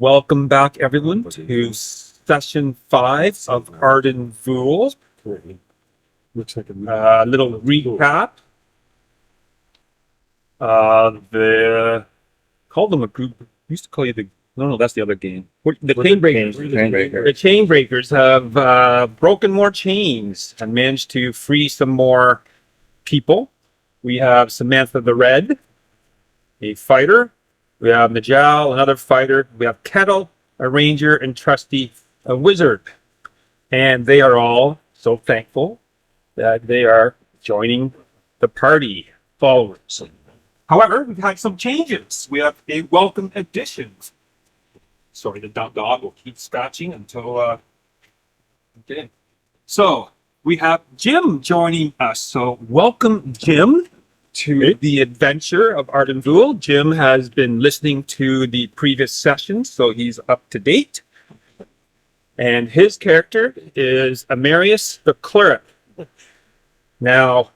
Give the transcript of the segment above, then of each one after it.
welcome back everyone to session 5 of Arden Vul. Looks like a Little recap. Call them a group. Used to call you the. No, that's the other game. The Chainbreakers. The Chainbreakers have broken more chains and managed to free some more people. We have Samantha the Red, a fighter. We have Najal, another fighter. We have Kettle, a ranger, and Trusty, a wizard. And they are all so thankful that they are joining the party followers. However, we've had some changes. We have a welcome addition. Sorry, the dog will keep scratching until get in. So we have Jim joining us. So welcome, Jim, to the adventure of Arden Vul. Jim has been listening to the previous sessions, so he's up to date. And his character is Amarius the Cleric. Now,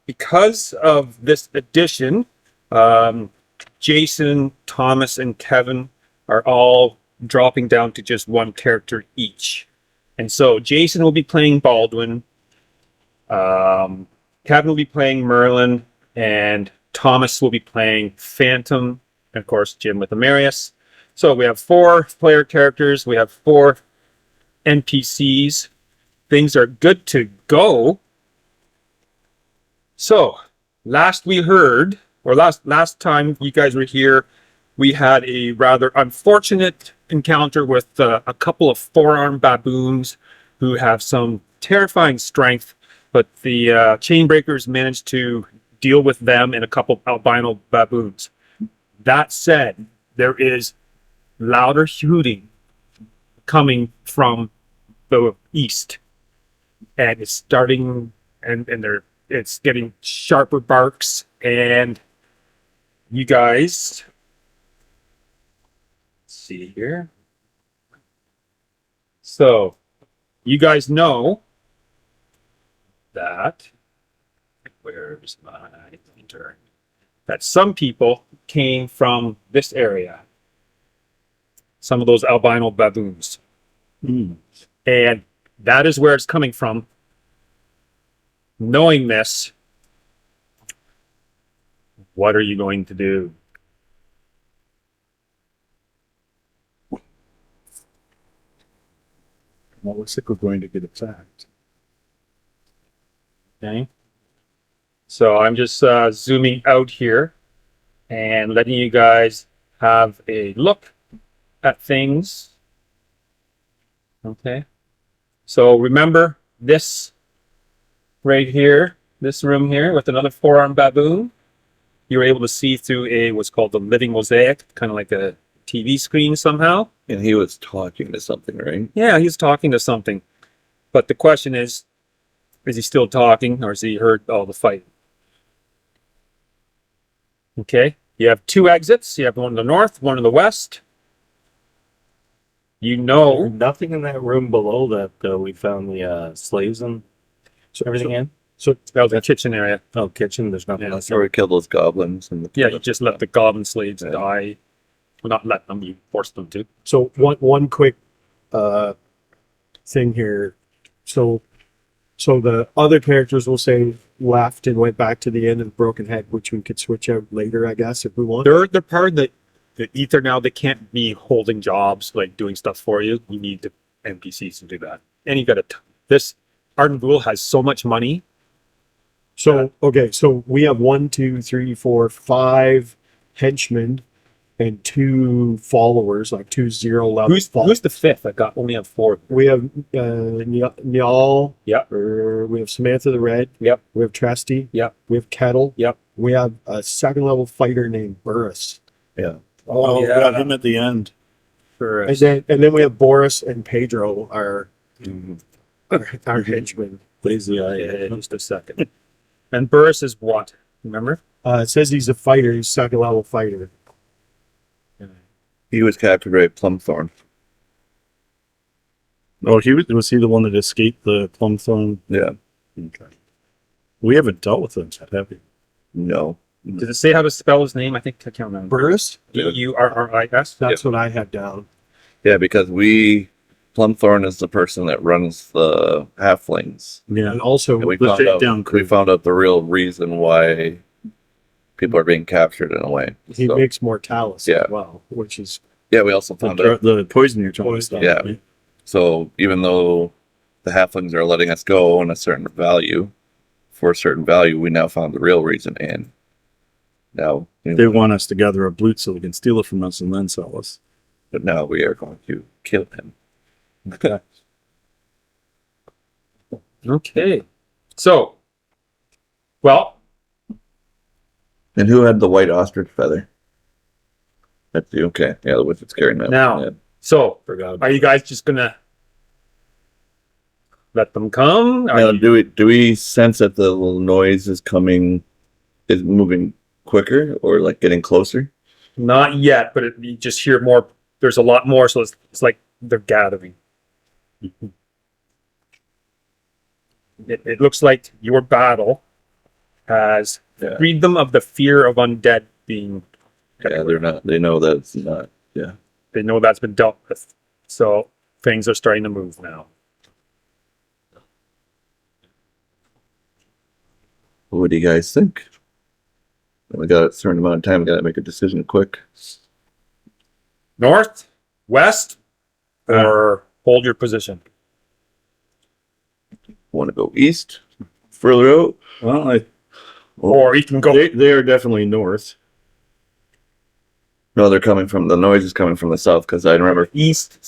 because of this addition, Jason, Thomas, and Kevin are all dropping down to just one character each. And so Jason will be playing Baldwin, Kevin will be playing Merlin, and Thomas will be playing Phantom, and of course Jim with Amarius. So we have 4 player characters, we have 4 NPCs. Things are good to go. So last we heard, or last time you guys were here, we had a rather unfortunate encounter with a couple of 4-armed baboons who have some terrifying strength, but the Chainbreakers managed to deal with them and a couple of albino baboons. That said, there is louder hooting coming from the east, and it's starting, and it's getting sharper barks, and you guys see here. So you guys know that where's my pointer? That some people came from this area. Some of those albino baboons. And that is where it's coming from. Knowing this, what are you going to do? Well, looks like we're going to get attacked. Okay. So I'm just zooming out here and letting you guys have a look at things. Okay. So remember this right here, this room here with another 4-armed baboon. You were able to see through what's called the living mosaic, kind of like a TV screen somehow. And he was talking to something, right? Yeah, he's talking to something. But the question is he still talking, or has he heard all the fight? Okay, you have 2 exits. You have one to the north, one to the west. You know, nothing in that room below that we found the slaves and everything in. So that was the kitchen area. Oh, kitchen. There's nothing else. Or we killed those goblins. And Yeah, you just let the goblin slaves die. Well, not let them, you forced them to. So one quick thing here. So the other characters will say left and went back to the end of the broken head, which we could switch out later, I guess, if we want. They're part of the ether now. They can't be holding jobs, like doing stuff for you. You need the NPCs to do that. And you got this Arden Vul has so much money. So okay, so we have 1, 2, 3, 4, 5 henchmen and 2 followers, like 2 0-level. Who's the 5th? I only have 4. We have Nyal. Yep. We have Samantha the Red. Yep. We have Trusty. Yep. We have Kettle. Yep. We have a 2nd-level fighter named Burris. yeah. Oh, yeah. We got him at the end. And then we have Boris and Pedro, our henchmen. Lazy eye. Yeah, just a second. And Burris is what? Remember? It says he's a fighter. He's 2nd-level fighter. He was captured by Plumthorn. Oh, was he the one that escaped the Plumthorn? Yeah. Okay. We haven't dealt with him yet, have we? No. Does it say how to spell his name? I think I can't remember. Burris? Burris. That's what I had down. Yeah, because Plumthorn is the person that runs the halflings. Yeah. And also, And we The found out, shakedown crew. we found out the real reason why people are being captured in a way. he So, makes mortalis Yeah. as well, which is yeah, we also found out. The poison you're trying to Poison, stop. yeah. right? So even though the halflings are letting us go on a certain value, for a certain value, we now found the real reason. And now, They want us to gather a loot so they can steal it from us and then sell us. but now we are going to kill him. Okay. So, well, And who had the white ostrich feather? That's you. Okay. Yeah, the wizard's carrying that. Now. Yeah. so Forgot. are you guys just gonna let them come? Are Now, you- do we sense that the little noise is moving quicker or like getting closer? Not yet, but you just hear more. There's a lot more, so it's like they're gathering. It looks like your battle has Yeah. freed them of the fear of undead being. Yeah, they're not. They know that it's not. Yeah. They know that's been dealt with, so things are starting to move now. What do you guys think? We got a certain amount of time. We got to make a decision quick. North, west, or hold your position. Want to go east, further out? Well, Or you can go. they are definitely north. No, they're coming from the noise is coming from the south because I remember. East,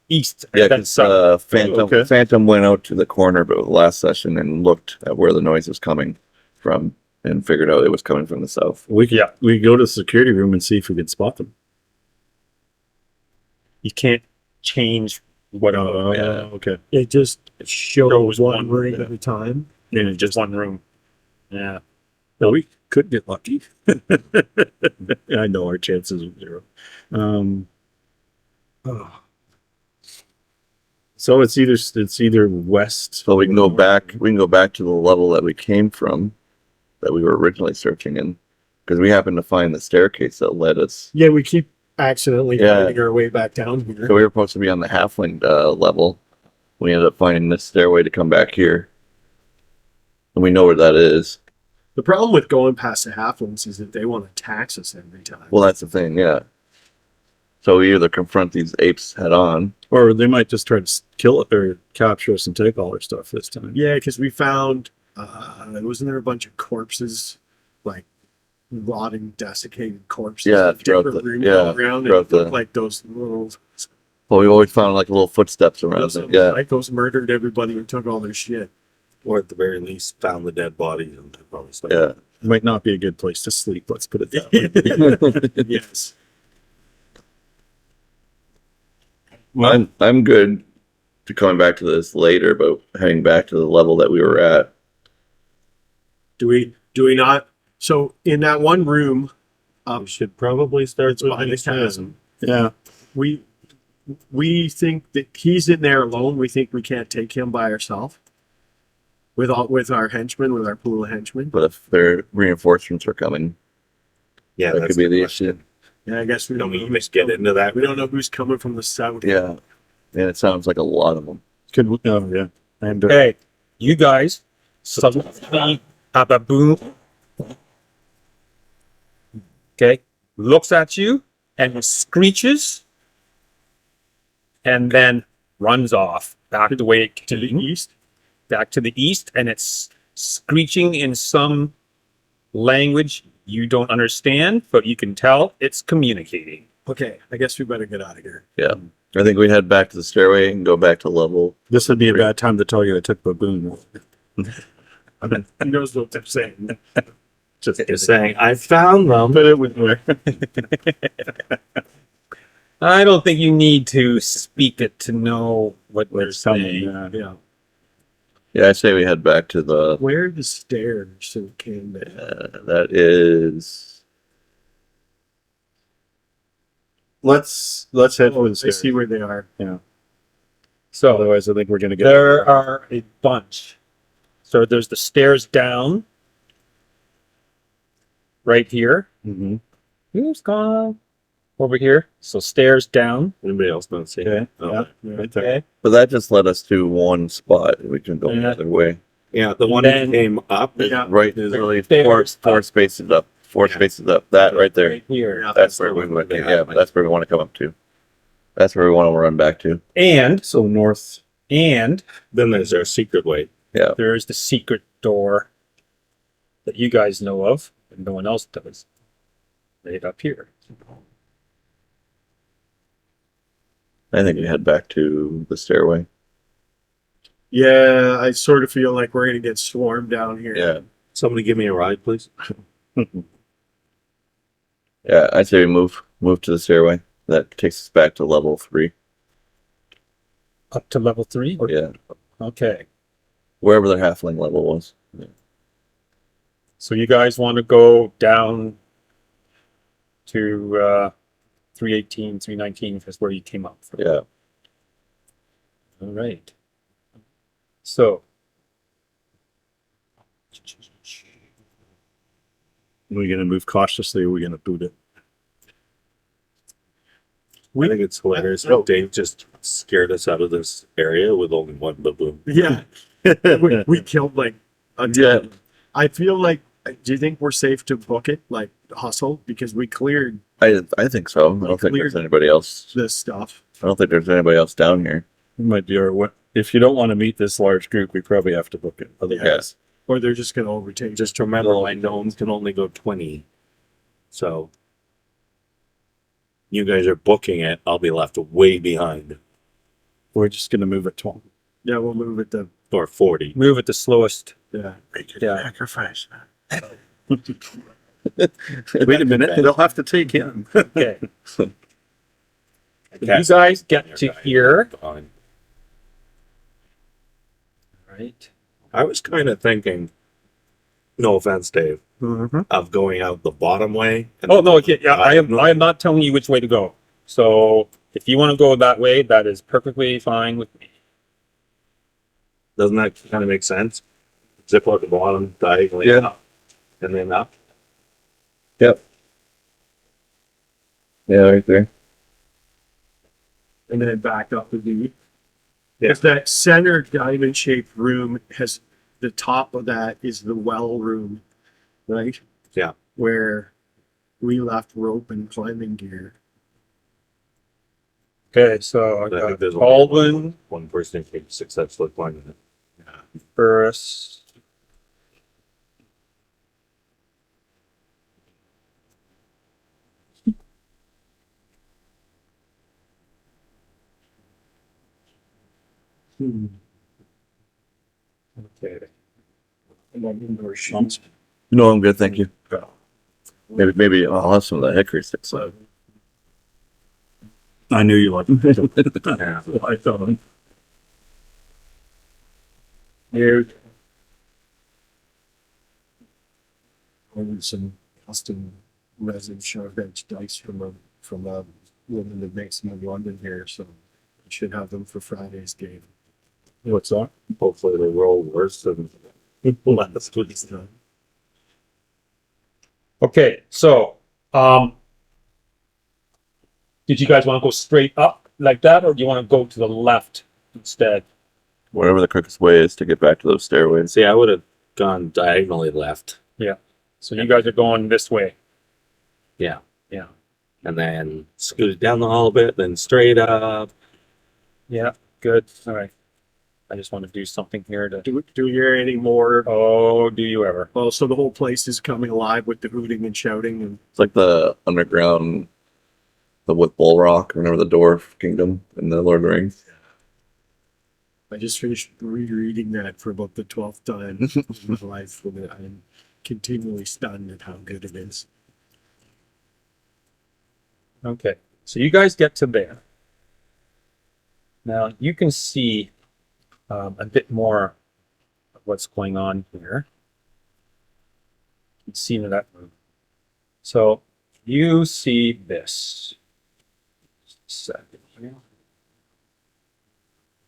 east, Yeah, and then 'cause, south. Phantom Okay. Phantom went out to the corner, but the last session and looked at where the noise was coming from and figured out it was coming from the south. We could, Yeah. we could go to the security room and see if we can spot them. You can't change what. yeah. Okay. it just shows Shows one one, room yeah. at a time. in just one room. Yeah. Well, we could get lucky. I know our chances are 0. So it's either west. So we can go back. We can go back to the level that we came from, that we were originally searching in, because we happened to find the staircase that led us. Yeah, we keep accidentally Yeah. finding our way back down here. So we were supposed to be on the halfling level. We ended up finding this stairway to come back here, and we know where that is. The problem with going past the halflings is that they want to tax us every time. Well, that's the thing, yeah. So we either confront these apes head on. Or they might just try to kill it or capture us and take all our stuff this time. Yeah, because we found, wasn't there a bunch of corpses, like rotting, desiccated corpses? Yeah, in throughout different the- rooms yeah, all around, and throughout it looked the- like those little, Well, we always found like little footsteps around it. Yeah, like those murdered everybody and took all their shit. Or at the very least, found the dead bodies and probably stuff. yeah. Might not be a good place to sleep. Let's put it that way. Yes. I'm good to coming back to this later, but heading back to the level that we were at. Do we not? So in that one room, We should probably start it's behind the chasm. Yeah. We think that he's in there alone. We think we can't take him by ourselves. With our henchmen, with our pool of henchmen. But if their reinforcements are coming, Yeah, that that's could be the question. issue. Yeah, I guess we Don't don't we know even who's get coming. into that? We don't know who's coming from the south. Yeah, and it sounds like a lot of them. Could we? Oh, yeah. And Okay, you guys suddenly see a baboon. Okay, looks at you and screeches, and then runs off back the way it To the came, east. back to the east, and it's screeching in some language you don't understand, but you can tell it's communicating. Okay, I guess we better get out of here. Yeah, I think we head back to the stairway and go back to level. this would be a bad time to tell you I took baboon. Who knows what they're saying? Just Just saying, I found them. But it would work. I don't think you need to speak it to know what they're saying. Yeah. Yeah, I say we head back to the. Where are the stairs to the canyon? That is. Let's head for the I stairs. see where they are. So Otherwise, I think we're gonna get. there are a bunch. So there's the stairs down. right here. Mm-hmm. Who's gone? Over here. So stairs down. Anybody else not see? Okay. Okay. Right there. Okay. But that just led us to one spot. We can go the Yeah. other way. Yeah, the one Then- that came up. Yeah. Right, Is literally Stairs four up. spaces up. Four Yeah. spaces up. That right there. Right here. Yeah. That's where we went. Yeah, that's where we want to come up to. That's where we want to run back to. And So north. and Then there's our secret way. Yeah. there is the secret door that you guys know of, and no one else does. Right up here. I think we head back to the stairway. Yeah, I sort of feel like we're gonna get swarmed down here. Yeah. Somebody give me a ride, please. Yeah, I'd say we move to the stairway. That takes us back to level 3. Up to level 3? Or, Yeah. okay. Wherever the halfling level was. So you guys want to go down to 318, 319 is where you came up from. Yeah. All right. So We're gonna move cautiously, or we're gonna boot it. I think it's hilarious how Dave just scared us out of this area with only one baboon. Yeah. we killed like a Yeah. I feel like, do you think we're safe to book it, like hustle? Because we cleared I think so. I don't think there's anybody else. this stuff. I don't think there's anybody else down here. We might do our, if you don't want to meet this large group, we probably have to book it. Otherwise, Or they're just gonna overtake. Just remember, my gnomes can only go 20. So you guys are booking it. I'll be left way behind. we're just gonna move it 12. Yeah, we'll move it to Or 40. move at the slowest. yeah. Yeah. Sacrifice. Wait a minute, they'll have to take him. Okay. You guys get to here. Fine. Right. I was kind of thinking, no offense, Dave, Mm-hmm. of going out the bottom way. and Oh no, yeah, I am not telling you which way to go. So if you want to go that way, that is perfectly fine with me. Doesn't that kind of make sense? Zip out the bottom, diagonally Yeah. up, and then up. Yep. Yeah, right there. And then back up the V. Yeah. If that center diamond shaped room has the top of that is the well room, right? Yeah. Where we left rope and climbing gear. Okay, so I I think got there's only Baldwin one person who can successfully climb it. first. Okay. And then indoor sheets. No, I'm good, thank you. Maybe I'll have some of the hickory sticks left. I knew you liked it. Yeah. I thought. Here. Ordered some custom resin sharp edge dice from a woman that makes them in London here, so we should have them for Friday's game. What's that? Hopefully they roll worse than last week's time. Okay, so did you guys want to go straight up like that, or do you want to go to the left instead? Whatever the quickest way is to get back to those stairways. See, I would have gone diagonally left. So you guys are going this way. Yeah. Yeah. And then scooted down the hall a bit, then straight up. Yeah, good. All right. I just want to do something here to. Do you hear any more? Oh, do you ever? Oh, so the whole place is coming alive with the hooting and shouting and It's like the underground, with Bull Rock, remember the Dwarf Kingdom in the Lord of the Rings? I just finished rereading that for about the 12th time in my life, and I'm continually stunned at how good it is. Okay, so you guys get to there. Now you can see a bit more of what's going on here. You can see into that room. So you see this. Just a second here.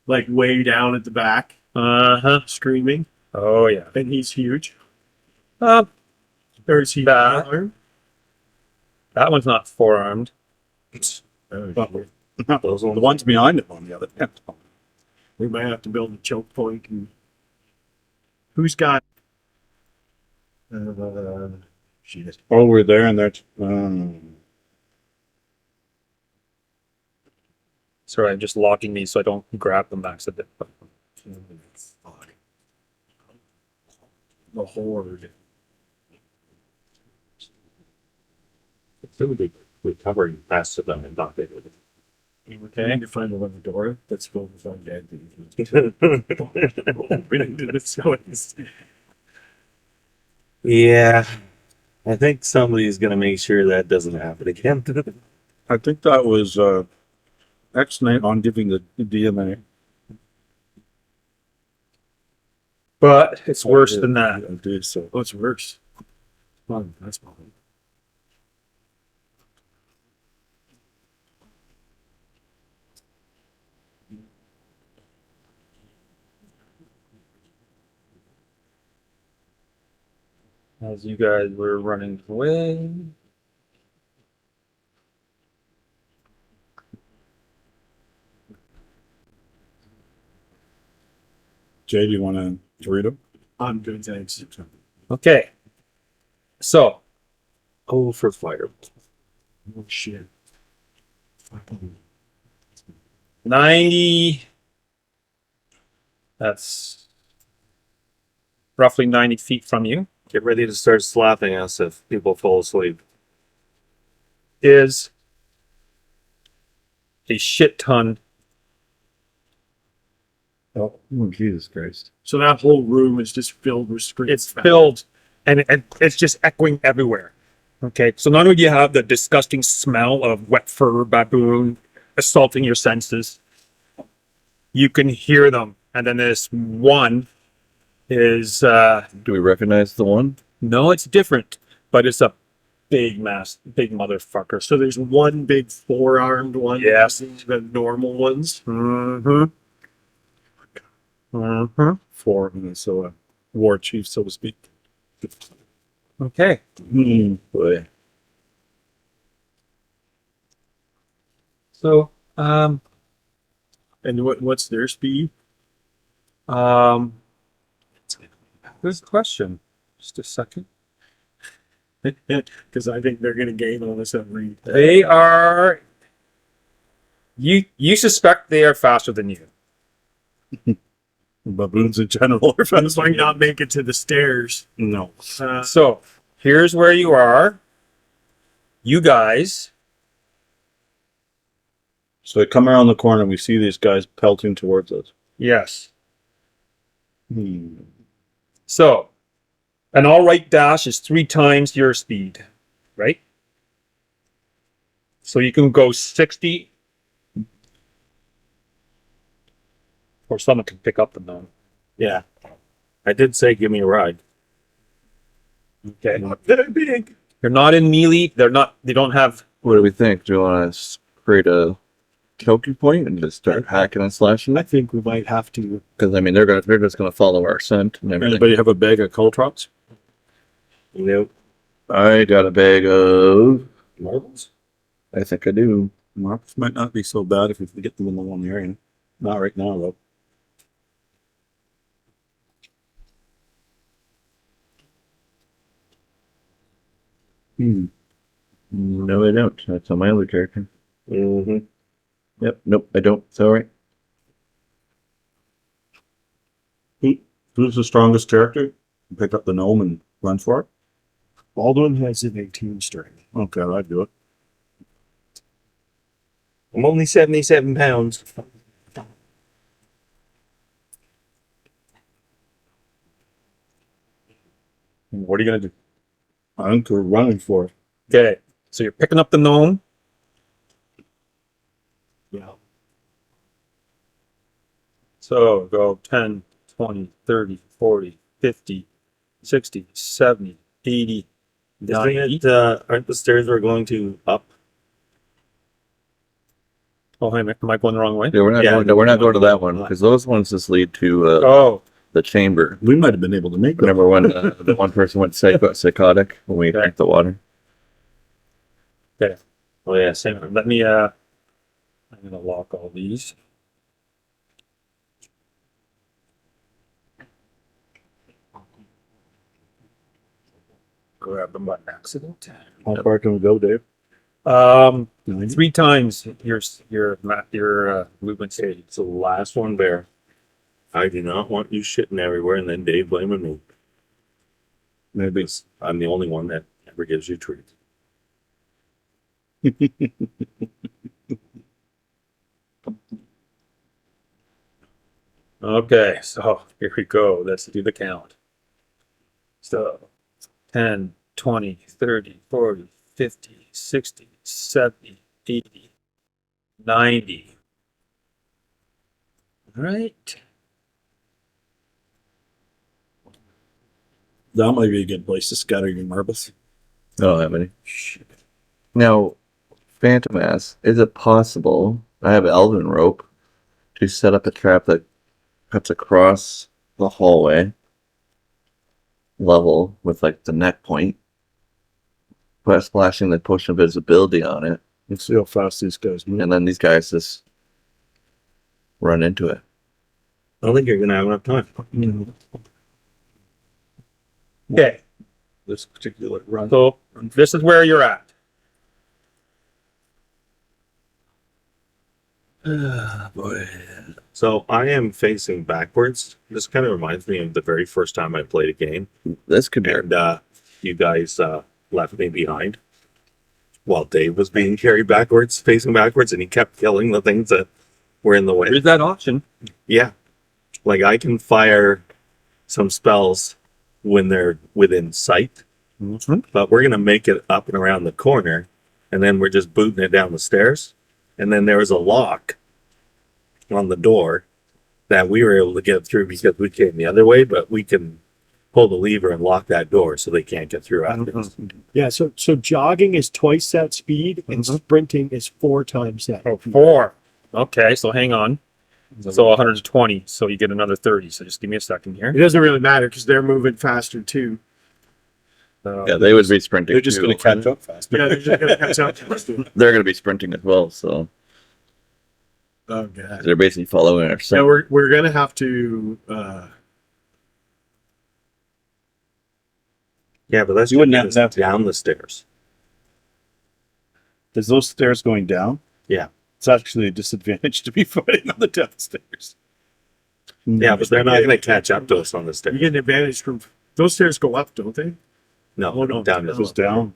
Like way down at the back, Uh-huh. screaming, Oh yeah. and he's huge. About Or is he That- armed? That one's not four-armed. Oh, But shit. those are the ones behind it on the other end. We might have to build a choke point. And... Who's got? Shit. Oh, we're there and that's, Sorry, I'm just locking these so I don't grab them accidentally. Fuck. The horde. It would be recovering faster than I thought they would. We Okay. need to find another door that's filled with undead things. We didn't do this noise. Yeah. I think somebody's gonna make sure that doesn't happen again. I think that was, excellent on giving the DNA. But it's worse than that. I did, so. Oh, it's worse. Fun. That's fun. As you guys were running away. Jay, do you want to read them? I'm good, thanks. Okay. So, Oh, for fire. Oh, shit. Fucking 90. That's roughly 90 feet from you. Get ready to start slapping us if people fall asleep. Is a shit ton. Oh, Jesus Christ. So that whole room is just filled with screams. It's filled and it's just echoing everywhere. Okay. So not only do you have the disgusting smell of wet fur baboon assaulting your senses, you can hear them. And then this one is, Do we recognize the one? no, it's different, but it's a big motherfucker. So there's one big four-armed one. Yes. The normal ones. Mm-hmm. Mm-hmm. Four, and so a war chief, so to speak. Okay. Boy. So, And what's their speed? good question. Just a second. Because I think they're going to gain on us every. They are. You suspect they are faster than you. Baboons in general are Those might not make it to the stairs. No. So here's where you are. You guys. So they come around the corner, we see these guys pelting towards us. Yes. So, an all right dash is 3 times your speed, right? So you can go 60. Or someone can pick up the gnome. Yeah. I did say give me a ride. Okay. Not that big. You're not in melee. They don't have. What do we think? Do you want to create a choking point and just start hacking and slashing I it? think we might have to. Because I mean, they're just gonna follow our scent and everything. Anybody have a bag of Coltrops? Nope. I got a bag of. Marbles? I think I do. Marks might not be so bad if we can get them in the one area. Not right now, though. No, I don't. That's on my other character. Mm-hmm. Yep. Nope. I don't. It's all right. Who's the strongest character? Pick up the gnome and run for it? Baldwin has an 18 strength. Okay, I'd do it. I'm only 77 pounds. What are you gonna do? I think we're running for it. Okay. So you're picking up the gnome. Yeah. So go 10, 20, 30, 40, 50, 60, 70, 80, Isn't 90. it, aren't the stairs we're going to up? Oh, hey, am I going the wrong way? Yeah, we're not Yeah. going. No, we're not going to that one because those ones just lead to. Oh, the chamber. We might have been able to make them. Remember when the one person went psychotic when we drank the water? Oh yeah, same. Let me. I'm gonna lock all these. Grab them by accident. How far can we go, Dave? 90? 3 times your movement Hey, speed. it's the last one, Bear. I do not want you shitting everywhere and then Dave blaming me. Maybe. I'm the only one that ever gives you treats. Okay, so here we go. Let's do the count. So 10, 20, 30, 40, 50, 60, 70, 80, 90. All right. That might be a good place to scatter your marbles. I don't have any. Now, Phantom asks, is it possible, I have elven rope, to set up a trap that cuts across the hallway level with like the neck point, but splashing the potion of visibility on it, Let's see how fast these guys move. and then these guys just run into it. I don't think you're gonna have enough time. Okay, This particular run. so this is where you're at. Boy. So I am facing backwards. This kind of reminds me of the very first time I played a game, This could be and you guys left me behind while Dave was being carried backwards, facing backwards, and he kept killing the things that were in the way. Here's that option. Yeah, like I can fire some spells when they're within sight, but we're gonna make it up and around the corner, and then we're just booting it down the stairs. And then there was a lock on the door that we were able to get through because we came the other way, but we can pull the lever and lock that door so they can't get through after us. Yeah, so jogging is twice that speed and sprinting is 4 times that. Oh, 4. Okay, so hang on. So 120. So you get another 30. So just give me a second here. It doesn't really matter because they're moving faster too. yeah, they would be sprinting. They're just too. going to catch up fast. Yeah, they're just gonna catch up. They're going to be sprinting as well, so Oh god. they're basically following our Yeah, scent. we're gonna have to. Yeah, but that's You wouldn't have just to- down the stairs. Is those stairs going down? Yeah. It's actually a disadvantage to be fighting on the downstairs. Yeah, but they're not going to catch up to us on the You stairs. get an advantage from those stairs go up, don't they? No, Oh, no, down no. to Goes down.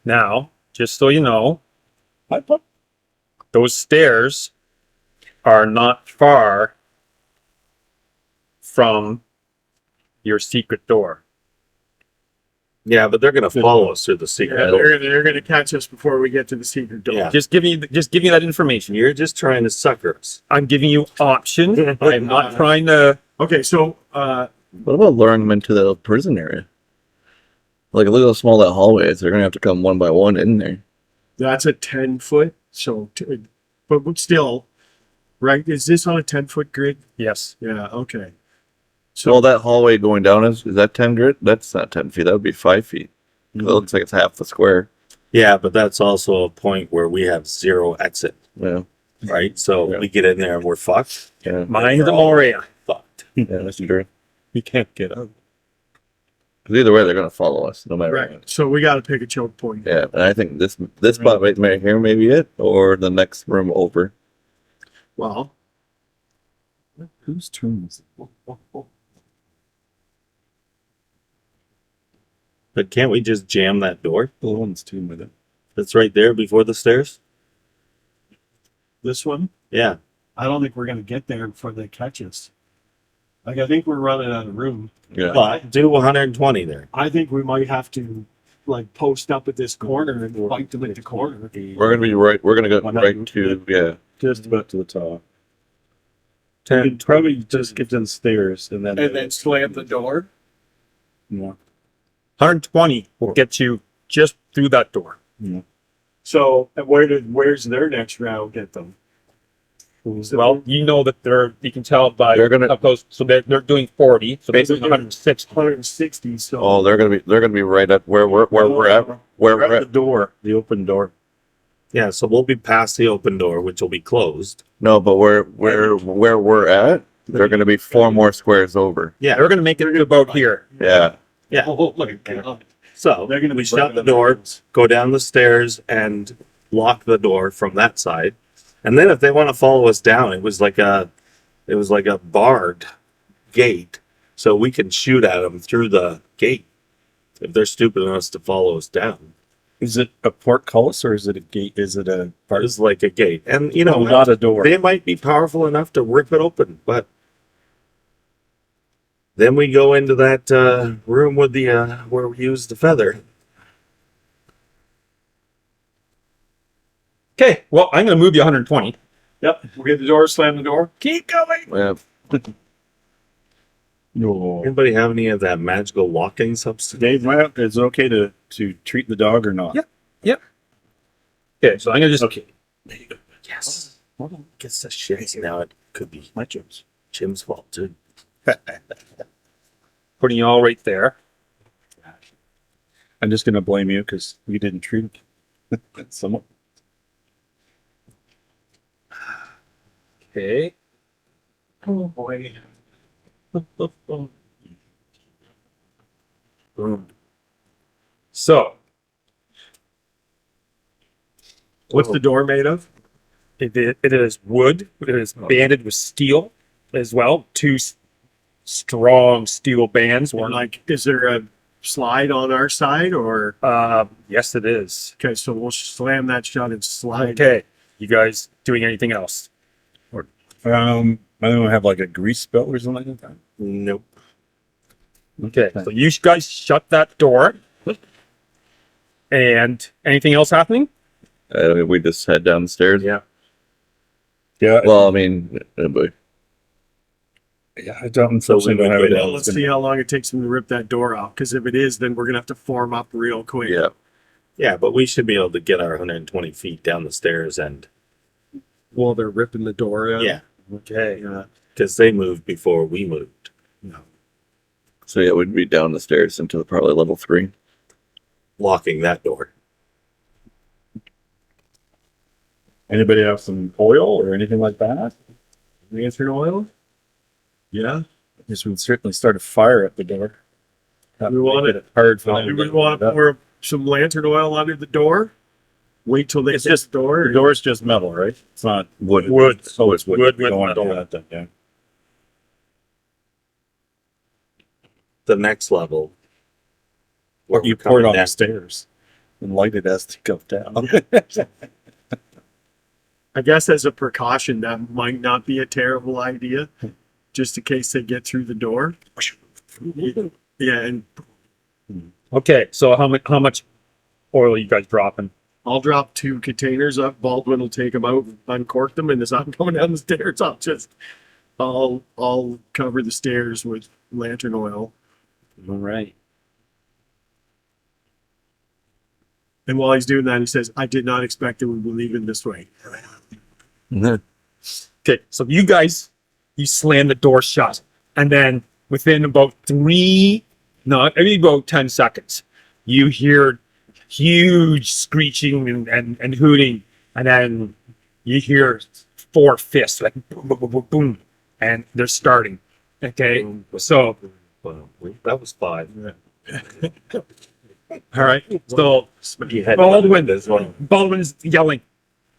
Now, just so you know, Hi, Pup. those stairs are not far from your secret door. Yeah, but they're going to follow us through the secret Yeah, door. they're gonna catch us before we get to the secret door. Yeah. Just give you that information. You're just trying to sucker us. I'm giving you option. I'm not trying to. Okay, so What about luring them into the prison area? Like, look how small that hallway is. They're going to have to come one by one in there. that's a 10-foot. So, but still, right? Is this on a 10-foot grid? Yes. Yeah. Okay. So that hallway going down is that 10 grit? That's not 10 feet. That would be 5 feet. It looks like it's half the square. Yeah, but that's also a point where we have 0 exit, Yeah, right? So Yeah. we get in there and we're fucked. yeah, Mind the Moria. Fucked. yeah, that's true. You can't get out. Because either way, they're going to follow us no matter Right. what. So we got to pick a choke point. Yeah, and I think this spot right here may be it, or the next room over. Well, Whose turn is it? But can't we just jam that door The one's team with it. that's right there before the stairs? this one, Yeah. I don't think we're gonna get there before they catch us. Like, I think we're running out of room. Yeah, But do 120 there. I think we might have to like post up at this corner and fight them at the corner. we're going to be right. We're going to go right to Just about to the top. 10, You'd probably just get downstairs and then. slam the door. Yeah. 120 will get you just through that door. So, and where's their next round get them? Well, you know that you can tell by They're gonna- up close. So they're doing 40. So they're doing 160. 160, so. Oh, they're gonna be right at where we're at. Where We're we're at the at. door, the open door. Yeah, so we'll be past the open door, which will be closed. No, but where we're at, they're gonna be 4 more squares over. Yeah, They're going to make it to about here. Yeah. yeah. Oh, look at that. So They're gonna be we shut burning the on their door, hands. go down the stairs, and lock the door from that side. And then if they want to follow us down, it was like a barred gate, so we can shoot at them through the gate if they're stupid enough to follow us down. Is it a portcullis or is it a gate? Is it a part? It's like a gate, and you No, know, not a door. they might be powerful enough to rip it open, but then we go into that room with the where we use the feather. Okay. Well, I'm going to move you 120. Yep, we'll get the door, slam the door. Keep going. Yeah. No. Anybody have any of that magical locking substance? Dave, is it okay to treat the dog or not? Yeah. Okay. So I'm going to just. Okay. Yes. Gets the shits now. It could be My chips. Jim's fault too. Putting you all right there. I'm just gonna blame you because you didn't treat someone. Okay. Oh, boy. Boom. So, What's the door made of? it is wood. It is banded with steel as well. 2 strong steel bands. Or One like, is there a slide on our side or? yes, it is. Okay, so we'll slam that shut and slide. Okay. You guys doing anything else? I don't have like a grease belt or something like that. Nope. Okay. So you guys shut that door. And anything else happening? We just head down the stairs. Yeah. Yeah. Well, I mean, but Yeah, I don't So we unfortunately would have go it. down. Well, let's see how long it takes them to rip that door out. Because if it is, then we're gonna have to form up real quick. yeah. Yeah, but we should be able to get our 120 feet down the stairs and While they're ripping the door out. yeah, Okay. because they moved before we moved. So yeah, we'd be down the stairs into probably level 3. Locking that door. Anybody have some oil or anything like that? Lantern oil? Yeah. Yes, we'd certainly start a fire at the door. That We would want make it- hard for Do them. we want to pour some lantern oil under the door? Wait till they It's hit just- the door? The door's just metal, right? It's not wood. Wood. Oh, it's wood. Wood with Don't want to do metal. that then, yeah. The next level. Or where you we're pour it coming on the down. stairs and light it as they go down. I guess as a precaution, that might not be a terrible idea, just in case they get through the door. Yeah, and Okay. So how much oil are you guys dropping? I'll drop 2 containers up. Baldwin will take them out, uncork them, and as I'm coming down the stairs, I'll cover the stairs with lantern oil. All right. And while he's doing that, he says, "I did not expect that we would leave it this way." Okay. So you guys, you slam the door shut, and then within about 10 seconds, you hear huge screeching and hooting, and then you hear 4 fists like boom, boom, boom, boom, boom, and they're starting. Okay. So Well, that was 5. all right. So You had Baldwin. as well. Baldwin's yelling,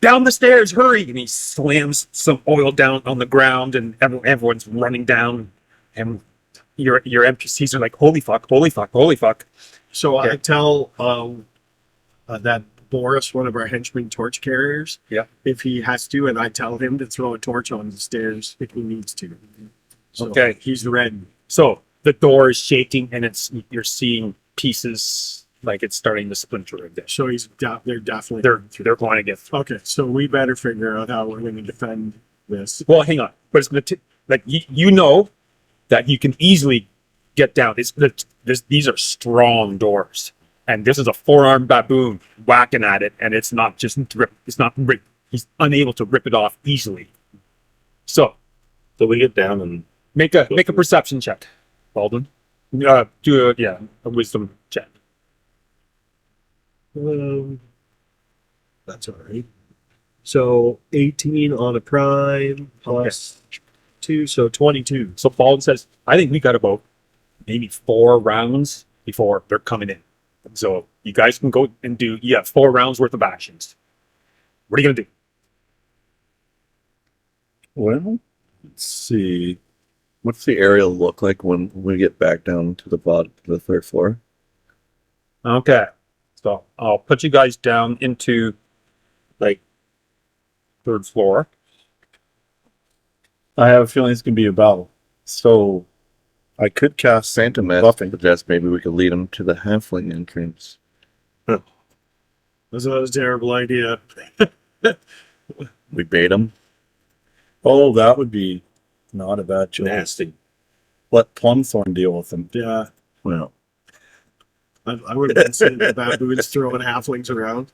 "Down the stairs, hurry!" And he slams some oil down on the ground, and everyone's running down. And your NPCs are like, "Holy fuck! Holy fuck! Holy fuck!" So I Okay. tell that Boris, one of our henchmen torch carriers, Yeah. if he has to, and I tell him to throw a torch on the stairs if he needs to. So Okay. he's ready. So the door is shaking, and you're seeing pieces like it's starting to splinter a bit. So they're definitely They're going to get through. okay. So we better figure out how we're going to defend this. Well, hang on, but it's gonna like you know that you can easily get down. These are strong doors, and this is a 4-armed baboon whacking at it, and it's not just rip. It's not rip. He's unable to rip it off easily. So So we get down and make a perception check, Baldwin. Do a wisdom check. That's all right. So 18 on a prime plus 2, so 22. So Baldwin says, I think we got about maybe 4 rounds before they're coming in. So you guys can go and do 4 rounds worth of actions. What are you gonna do? Well, let's see. What's the area look like when we get back down to the bottom, to the 3rd floor? Okay. So I'll put you guys down into like 3rd floor. I have a feeling it's gonna be a battle. So I could cast Phantom Mask buffing. suggests maybe we could lead them to the halfling entrance. That's not a terrible idea. We bait them. Oh, that would be not a bad choice. nasty. Let Plumthorn deal with them. Yeah, Well, I would have been seeing the baboons throwing halflings around.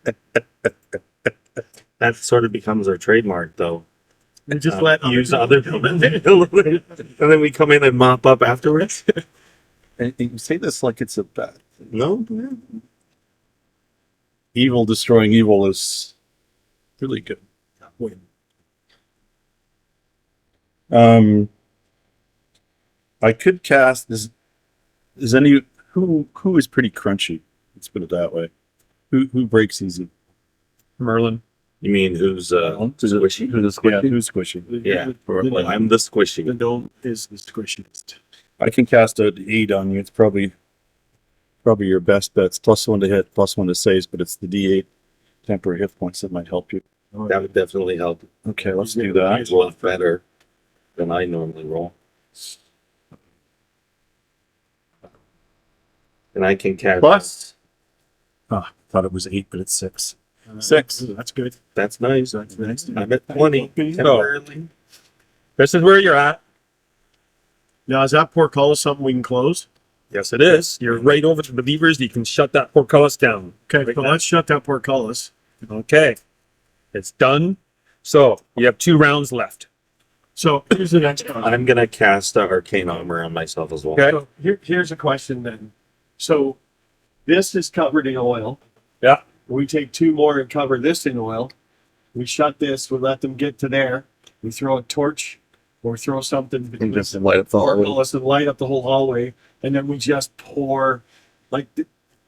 That sort of becomes our trademark, though. And just let Use other people, and then we come in and mop up afterwards. And you say this like it's a bad thing. No, Evil destroying evil is really good. win. I could cast is any who is pretty crunchy. Let's put it that way. Who breaks easy? Merlin. you mean who's who's squishy? who's Yeah, squishy? who's squishy? Yeah, The, I'm the the squishy. gnome is the squishiest. I can cast a 8 on you. It's probably your best bet. It's +1 to hit, +1 to saves, but it's the D8 temporary hit points that might help you. That would definitely help. Okay, let's do that. It's a lot better than I normally roll. And I can cast. Plus, thought it was 8, but it's 6. 6. That's good. That's nice. That's nice. I'm at 20 temporarily. This is where you're at. Now, is that portcullis something we can close? Yes, it is. You're right over to the levers. You can shut that portcullis down. Okay, Right so now. let's shut that portcullis. Okay. It's done. So you have 2 rounds left. So here's the next one. I'm gonna cast arcane armor on myself as well. Okay. So here's a question then. So this is covered in oil. Yeah. We take 2 more and cover this in oil. We shut this. We let them get to there. We throw a torch or throw something And between just light up the hallway. portcullis and light up the whole hallway, and then we just pour like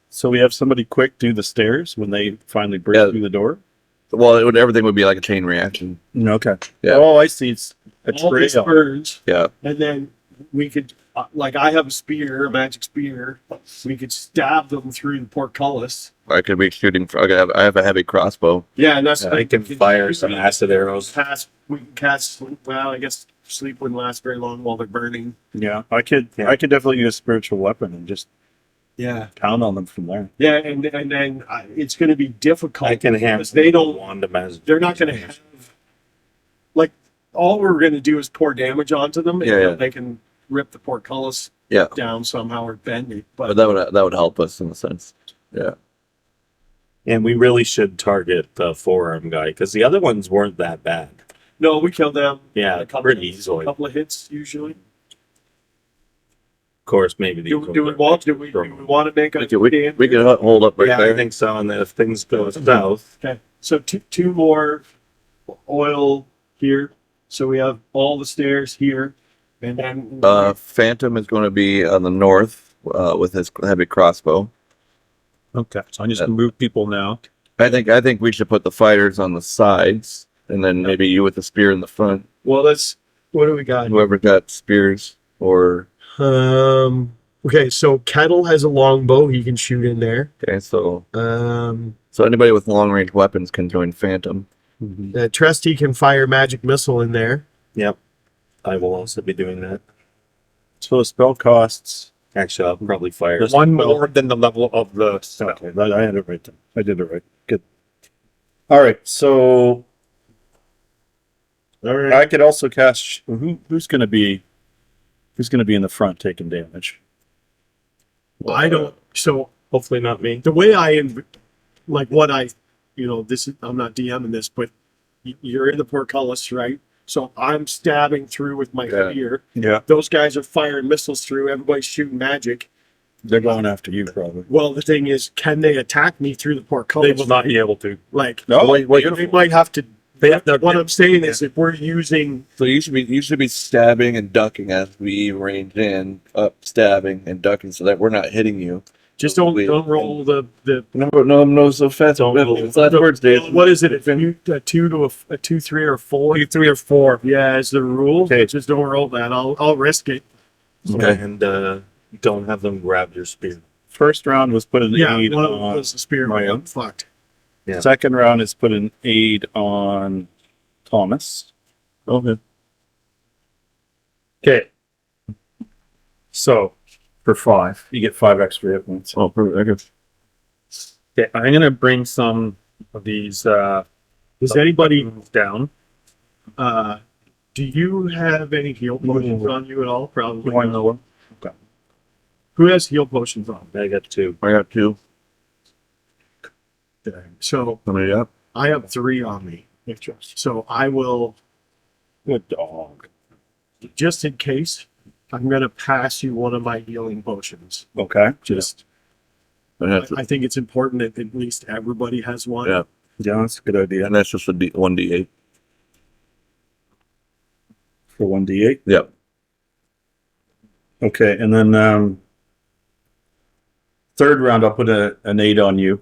So we have somebody quick do the stairs when they finally break Yeah. through the door? Well, everything would be like a chain reaction. Okay. Yeah. Oh, I see. It's a all this trail. burns, Yeah. and then we could like I have a spear, a magic spear. We could stab them through the portcullis. I could be shooting. I have a heavy crossbow. Yeah, and that's I can fire some acid arrows. We can cast. Well, I guess sleep wouldn't last very long while they're burning. Yeah, I could definitely use a spiritual weapon and just Yeah, pound on them from there. yeah, and then it's going to be difficult. I can have because they don't. wand of magic. They're not going to have like all we're going to do is pour damage onto them, and Yeah, yeah. they can rip the portcullis Yeah. down somehow or bend it. But But that would help us in a sense. Yeah. And we really should target the forearm guy because the other ones weren't that bad. no, we kill them. Yeah, a couple, pretty easily. A couple of hits usually. Of course, maybe the Do we want to make a We could hold up right yeah, there. I think so. And then if things go south, Okay, so two more oil here. So we have all the stairs here, and then Phantom is going to be on the north with his heavy crossbow. Okay. So I'm just going to move people now. I think we should put the fighters on the sides, and then maybe you with the spear in the front. well, let's. What do we got? Whoever got spears or Okay, so Kettle has a longbow he can shoot in there. okay, so Um, anybody with long range weapons can join Phantom. Trusty can fire magic missile in there. yep, I will also be doing that. So the spell costs. Actually, I'll probably fire. One more than the level of the spell. Okay, I had it right then. I did it right. Good. All right, so All right. I could also cast. Who's going to be in the front taking damage? I don't. So Hopefully not me. the way like what I, this is, I'm not DMing this, but you're in the portcullis, right? So I'm stabbing through with my Yeah. spear. Yeah, Those guys are firing missiles through. Everybody's shooting magic. they're going after you probably. Well, the thing is, can they attack me through the They portcullis? will not be able to. Like, No, they might have to. They have to. What I'm saying is, if we're using, So you should be stabbing and ducking as we range in, up stabbing and ducking so that we're not hitting you. just don't roll the. No, so fast. It's last words, Dave. What is it? If you a 2 to a 2, 3, or 4. 2, 3, or 4. Yeah, is the rule. Okay. Just don't roll that. I'll risk it. Okay. And don't have them grab your spear. First round was put an Yeah, aid one of them on. was the spear. Ryan. I'm fucked. Yeah. Second round is put an aid on Thomas. Okay. Okay. So, For 5. You get 5 extra hit points. Oh, perfect. okay, I'm gonna bring some of these Does anybody? down. Do you have any heal potions on you at all? Probably. You want to know what? Who has heal potions on? I got 2. I got 2. So How many up? I have 3 on me. So I will, Good dog. just in case, I'm gonna pass you one of my healing potions. Okay. Just, I think it's important that at least everybody has one. Yeah. Yeah, that's a good idea. And that's just a 1d8. For 1d8. Yep. Okay, and then third round I'll put an 8 on you.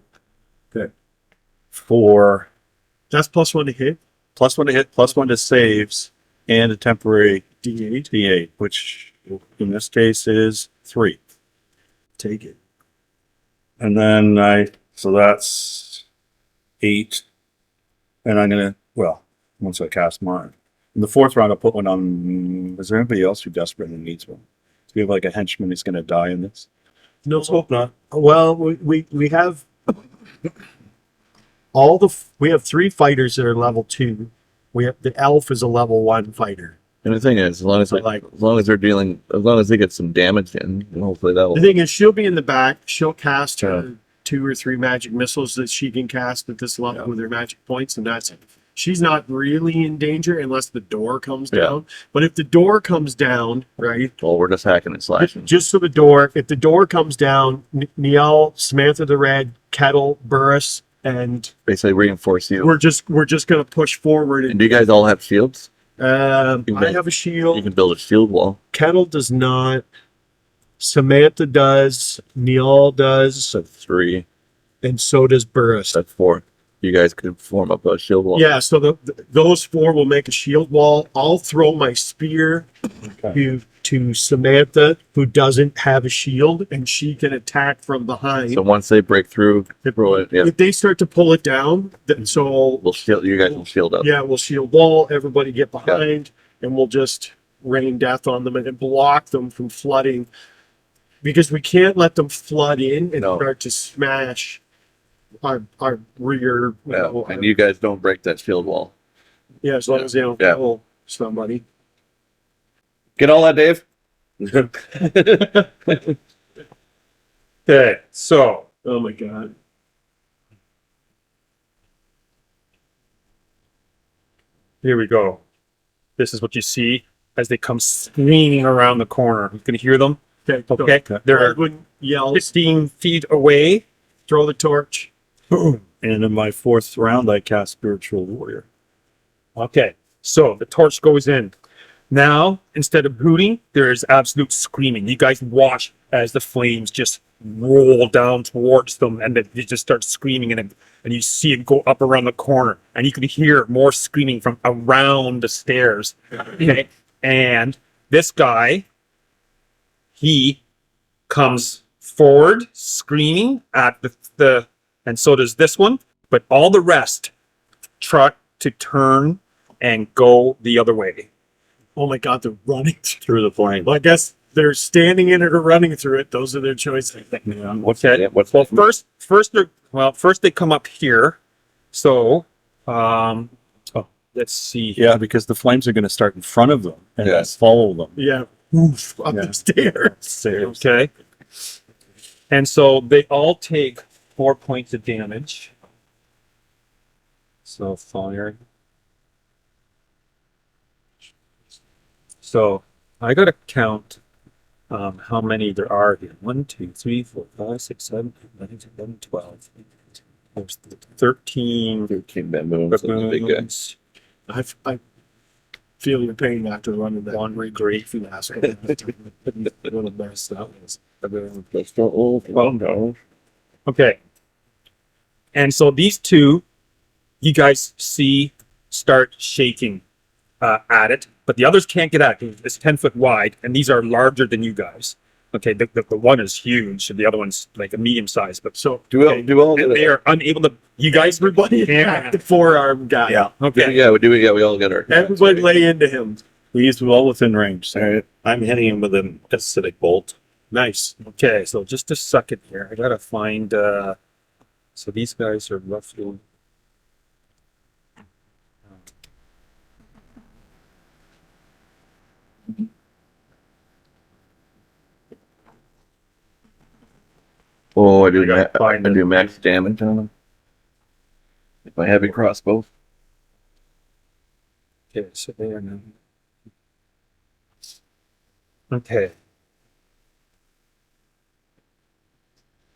Okay. For That's +1 to hit. +1 to hit, +1 to saves, and a temporary D8. D8, which in this case is 3. Take it. And then so that's 8. And I'm gonna, once I cast mine. In the fourth round, I'll put one on. Is there anybody else who desperately needs one? Do we have like a henchman who's gonna die in this? No, Let's hope not. well, we have we have 3 fighters that are level 2. We have the elf is a level 1 fighter. And the thing is, as long as they get some damage in, and hopefully that'll. The thing is, she'll be in the back. She'll cast her 2 or 3 magic missiles that she can cast at this level with her magic points, and that's it. She's not really in danger unless the door comes down. But if the door comes down, right? Well, we're just hacking and slashing. Just so if the door comes down, Niall, Samantha the Red, Kettle, Burris, and Basically reinforce you. we're just gonna push forward. And do you guys all have shields? I can have a You shield. can build a shield wall. Kettle does not. Samantha does. Niall does, That's 3. and so does Burris. That's 4. You guys could form up a shield wall. Yeah, so those 4 will make a shield wall. I'll throw my spear to Samantha, who doesn't have a shield, and she can attack from behind. So once they break through, throw it. Yeah. If they start to pull it down, so We'll shield. You guys will shield up. yeah, we'll shield wall. Everybody get behind, and we'll just rain death on them and block them from flooding, because we can't let them flood in and No. start to smash our rear. Yeah. And you guys don't break that shield wall. Yeah, as long as they don't Yeah. kill somebody. Get all that, Dave? Okay, so Oh my god. here we go. This is what you see as they come screaming around the corner. You can hear them. Okay. Okay, they're Baldwin yells, 15 feet away. throw the torch. And in my fourth round, I cast Spiritual Warrior. Okay, so the torch goes in. Now, instead of hooting, there is absolute screaming. You guys watch as the flames just roll down towards them, and they just start screaming, and you see it go up around the corner, and you can hear more screaming from around the stairs. Okay, and this guy, he comes forward screaming at the and so does this one, but all the rest try to turn and go the other way. Oh my god, they're running. Through the flame. Well, I guess they're standing in it or running through it. Those are their choices. Okay. Yeah, what's Well, first they come up here. So, let's see. Yeah, because the flames are going to start in front of them and then Yes. follow them. Yeah. Oof, up Yeah. the stairs. Stairs. Okay. And so they all take 4 points of damage. So fire. So I gotta count how many there are here. 1, 2, 3, 4, 5, 6, 7, 8, 9, 10, 11, 12. There's 13 13 baboons and the big guy. baboons. I feel your pain after running that one great fiasco. What a mess that was. Okay. And so these two, you guys see start shaking at it, but the others can't get at it. It's 10 foot wide, and these are larger than you guys. Okay, the one is huge, and the other one's like a medium size. But so Do all and get they it? are unable to. You guys, Everybody yeah. attack the forearm guy. Yeah. Okay. Yeah, we do. Yeah, we all get our. Everybody lay into him. He's well within range. So. All right. I'm hitting him with an acidic bolt. Nice. Okay, so just a second here. I gotta find. So these guys are roughly. Oh, I do. I gotta I find do it. max damage on them. If I heavy crossbow. Okay, so they are now. Okay.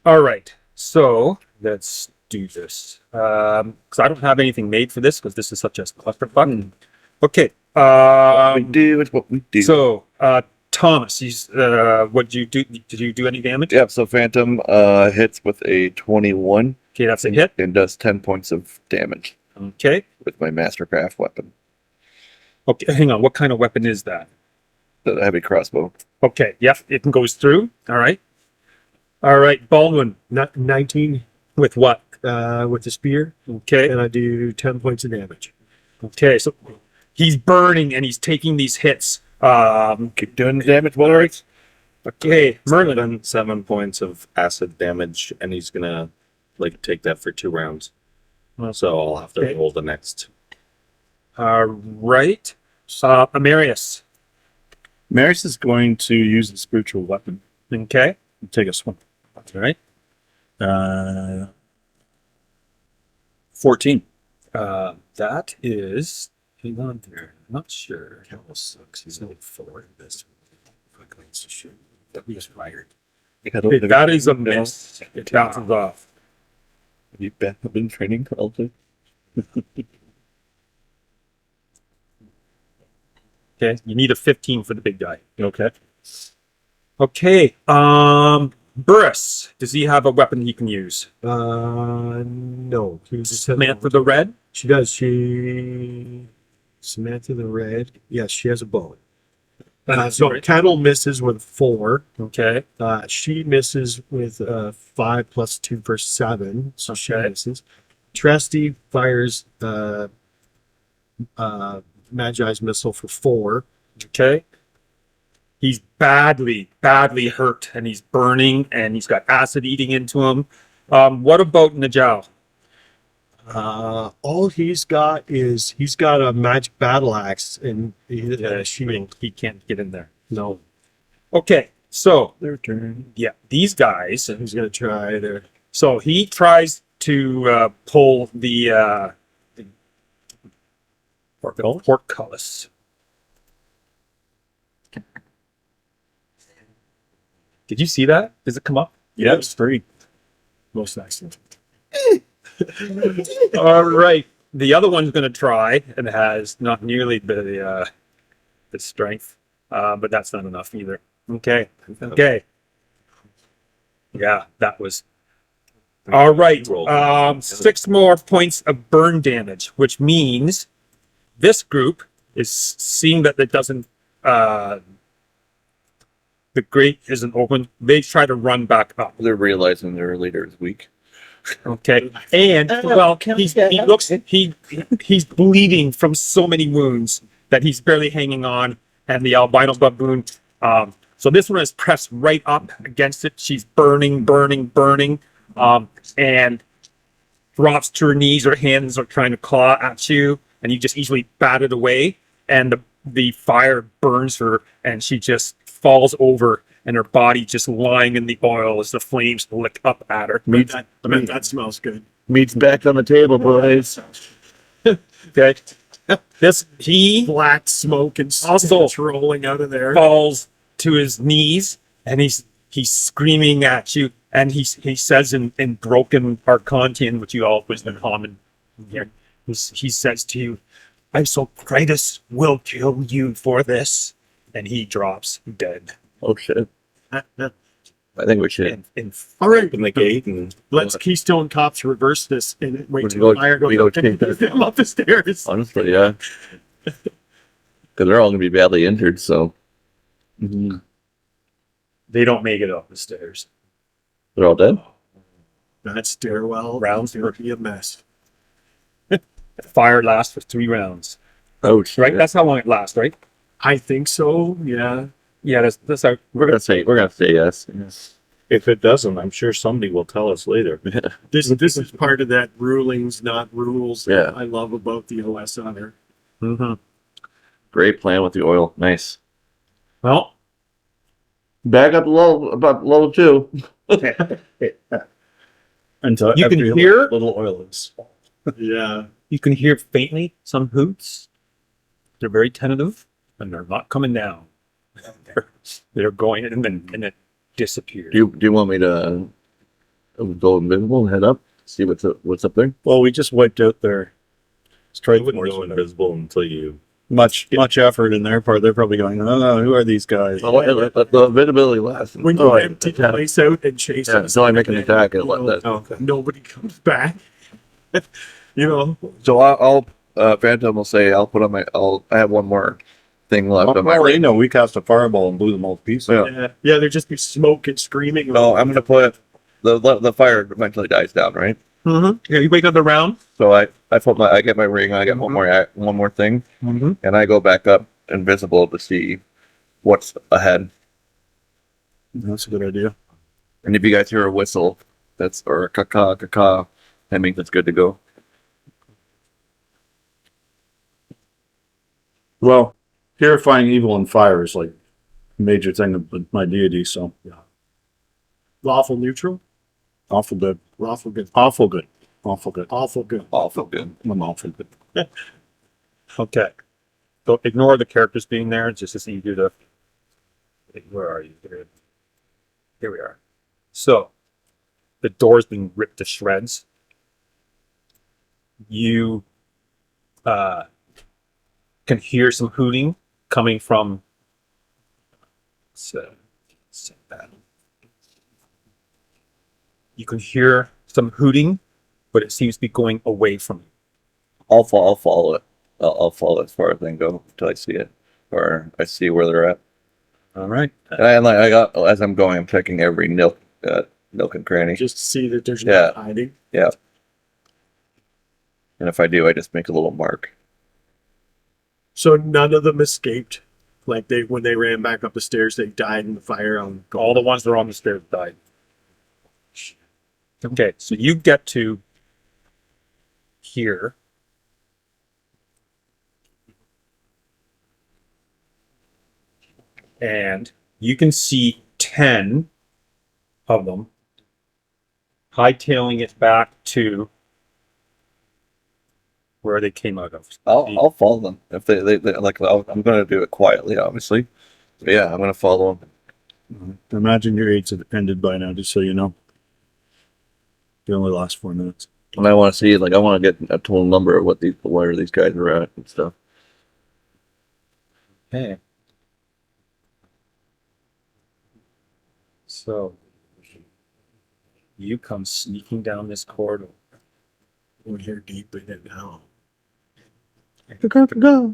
All right, so let's do this. Because I don't have anything made for this because this is such a clusterfuck. Okay. We do. It's what we do. So, Thomas, he's what you do? Did you do any damage? Yeah. So Phantom hits with a 21 Okay, that's a hit. and does 10 points of damage Okay. with my Mastercraft weapon, Okay, hang on. What kind of weapon is that? the heavy crossbow. Okay, yep, it goes through. All right. All right, Baldwin. 19 With what? with the spear, Okay. and I do 10 points of damage. Okay, so he's burning and he's taking these hits. Keep doing the damage, Walrus. Okay, Merlin. 7 points of acid damage, and he's gonna like take that for 2 rounds. So I'll have to Okay. roll the next. All right. Amarius. Maris is going to use the spiritual weapon Okay. and take a swing. All right. 14. That is. Hang on there. I'm not sure. Cal sucks. He's only 4 in this. That was fired. Okay, that is a miss. It bounces off. Have you been training also? Okay, you need a 15 for the big guy. Okay. Okay, Burris, does he have a weapon he can use? No. He just said Samantha the Red? She does. Samantha the Red. Yes, she has a bow. So Kettle misses with 4. Okay, She misses with 5 plus 2 for 7. So she Okay. misses. Tresty fires Magi's missile for 4. okay. He's badly hurt and he's burning and he's got acid eating into him. What about Najal? All he's got is he's got a magic battle axe and a shield. He can't get in there. No, Okay, so Their turn. yeah, these guys. he's gonna try to. So he tries to pull the portcullis. Did you see that? Does it come up? Yeah, it's 3. Most excellent. All right. The other one's going to try and has not nearly the strength, but that's not enough either. Okay. Okay. Yeah, that was. All right. 6 more points of burn damage, which means this group is seeing that it doesn't. The grate isn't open. They try to run back up. They're realizing their leader is weak. Okay, and well, he's bleeding from so many wounds that he's barely hanging on, and the albino baboon. So this one is pressed right up against it. She's burning, and drops to her knees. Her hands are trying to claw at you, and you just easily bat it away. And the fire burns her, and she just falls over, and her body just lying in the oil as the flames lick up at her. That smells good. Meat's back on the table, boys. Okay. He Black smoke and Also- stench rolling out of there. falls to his knees and he's screaming at you, and he says in broken Arcantian, which you all wisdom common here, he says to you, Isocritis will kill you for this, and he drops dead. Oh shit! I think we should. All right, Open the gate and let's Keystone Cops reverse this and wait We till go- the fire goes we go up and take them up the stairs. Honestly, yeah. Because they're all gonna be badly injured. So They don't make it up the stairs. they're all dead. That stairwell Rounds is going to be a mess. The fire lasts for 3 rounds. Oh shit! Right? That's how long it lasts, right? I think so. Yeah. Yeah, that's how We're gonna say yes. Yes. if it doesn't, I'm sure somebody will tell us later. This is part of that rulings, not rules. that Yeah. I love about the OS Honor. Mm-hmm. Great plan with the oil. Nice. Well, Back up level 2. Until You can every hear- little oil is. Yeah. you can hear faintly some hoots. They're very tentative, and they're not coming down. They're going, and then it disappears. Do you want me to go invisible and head up? See what's up there? Well, we just wiped out their I strike wouldn't force. go invisible until you. Much effort in their part. They're probably going, oh, who are these guys? The visibility lasts. When you empty the place out and chase Yeah, us, until I make an then, attack and you let know, that. Okay. nobody comes back. You know, So I'll Phantom will say I'll put on my I have one more thing left on my Well, they ring. know we cast a fireball and blew them all to pieces. Yeah. yeah, there'd just be smoke and screaming. No, I'm gonna put the fire eventually dies down, right? Mm-hmm. Yeah, you wake up the round. So I get my ring, I get one more thing, Mm-hmm. and I go back up invisible to see what's ahead. That's a good idea. And if you guys hear a whistle, or a caca, that means it's good to go. Well, purifying evil and fire is like a major thing of my deity, so Lawful neutral, awful good. lawful good, Awful good. Awful good. awful good. Awful good. I'm awful good. Okay. So ignore the characters being there. It's just as easy to. Where are you? Here we are. So the door's been ripped to shreds. You can hear some hooting coming from. You can hear some hooting, but it seems to be going away from you. I'll follow it. I'll follow it as far as I can go until I see it, or I see where they're at. All right. And I got as I'm going, I'm checking every nook and cranny. Just to see that there's Yeah. no hiding. Yeah. And if I do, I just make a little mark. So none of them escaped. Like when they ran back up the stairs, they died in the fire on All the ones that are on the stairs died. Okay, so you get to here. And you can see 10 of them hightailing it back to where they came out of. I'll follow them if they like. I'm gonna do it quietly, obviously. But yeah, I'm gonna follow them. Imagine your aids have ended by now, just so you know. They only last 4 minutes. And I want to see, I want to get a total number of where these guys are at and stuff. Okay. So you come sneaking down this corridor. We're here deep in it now. Go.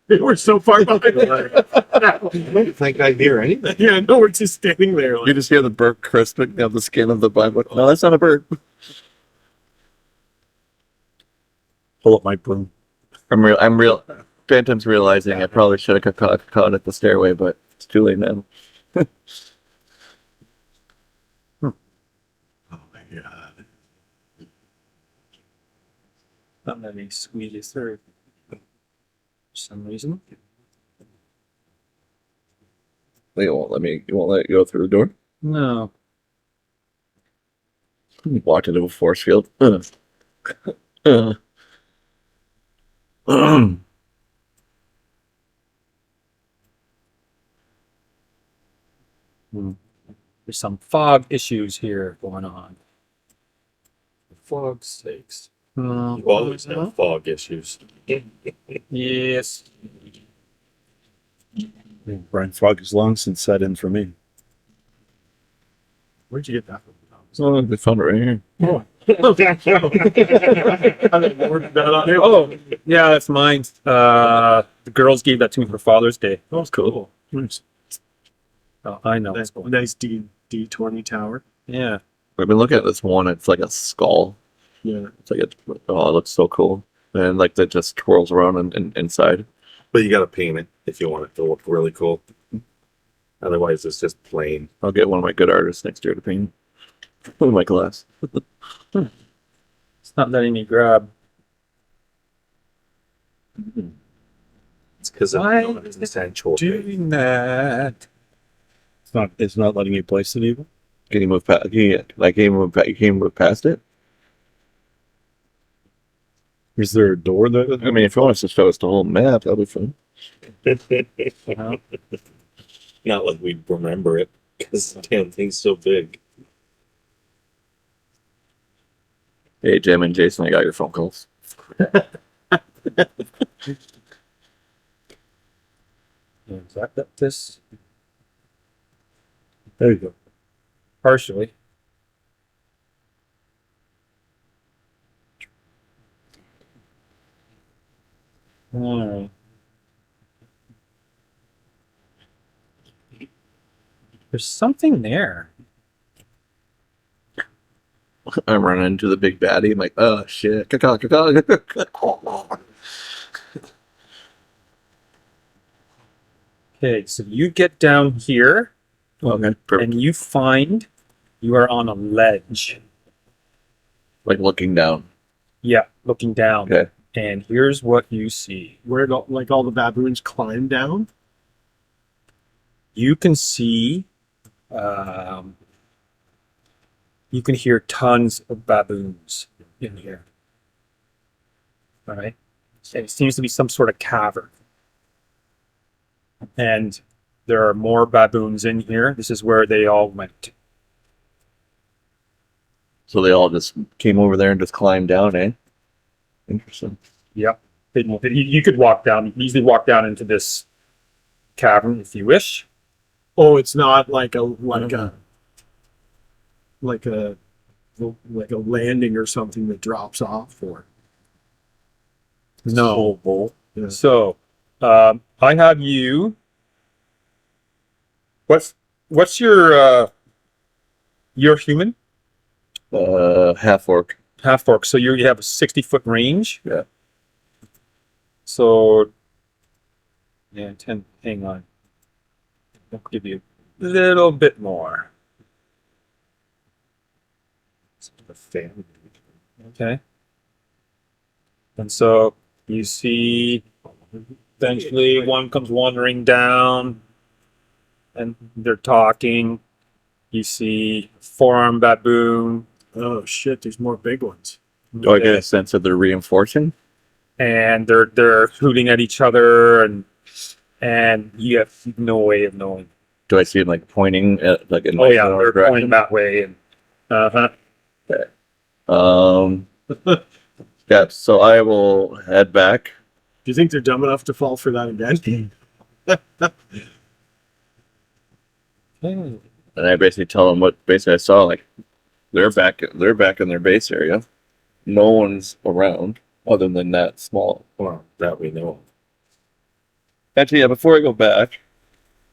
We're so far behind. I don't think I hear anything. Yeah, no, we're just standing there. You Like, just hear the bird crisping of the skin of the Bible. No, that's not a bird. Pull up my broom. I'm real. Phantom's realizing I probably should have caught at the stairway, but it's too late now. oh my god. Not letting me squeeze through. For some reason. You won't let you go through the door? No. You walked into a force field. There's some fog issues here going on. For fog's sakes. You always have fog issues. Yes. Brian Frog is long since set in for me. Where'd you get that from? So they found it right here. Oh, yeah, that's mine. The girls gave that to me for Father's Day. That was cool. Nice. Oh, I know. Nice D20 tower. Yeah. I've been looking at this one. It's like a skull. Yeah. It's like oh, it looks so cool. And like that just twirls around and inside. But you gotta paint it if you want it to look really cool. Otherwise, it's just plain. I'll get one of my good artists next year to paint with my class. It's not letting me grab. It's because Why of is it essential. Doing that. It's not letting you place it even. Can you move past? You can't move past it. Is there a door that? I mean, if you want us to show us the whole map, that'll be fun. Not like we'd remember it because the damn thing's so big. Hey, Jim and Jason, I got your phone calls. Is that this? There you go. Partially. All right. There's something there. I'm running into the big baddie. I'm like, oh shit. Caw-caw. Okay, so you get down here Okay, perfect. and you find you are on a ledge. Like looking down. Yeah, looking down. Okay. And here's what you see. Where like all the baboons climb down. You can see, you can hear tons of baboons in here. All right. It seems to be some sort of cavern. And there are more baboons in here. This is where they all went. So they all just came over there and just climbed down, eh? Interesting. Yep. You could walk down, easily walk down into this cavern if you wish. Oh, it's not like a landing or something that drops off or No. yeah. So, I have you. What's your human? Half orc. Half orc. So you have a 60-foot range. Yeah. So, yeah, 10. Hang on. I'll give you a little bit more. The family. Okay. And so you see, eventually one comes wandering down, and they're talking. You see four-armed baboon. Oh shit, there's more big ones. Do I get a sense that they're reinforcing? And they're hooting at each other, and you have no way of knowing. Do I see them like pointing at like in Oh yeah, general they're pointing that way, and Yeah, so I will head back. Do you think they're dumb enough to fall for that again? And I basically tell them what basically I saw, like they're back in their base area. No one's around other than that small. Well, that we know. Actually, yeah, before I go back,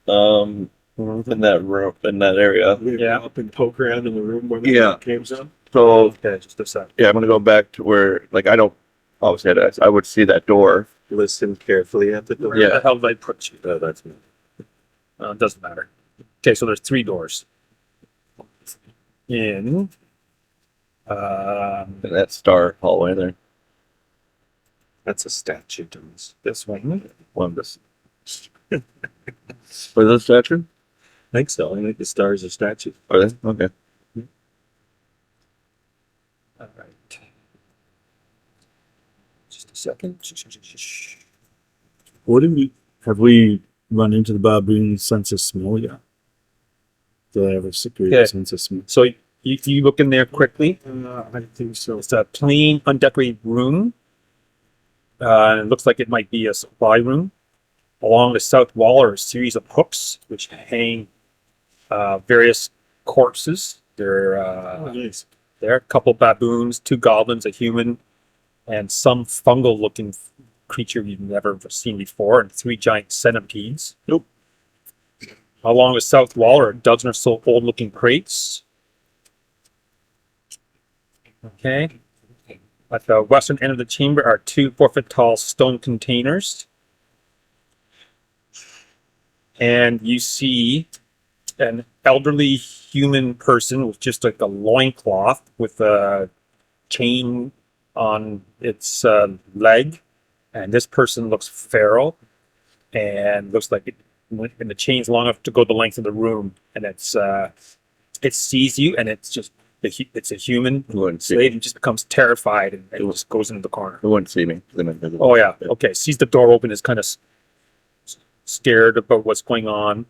in that room, in that area. We Yeah. go up and poke around in the room where the Yeah. came from. So okay, just a sec. yeah, I'm gonna go back to where like I don't obviously I would see that door. Listen carefully at the door. Where the hell did I put you? That's me. It doesn't matter. Okay, so there's 3 doors. In. In that star hallway there. That's a statue, Thomas. This one. One this. For the statue? I think so. I think the stars are statues. Are they? Okay. All right. Just a second. What have we run into the baboon sense of smell yet? Do they have a secret Okay. sense of smell? So you look in there quickly. I think so. It's a plain, undecorated room. It looks like it might be a supply room. Along the south wall are a series of hooks which hang various corpses. There Nice. are a couple baboons, 2 goblins, a human, and some fungal-looking creature you've never seen before, and 3 giant centipedes. Nope. Along the south wall are a dozen or so old-looking crates. Okay. At the western end of the chamber are 2 4-foot-tall stone containers. And you see an elderly human person with just like a loincloth with a chain on its leg. And this person looks feral and looks like and the chain's long enough to go the length of the room. And it sees you, and it's a human Who wouldn't see slave me? and just becomes terrified and just goes into the corner. Who wouldn't see me? 'Cause I'm invisible. Oh yeah. Okay. Sees the door open, is kind of scared about what's going on.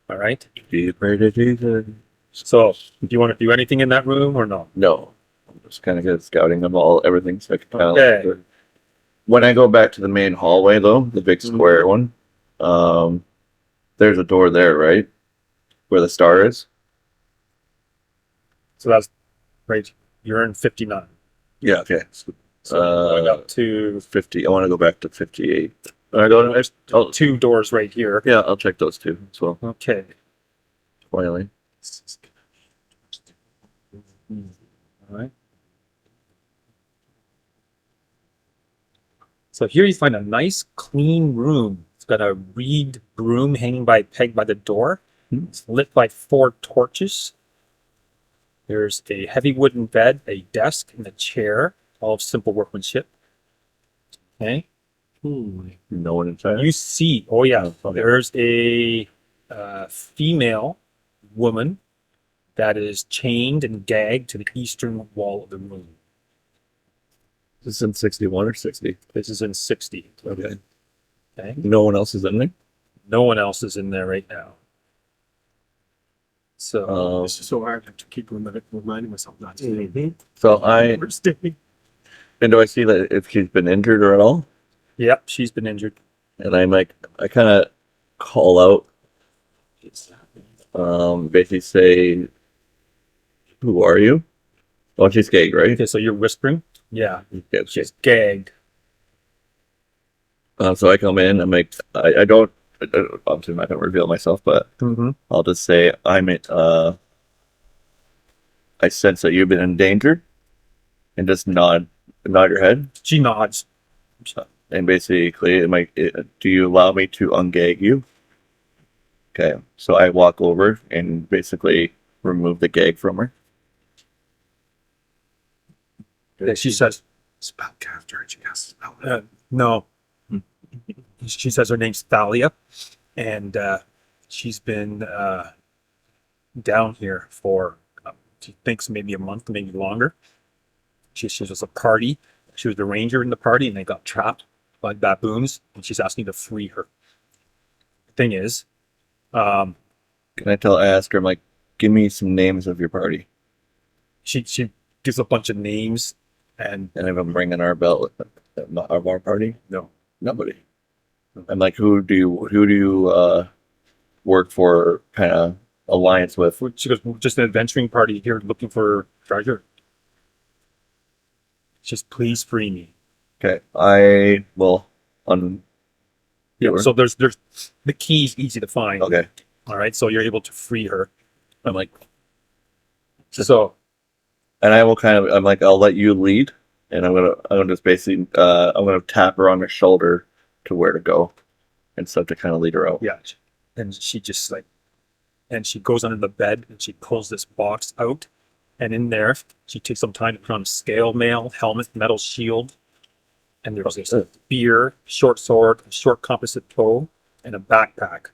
All right. Be afraid of Jesus. So, do you want to do anything in that room or no? No. I'm just kind of good at scouting them all, everything. So I can kind of Okay. when I go back to the main hallway, though, the big square one, there's a door there, right? Where the star is? So that's right. You're in 59. Yeah, okay. So, So going up to 50. I want to go back to 58. I go there's oh, 2 doors right here. yeah, I'll check those two as well. Okay. Finally. All right. So here you find a nice clean room. It's got a reed broom hanging by a peg by the door. It's lit by 4 torches. There's a heavy wooden bed, a desk, and a chair, all of simple workmanship. Okay. No one inside. You see, oh yeah, Oh, okay. there's a female woman that is chained and gagged to the eastern wall of the room. Is this in 61 or 60? This is in 60. Okay. Okay. No one else is in there? No one else is in there right now. So It's just so hard to keep reminding myself not to. So I, Understanding. and do I see that if she's been injured or at all? yep, she's been injured. And I kind of call out, basically say, who are you? Oh, she's gagged, right? Okay, so you're whispering? Yeah, Yeah, she's gagged. so I come in, I'm like, I don't, obviously I'm not going to reveal myself, but Mm-hmm. I'll just say, I sense that you've been in danger, and just nod your head. She nods. And basically, do you allow me to ungag you? Okay, so I walk over and basically remove the gag from her. Yeah, she says, Spellcaster, she has spell. no. She says her name's Thalia, and she's been down here for, she thinks maybe a month, maybe longer. She was a party. She was the ranger in the party, and they got trapped by baboons, and she's asking to free her. Thing is, Can I ask her, I'm like, give me some names of your party? she gives a bunch of names, and And if I'm ringing our bell of our party? no. Nobody. I'm like, who do you work for, kind of alliance with? She goes, just an adventuring party here looking for treasure. Just please free me. Okay, I will Yeah. So there's the key's easy to find. Okay. All right. So you're able to free her. I'm like, So and I will I'm like, I'll let you lead, and I'm gonna just basically, I'm gonna tap her on her shoulder to where to go, and stuff to kind of lead her out. yeah, and she just and she goes under the bed and she pulls this box out, and in there she takes some time to put on a scale mail, helmet, metal shield, and there's a spear, short sword, a short composite bow, and a backpack.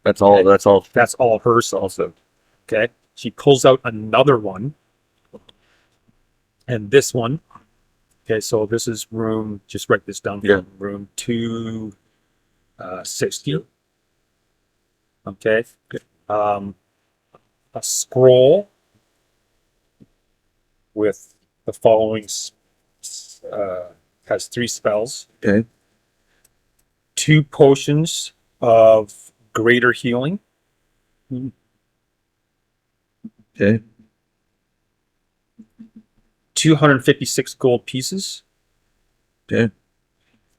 That's all. Okay. That's all. That's all hers also. Okay. She pulls out another one. And this one, Okay, so this is room, just write this down. Yeah. Room 260. Okay. A scroll with the following, has 3 spells. Okay. 2 potions of greater healing. Okay. 256 gold pieces. Okay.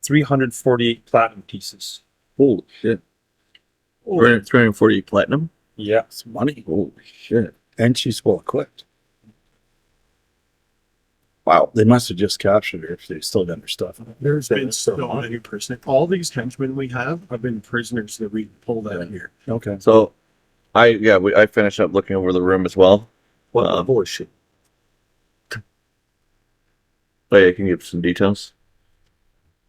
348 platinum pieces. Holy shit. 340 platinum? Yeah. It's money. Holy shit. And she's well equipped. Wow. They must have just captured her if they still got her stuff. There's been so so many prisoners. All these henchmen we have been prisoners that we pulled out here. Okay. So, I finished up looking over the room as well. What bullshit. Oh, yeah, can you give some details?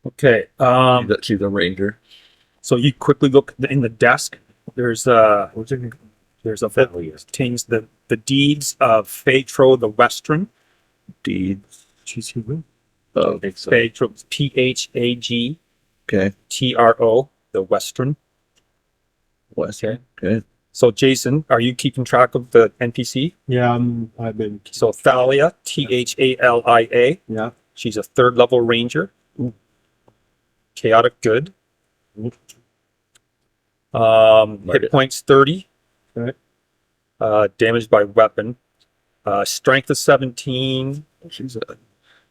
Okay. She's a ranger. So you quickly look in the desk. There's a that contains the deeds of Phaetro the Western. Deeds. She's human. Oh, Phaetro, Phagtro, okay. the Western. West. Okay. Okay. So Jason, are you keeping track of the NPC? Yeah, I've been. So Thalia, Thalia. Yeah. She's a 3rd level ranger. Chaotic good. Hit points 30. Okay. Damaged by weapon. Strength of 17. She's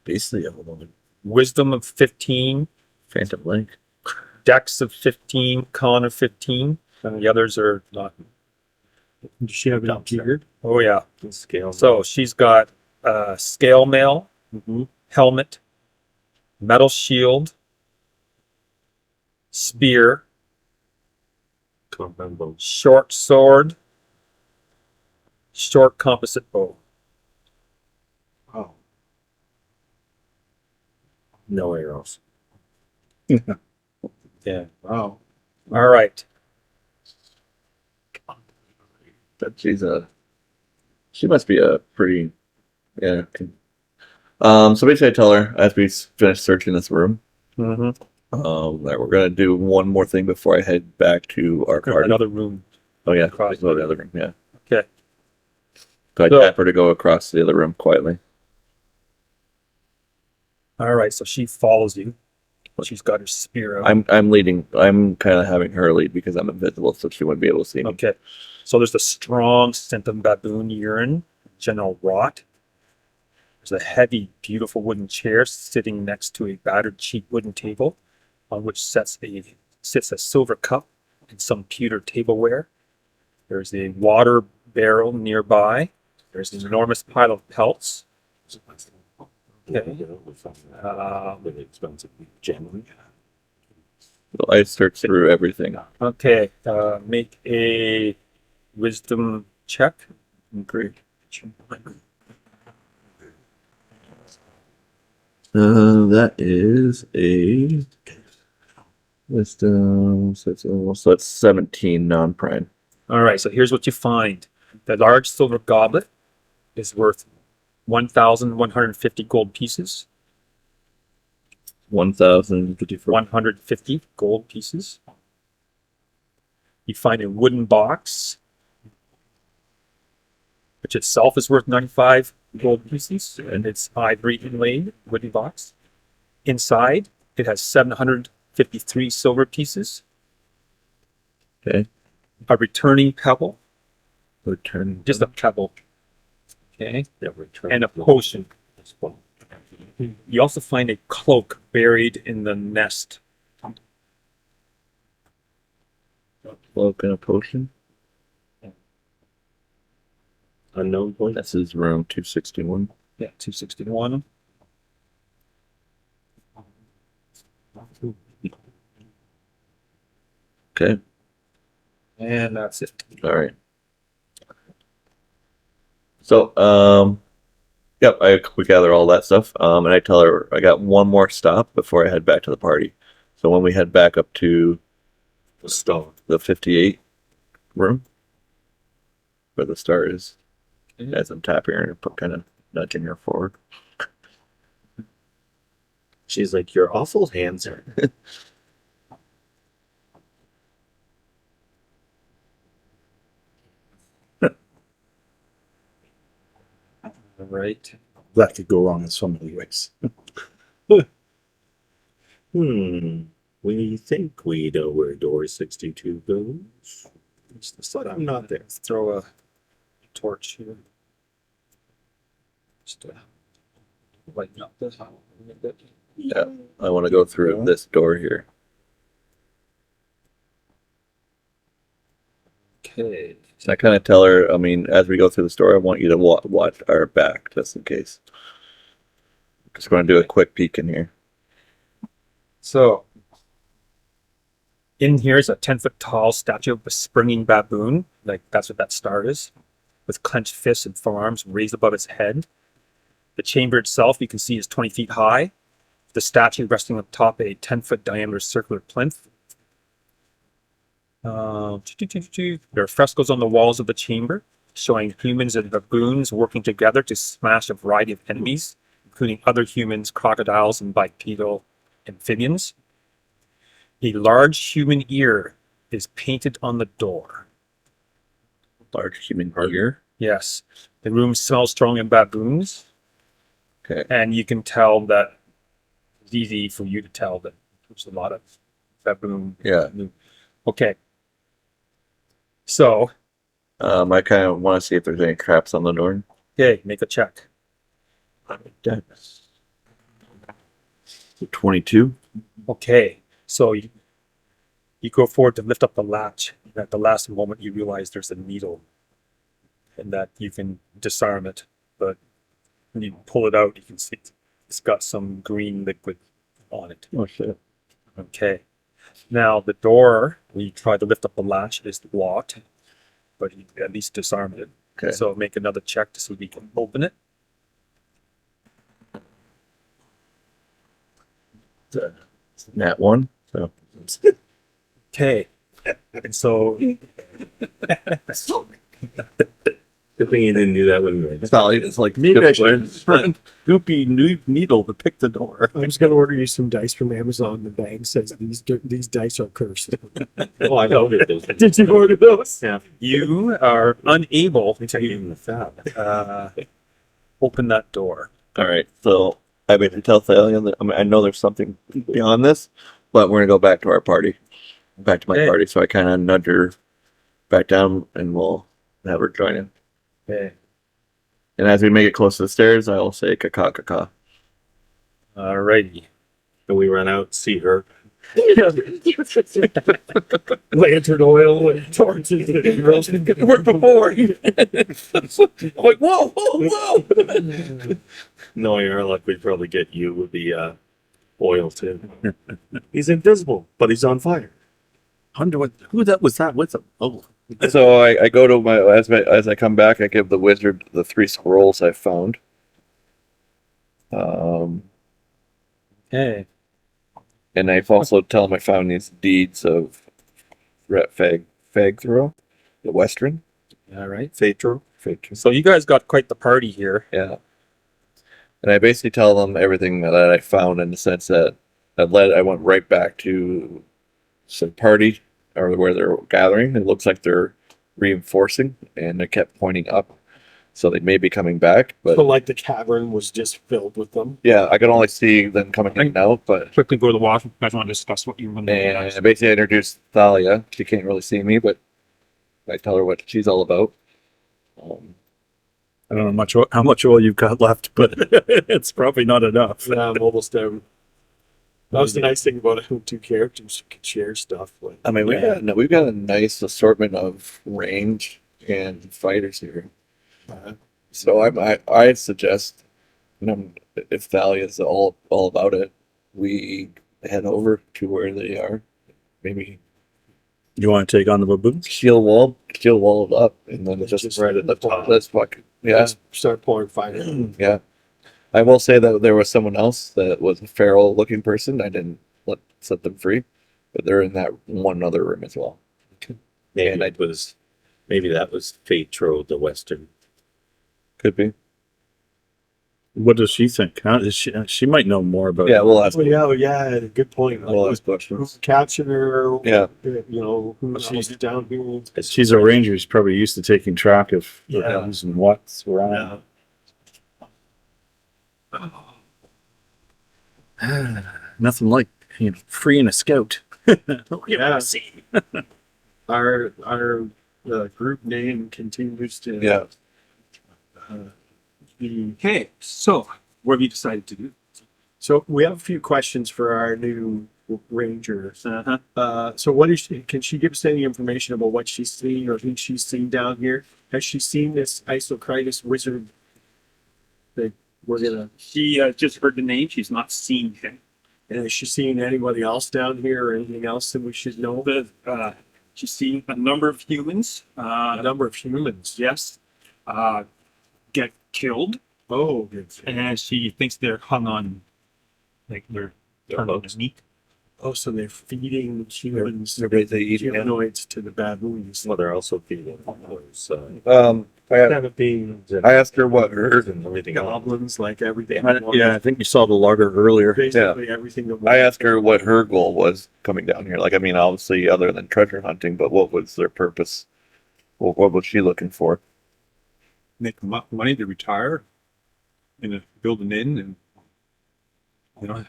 basically a woman. Wisdom of 15. Phantom Link. Dex of 15. Con of 15. And the others are not. Does she have any gear? Oh yeah. Scale. So she's got scale mail, helmet, metal shield, spear, compound bow. short sword, short composite bow. Oh. No arrows. Yeah. Wow. All right. But she must be a pretty, yeah. So basically I tell her as we finish searching this room, that we're going to do one more thing before I head back to our party. Another room. Oh yeah, Across go to the other room, yeah. Okay. So I So- tap her to go across the other room quietly. All right. So she follows you. She's got her spear out. I'm leading. I'm kind of having her lead because I'm invisible, so she wouldn't be able to see me. Okay. So there's the strong scent of baboon urine, general rot. There's a heavy, beautiful wooden chair sitting next to a battered, cheap wooden table, on which sits a silver cup and some pewter tableware. There's a water barrel nearby. There's an enormous pile of pelts. Okay. Really expensive. Genuine. So I search through everything. Okay. Make a wisdom check. Great. That is a wisdom. So it's 17 non-prime. All right. So here's what you find: the large silver goblet is worth 1,150 gold pieces. 1,054. 150 gold pieces. You find a wooden box, which itself is worth 95 gold pieces, and it's ivory inlaid wooden box. Inside, it has 753 silver pieces. Okay. A returning pebble, Return. just a pebble. Okay. Yeah, return. And a potion. You also find a cloak buried in the nest. Cloak and a potion. Unknown point. This is room 261. Yeah, 261. Okay. And that's it. All right. So, yep, we gather all that stuff. And I tell her I got one more stop before I head back to the party. So when we head back up to The star. the 58 room, where the star is, as I'm tapping her and kind of nudging her forward. She's like, your awful hands are. All right. That could go wrong in so many ways. We think we know where door 62 goes. But I'm not there. Let's throw a torch here. Just to lighten up this a bit. Yeah, I want to go through this door here. Okay. So I kind of tell her, I mean, as we go through the store, I want you to watch our back just in case. Just going to do a quick peek in here. So, in here is a 10-foot tall statue of a springing baboon. Like, that's what that star is. With clenched fists and forearms raised above its head. The chamber itself, you can see, is 20 feet high. The statue resting on top a 10-foot diameter circular plinth. There are frescoes on the walls of the chamber showing humans and baboons working together to smash a variety of enemies, including other humans, crocodiles, and bipedal amphibians. A large human ear is painted on the door. Large human ear. Yes. The room smells strong of baboons. Okay. And you can tell that it's easy for you to tell that there's a lot of baboon. Yeah. Okay. So, I kind of want to see if there's any traps on the door. okay, make a check. 22. Okay. So you go forward to lift up the latch. And at the last moment, you realize there's a needle and that you can disarm it. But when you pull it out, you can see it's got some green liquid on it. Oh, shit. Okay. Now, the door, we try to lift up the latch, is locked, but you at least disarmed it. Okay. So make another check to see if we can open it. Nat 1. So. Okay. And so, Good thing you didn't do that when we were. It's like Maybe I should goopy needle to pick the door. I'm just gonna order you some dice from Amazon. The bag says these dice are cursed. Oh, I know it is. Did you order those? Yeah. you are unable I gave him the fab. open that door. All right. So I basically tell Thalia that I know there's something beyond this, but we're gonna go back to our party, back to my Okay. party. So I kind of nudge her back down, and we'll have her join in. Okay. And as we make it close to the stairs, I will say "caca, caca." Alrighty. And we run out, see her. Lantern oil and torches. It worked before. Like, whoa, whoa, whoa. Knowing our luck, we'd probably get you with the oil too. He's invisible, but he's on fire. Wonder who that was that with him? Oh, So I go to as I come back, I give the wizard the 3 scrolls I found. Okay. And I've also tell him I found these deeds of Fagthrow, the Western. All right. Phaetro. So you guys got quite the party here. Yeah. And I basically tell them everything that I found in the sense that I went right back to some party or where they're gathering. It looks like they're reinforcing, and they kept pointing up, so they may be coming back. But So like the cavern was just filled with them. yeah, I could only see them coming in and out. But Quickly go to the washroom. You guys want to discuss what you want to and I basically introduced Thalia. She can't really see me, but I tell her what she's all about. I don't know how much oil you've got left, but it's probably not enough. Yeah, I'm almost down. That was the nice thing about having 2 characters who could share stuff. Like, I mean, we've got a nice assortment of range and fighters here. So I suggest, if Thalia's all about it, we head over to where they are. Maybe You want to take on the baboons? shield wall it up, and then just right at the top. Let's fucking yeah, start pouring fire. yeah. I will say that there was someone else that was a feral looking person. I didn't set them free, but they're in that one other room as well. Maybe that was Phaetro, the Western. Could be. What does she think? How is she might know more about Yeah, it. we'll ask. Yeah, good point. We'll ask Who questions. captured her? Yeah. You know, who she's down here. She's a ranger. She's probably used to taking track of Yeah. who's and what's around. Nothing like freeing a scout. Yeah. Our group name continues to Yeah. be. Okay, so what have you decided to do? So we have a few questions for our new ranger. Uh-huh. So what is she? Can she give us any information about what she's seen or who she's seen down here? Has she seen this Isocritis wizard that we're gonna? She just heard the name. She's not seen him. And has she seen anybody else down here or anything else that we should know? She's seen a number of humans. A number of humans. Yes. Get killed, Oh, good. and she thinks they're hung on, like they're turned on the meat. Oh, so they're feeding humans, They eat humanoids to the baboons. Well, they're also feeding those I asked her what her. and everything else. Goblins, like everything. Yeah, I think you saw the logger earlier. Basically everything that I asked her what her goal was coming down here. Like, I mean, obviously, other than treasure hunting, but what was their purpose? What was she looking for? Make money to retire, and build an inn, and you know.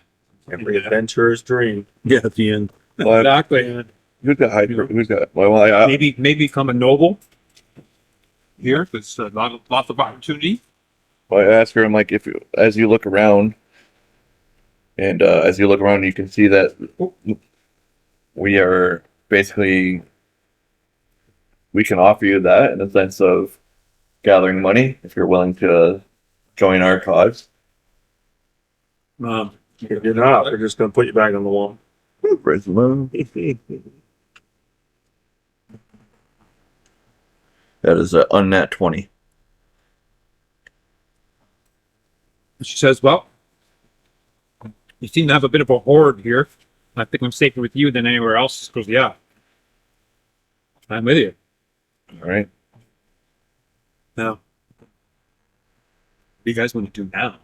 Every adventurer's dream. Yeah, at the end. Well, Exactly. who's got high? Who's got? Well, I Maybe become a noble. Here, there's lots of opportunity. I asked her, I'm like, if you, as you look around, and as you look around, you can see that we are basically, we can offer you that in the sense of gathering money if you're willing to join our cause. If you're not, we're just going to put you back on the wall. Praise the Lord. That is an unnat 20. She says, "Well, you seem to have a bit of a horde here. I think I'm safer with you than anywhere else." She goes, "Yeah, I'm with you." All right. Now, what do you guys want to do now?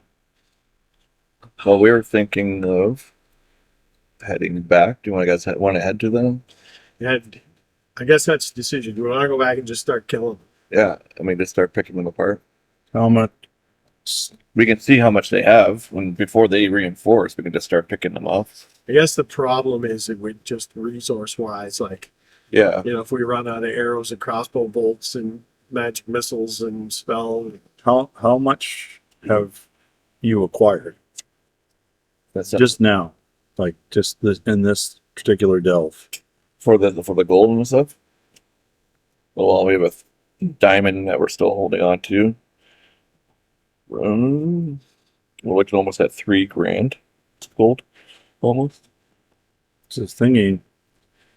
Well, we were thinking of heading back. Do you guys want to head to them? And I guess that's the decision. Do we want to go back and just start killing them? Yeah. I mean, just start picking them apart. How much? We can see how much they have when before they reinforce. We can just start picking them off. I guess the problem is that we just resource wise, like, Yeah. you know, if we run out of arrows and crossbow bolts and magic missiles and spell, How much have you acquired That's just now? Like just this in this particular delve. for the gold and stuff. Well, we have a diamond that we're still holding on to. We're looking almost at $3,000 gold, almost. Just thinking.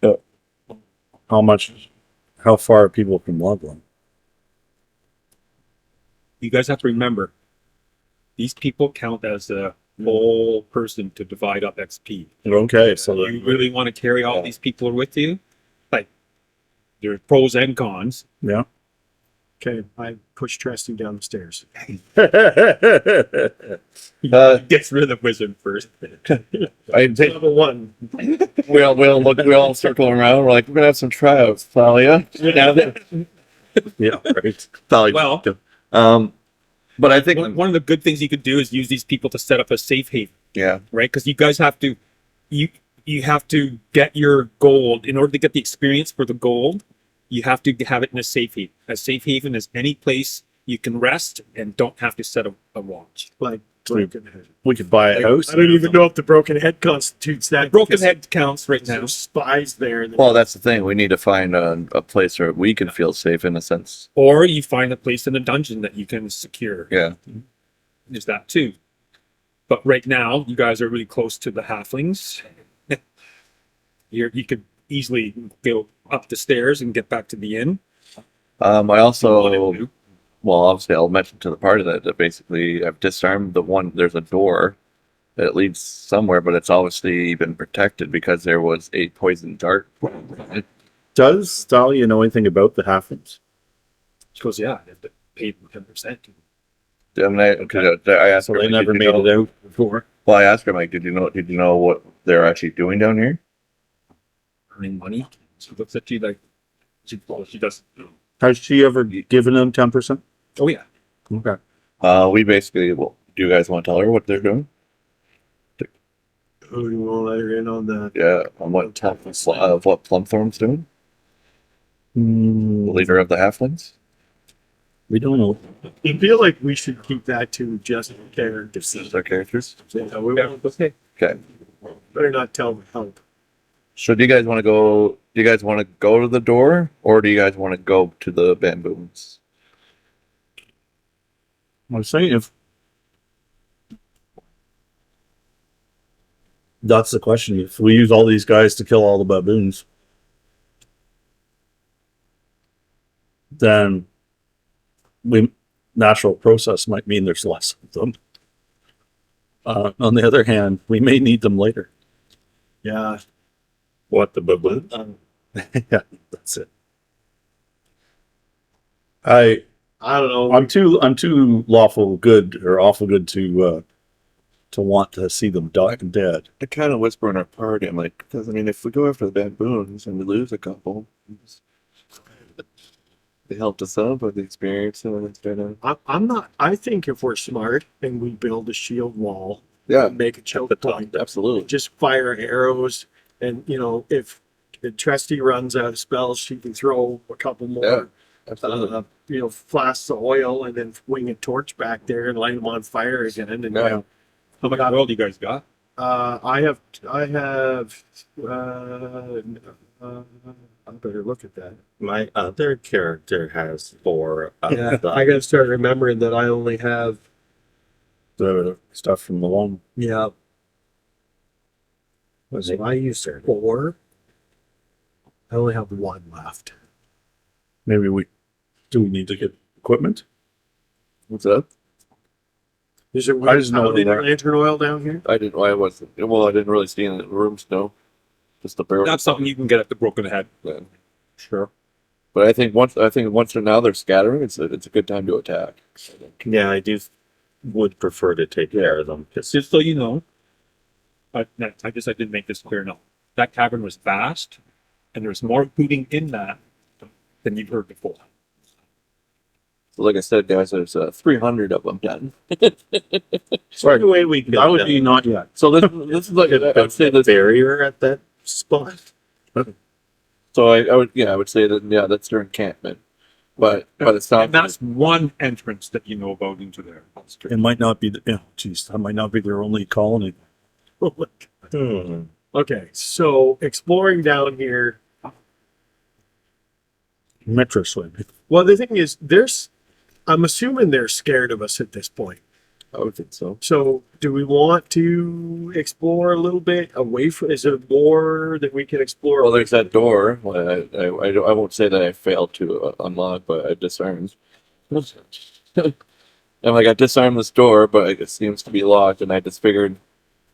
Yeah. How far are people from Loveland? You guys have to remember, these people count as a whole person to divide up XP. Okay, so So you really want to carry all these people with you? Like, there's pros and cons. yeah. okay, I push Tresty down the stairs. Gets rid of the wizard first. I think Level 1. we all circle around. We're like, we're gonna have some tryouts, Thalia. Yeah, right. Well, But I think one of the good things you could do is use these people to set up a safe haven, yeah, right? Because you guys have to, you have to get your gold in order to get the experience for the gold. You have to have it in a safe haven. A safe haven is any place you can rest and don't have to set a watch. Like, We could buy a house. I don't even know if the broken head constitutes that. Broken because head counts right now. there's spies there. well, that's the thing. We need to find a place where we can feel safe in a sense. Or you find a place in a dungeon that you can secure. Yeah, There's that too. But right now, you guys are really close to the halflings. You could easily go up the stairs and get back to the inn. I Wanted also, to. well, obviously, I'll mention to the party that basically I've disarmed the one. There's a door that leads somewhere, but it's obviously been protected because there was a poison dart. Does Dahlia know anything about the halflings? She goes, yeah, they have to pay them 10%. And I asked So her, they like, never did you made know- it out before. Well, I asked her, like, did you know what they're actually doing down here? Earning money. She looks at you like she does. Has she ever given them 10%? Oh yeah. Okay. We basically, well, do you guys want to tell her what they're doing? Who do you want to let her in on that? Yeah, on what Plumthorn's doing? The leader of the halflings? We don't know. I feel like we should keep that to just characters. Their characters? Yeah, we Yeah, won't, okay. Okay. better not tell the help. So do you guys want to go? Do you guys want to go to the door, or do you guys want to go to the baboons? I was saying if that's the question, if we use all these guys to kill all the baboons, then natural process might mean there's less of them. On the other hand, we may need them later. Yeah. What, the baboon? Yeah, that's it. I'm I don't know. too lawful good or awful good to want to see them die dead. I kind of whisper in our party. I'm like, because I mean, if we go after the baboons and we lose a couple, they helped us out with the experience, and it's been I'm not. I think if we're smart and we build a shield wall, yeah, and make a choke the top, point, absolutely. just fire arrows, and if the trustee runs out of spells, she can throw a couple Yeah, more. absolutely. Flasks of oil, and then wing a torch back there and light them on fire again. And Yeah. How much oil do you guys got? I have. I better look at that. My other character has 4 of Yeah, the- I gotta start remembering that I only have. The stuff from the one. Yeah. So I used 4. I only have 1 left. Maybe we need to get equipment. What's up? Is there I just know that- lantern oil down here? I didn't. I wasn't. Well, I didn't really see in the rooms. No, just the barrel. That's something you can get at the Broken Head. Then. Sure. But I think once they're scattering, it's a good time to attack. Yeah, I would prefer to take care of them. Just so you know, I guess I didn't make this clear enough. That cavern was vast, and there's more hooting in that than you've heard before. So like I said, guys, there's 300 of them done. Sorry. The way we could That would be not yet. So this is like I would say this. barrier at that spot. So I would say that that's their encampment. But by the And sound, that's one entrance that you know about into there. It might not be that might not be their only colony. Okay, so exploring down here. Metro swim. Well, the thing is, I'm assuming they're scared of us at this point. I would think so. So, do we want to explore a little bit away from? Is there more that we can explore? Well, there's that door. Well, I won't say that I failed to unlock, but I disarmed. I'm like, I disarmed this door, but it seems to be locked, and I just figured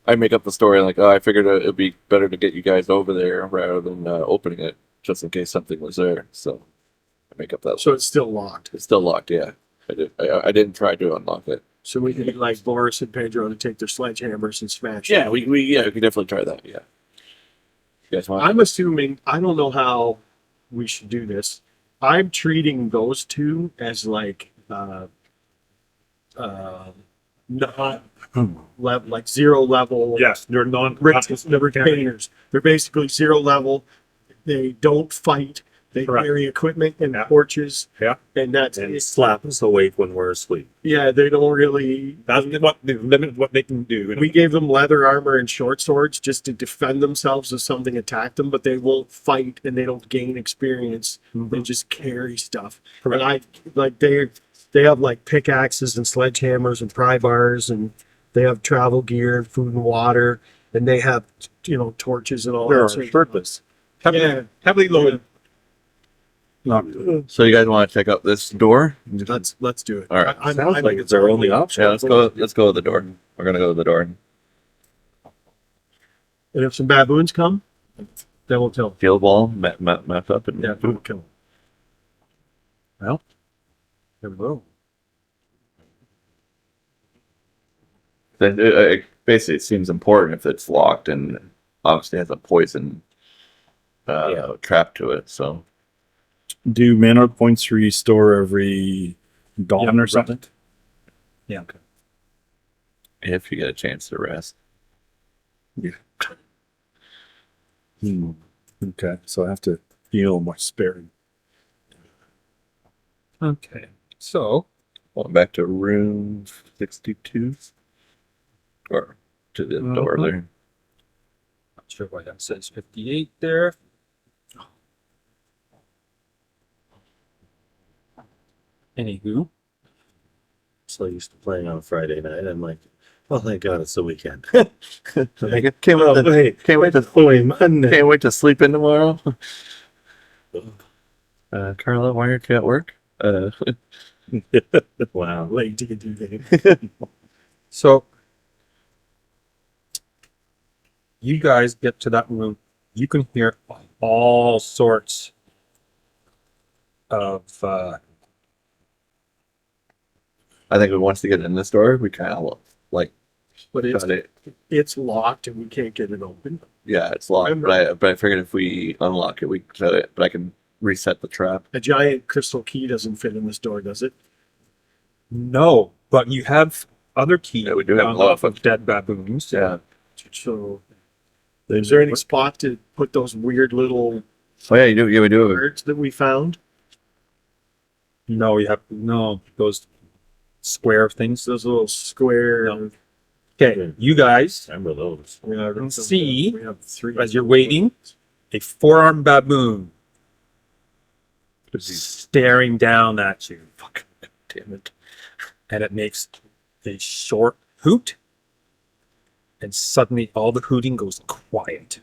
I make up the story like, I figured it'd be better to get you guys over there rather than opening it, just in case something was there. So I make up that. So it's still locked. It's still locked. Yeah, I didn't try to unlock it. So we can get like Boris and Pedro to take their sledgehammers and smash. Yeah, it. we could definitely try that. Yeah. You guys want? I'm assuming. I don't know how we should do this. I'm treating those two as like not like 0 level. Yes, they're Retainers. They're basically 0 level. They don't fight. They Correct. carry equipment and Yeah. torches. Yeah. And that's And it. slap us awake when we're asleep. Yeah, they don't really. That's what the limit of what they can do. We gave them leather armor and short swords just to defend themselves if something attacked them, but they won't fight and they don't gain experience. They just carry stuff. Correct. And they have like pickaxes and sledgehammers and pry bars, and they have travel gear and food and water, and they have torches and all They're that. sort of shirtless. Yeah. Heavily loaded. Not So you guys want to check out this door? Let's do it. All right. Sounds like it's our only option. Yeah, let's go. Let's go to the door. We're gonna go to the door. And if some baboons come, then we'll kill them. Field wall, map up, and Yeah, we'll kill them. Well, there we go. Basically, it seems important if it's locked and obviously has a poison trap to it. So Do mana points restore every dawn Yeah, or something? Yeah. if you get a chance to rest, Okay, so I have to heal more sparing. Okay. So going back to room 62 or to the door Mhm. there. not sure why that says 58 there. Anywho, So used to playing on Friday night. I'm like, well, thank God it's the weekend. Can't Oh, wait, can't wait to only Monday. can't wait to sleep in tomorrow. Carla, why aren't you at work? Wow. Late to get do so you guys get to that room. You can hear all sorts of I think once we get in this door, we kind of like But cut it. it's locked and we can't get it open. Yeah, it's locked, but I figured if we unlock it, we can cut it. But I can reset the trap. A giant crystal key doesn't fit in this door, does it? no, but you have other keys. Yeah, we do have a found lot off of dead baboons. Yeah. So, is there any spot to put those weird little Oh yeah, you do. Yeah, we do. birds that we found? No, you have no those square things. Those little square. No. Okay, you guys, Remember those. We have, See, we have three. as you're waiting, a four-armed baboon staring down at you. Fucking damn it. And it makes a short hoot, and suddenly all the hooting goes quiet.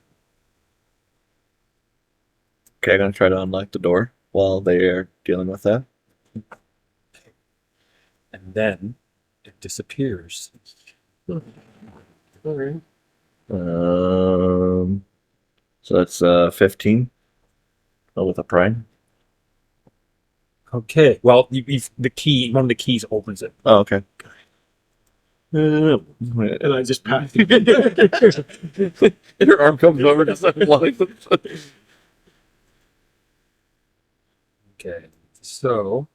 Okay, I'm gonna try to unlock the door while they are dealing with that. And then it disappears. All right. So that's 15. Oh, with a prime. Okay, well, the key, one of the keys opens it. Oh, okay. And I just pat. Your arm comes over to unlock. Okay, so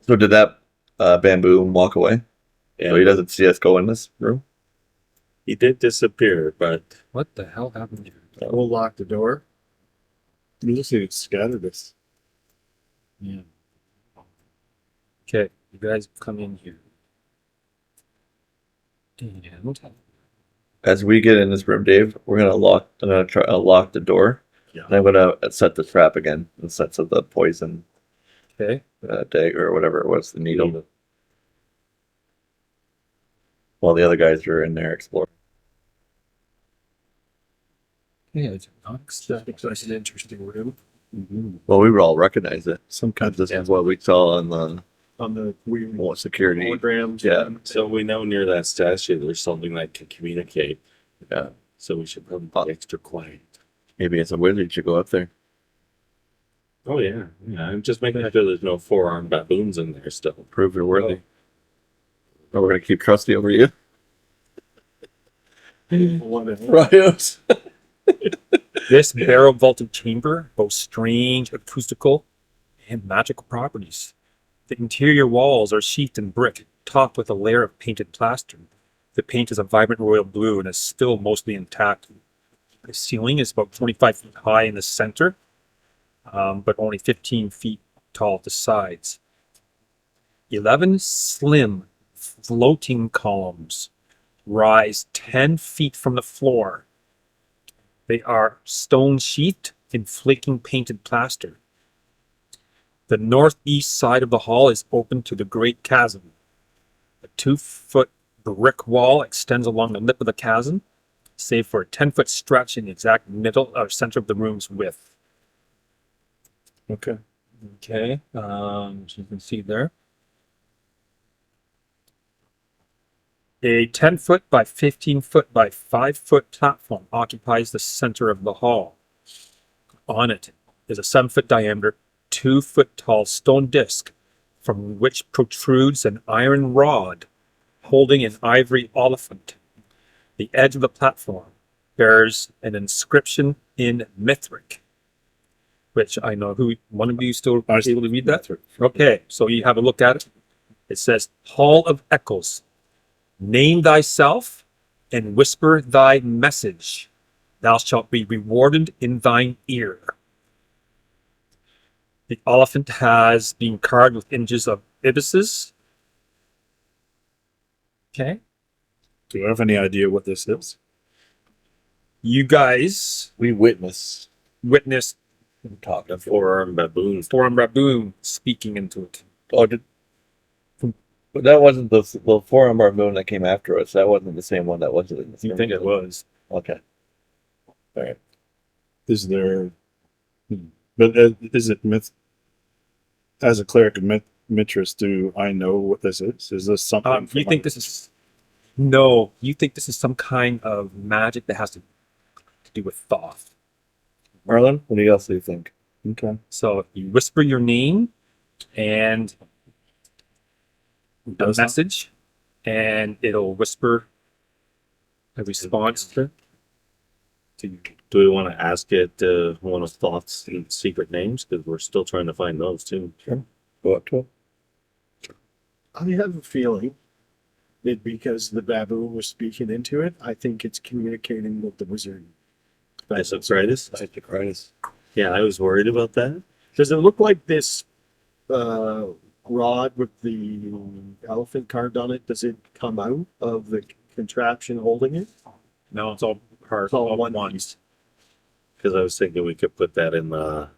So did that bamboo walk away? So he doesn't see us go in this room? He did disappear, but what the hell happened here? We'll lock the door. You see it scattered us. Yeah. Okay, you guys come in here. And As we get in this room, Dave, we're gonna lock. I'm gonna try to lock the door. Yeah. And I'm gonna set the trap again in sense of the poison okay, dagger or whatever it was, the needle. While the other guys are in there exploring. yeah, it's not expect- That's an interesting room Well, we would all recognize it. Some kind This is what we saw on the on the weird security. holograms. Yeah. so we know near that statue there's something that can communicate. Yeah. So we should probably be extra quiet. Maybe it's a wizard should go up there. Oh yeah, yeah. I'm just making sure there's no four-armed baboons in there still. Prove you're worthy. Or we're gonna keep Trusty over you. Whatever. Right. This barrel vaulted chamber boasts strange acoustical and magical properties. The interior walls are sheathed in brick, topped with a layer of painted plaster. The paint is a vibrant royal blue and is still mostly intact. The ceiling is about 25 feet high in the center, but only 15 feet tall at the sides. 11 slim floating columns rise 10 feet from the floor. They are stone sheathed in flaking painted plaster. The northeast side of the hall is open to the Great Chasm. A 2-foot brick wall extends along the lip of the chasm, save for a 10-foot stretch in the exact middle or center of the room's width. Okay. Okay, so you can see there. A 10-foot by 15-foot by 5-foot platform occupies the center of the hall. On it is a 7-foot diameter, 2-foot tall stone disc from which protrudes an iron rod holding an ivory elephant. The edge of the platform bears an inscription in Mithric, which I know who one of you still I able to read that. Okay, so you have a look at it. It says, Hall of Echoes, name thyself and whisper thy message. Thou shalt be rewarded in thine ear. The elephant has been carved with images of ibises. Okay. Do you have any idea what this is? You guys We witness witnessed talking. The four-armed baboons. Forum Baboon speaking into it. Oh, but that wasn't the forum moon that came after us. That wasn't the same one that was in the You think it was? Okay. All right. Is there? But is it myth? As a cleric of Mitras, do I know what this is? Is this something? You think this is? No, you think this is some kind of magic that has to do with Thoth. Marlon, what else do you think? Okay. So you whisper your name and a message, and it'll whisper a response to you. Do we want to ask it one of Thoth's secret names? Because we're still trying to find those too. Go up to it. I have a feeling that because the baboon was speaking into it, I think it's communicating with the wizard. Isocritis? Isocritis. Yeah, I was worried about that. Does it look like this rod with the elephant carved on it? Does it come out of the contraption holding it? No, it's all part It's all of one one. piece. Because I was thinking we could put that in the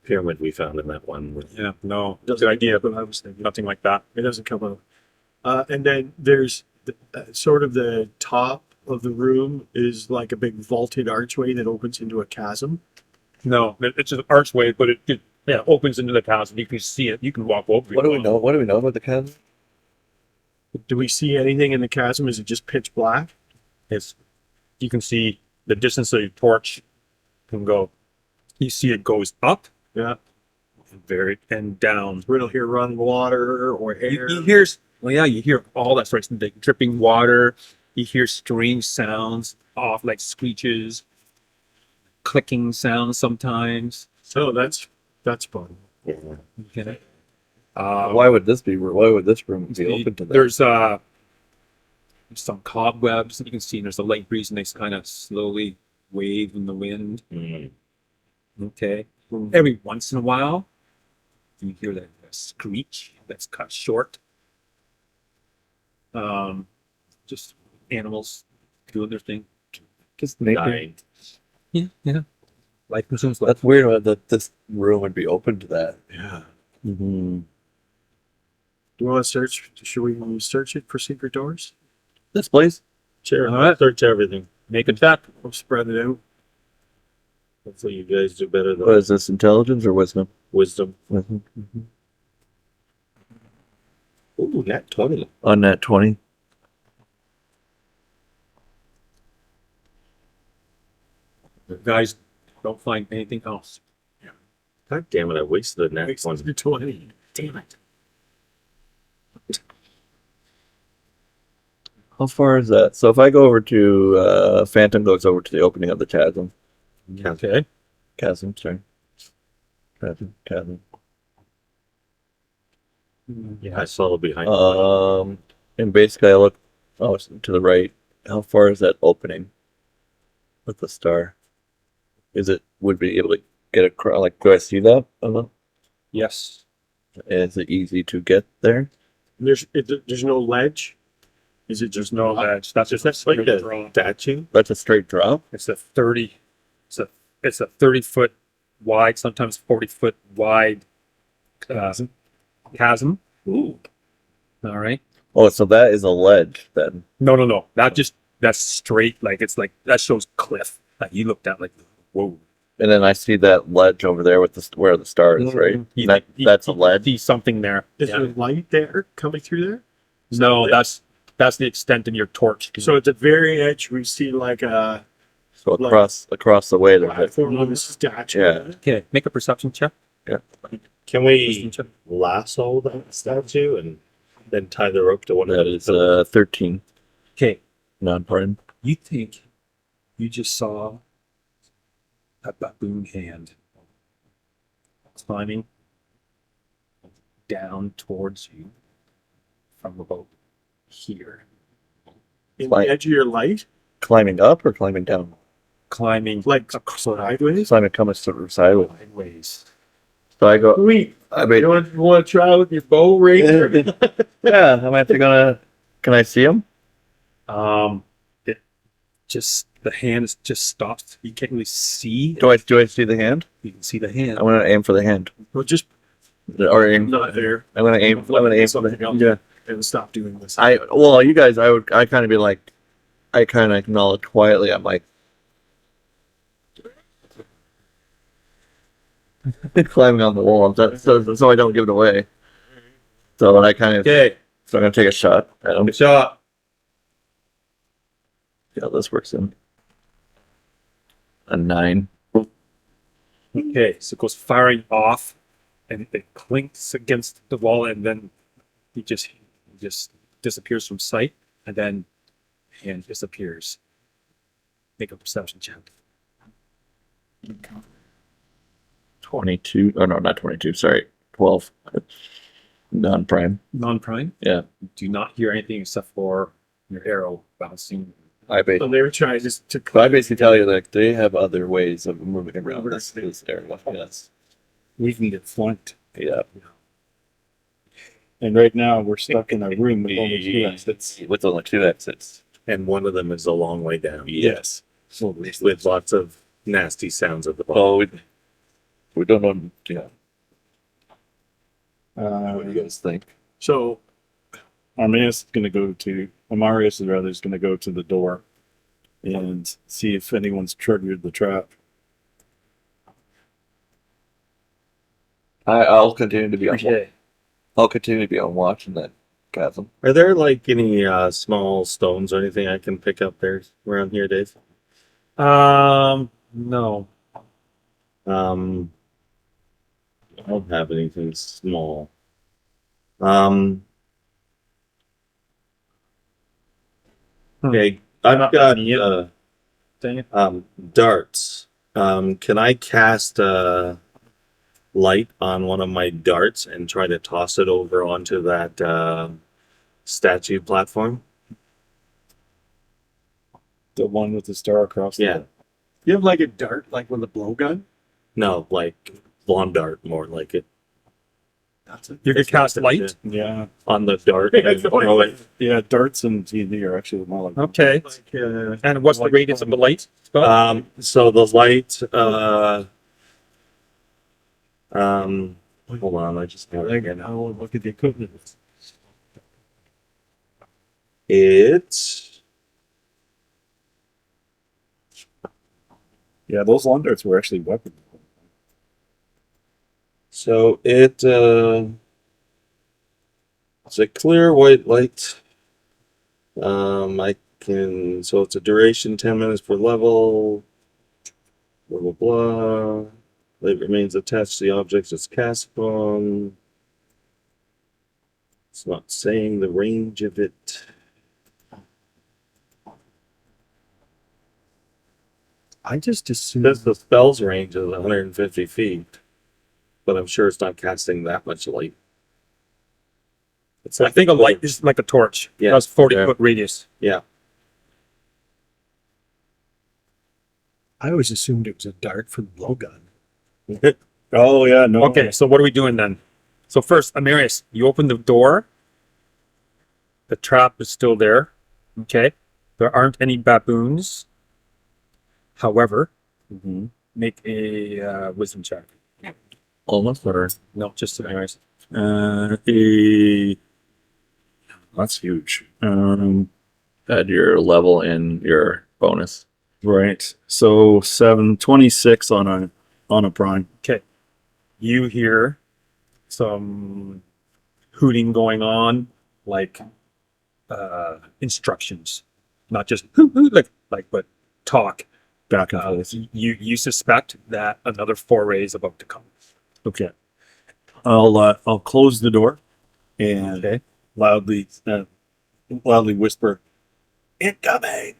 pyramid we found in that one. Yeah, no, Doesn't good idea. But I was thinking Nothing like that. it doesn't come out. And then there's sort of the top of the room is like a big vaulted archway that opens into a chasm. No, it's an archway, but it opens into the chasm. You can see it. You can walk over it. What do we know? What do we know about the chasm? Do we see anything in the chasm? Is it just pitch black? You can see the distance of your torch can go. You see it goes up Yeah. and down. We don't hear running water or air. You hear all that sort of like dripping water. You hear strange sounds off, like screeches, clicking sounds sometimes. So that's fun. Yeah. Okay. Why would this be? Why would this room be open to that? There's some cobwebs that you can see, and there's a light breeze, and they kind of slowly wave in the wind. Mm. Okay. Every once in a while, you hear that screech that's cut short. Just animals doing their thing. Just nature. Dying. Yeah. Life consumes life. That's weird that this room would be open to that. Yeah. Mm-hmm. Do you want to search? Should we search it for secret doors? This place? Sure. All right. Search everything. Make a check. We'll spread it out. Hopefully you guys do better than What is this? Intelligence or wisdom? wisdom. Wisdom. Ooh, nat 20. On that 20. The guys don't find anything else. God damn it, I wasted a nat 20. 20. Damn it. How far is that? So if I go over to Phantom goes over to the opening of the chasm. Okay. Chasm, sorry. Chasm. Yeah. I saw behind And basically I look it's to the right. How far is that opening with the star? Would be able to get across, like, do I see that? Yes. Is it easy to get there? There's no ledge. Is it just No ledge. That's just like straight a draw. statue. That's a straight drop? It's a 30. It's a 30-foot wide, sometimes 40-foot wide chasm. Ooh. All right. Oh, so that is a ledge then. No. That's straight. Like it's like that shows cliff. Like you looked at like whoa. And then I see that ledge over there with where the star is, right? That's a ledge. See something there. Is Yeah. there light there coming through there? No, that's the extent of your torch. So at the very edge, we see like a So across the way there's platform with a statue. Yeah. on it. Okay, make a perception check. Can we lasso that statue and then tie the rope to one of That the is pillars? 13 Okay, non-prime. you think you just saw a baboon hand climbing down towards you from about here, In Like- the edge of your light, Climbing up or climbing down? climbing like across sideways. Climbing coming sort of sideways. sideways. So I go. Sweet. I mean, You want to try with your bow ranger? yeah. I'm actually gonna. Can I see him? It just the hand just stops. You can't really see. Do I see the hand? You can see the hand. I'm gonna aim for the hand. Well, just Or aim. not there I'm gonna aim. I'm gonna aim for the Something else. yeah. and stop doing this. Well, you guys, I kind of be like, I kind of acknowledge quietly. I'm like, climbing on the wall, so I don't give it away. So I kind of, Okay, so I'm gonna take a shot at him. good shot. Yeah, this works in a 9. Okay, so it goes firing off, and it clinks against the wall, and then he just disappears from sight, and then hand disappears. Make a perception check. 22. Oh no, not 22. Sorry, 12. Non-prime. Non-prime. Yeah, Do not hear anything except for your arrow bouncing. I So basically. they were trying to But I basically tell you like they have other ways of moving around this area. Yes. We can get flanked. Yeah. And right now we're stuck in a room with only 2 exits. With only 2 exits. And one of them is a long way down. Yes. With lots of nasty sounds at the bottom. Oh, we don't know. Yeah. What do you Uh, guys think? So Amarius is gonna go to the door and see if anyone's triggered the trap. I'll continue to be on. Okay. I'll continue to be on watch in that chasm. Are there like any small stones or anything I can pick up there around here, Dave? No. I don't have anything small. Okay, I've Not got many yet. Dang it. darts. Can I cast light on one of my darts and try to toss it over onto that statue platform? The one with the star across. Yeah. you have like a dart, like with a blowgun. No, like lawn dart, more like it That's it. You can cast light. Yeah. on the dart. Yeah, and throw it. Yeah. Darts and TV are actually more like. Okay. Like, And what's the radius of the light? So the light. Hold on, I just got it again. I want to look at the equipment. It's Yeah, those lawn darts were actually weapons. so it's a clear white light. I can so it's a duration 10 minutes per level. Blah blah blah. Light remains attached to the object it's cast upon. It's not saying the range of it. I just assumed Says the spell's range is 150 feet, but I'm sure it's not casting that much light. It's I think a light is like a torch. Yeah. That's 40 Yeah. foot radius. Yeah. I always assumed it was a dart for the blowgun. Oh yeah, no. Okay, so what are we doing then? So first, Amarius, you open the door. The trap is still there. Okay. There aren't any baboons. However, Mhm. make a wisdom check. Almost, or No, just Amarius. That's huge. add your level and your bonus. Right. So 26 on a prime. Okay. You hear some hooting going on, like instructions, not just hoot, hoot, like but talk. Back and forth. You suspect that another foray is about to come. Okay. I'll close the door and Okay. loudly whisper, "Incoming!"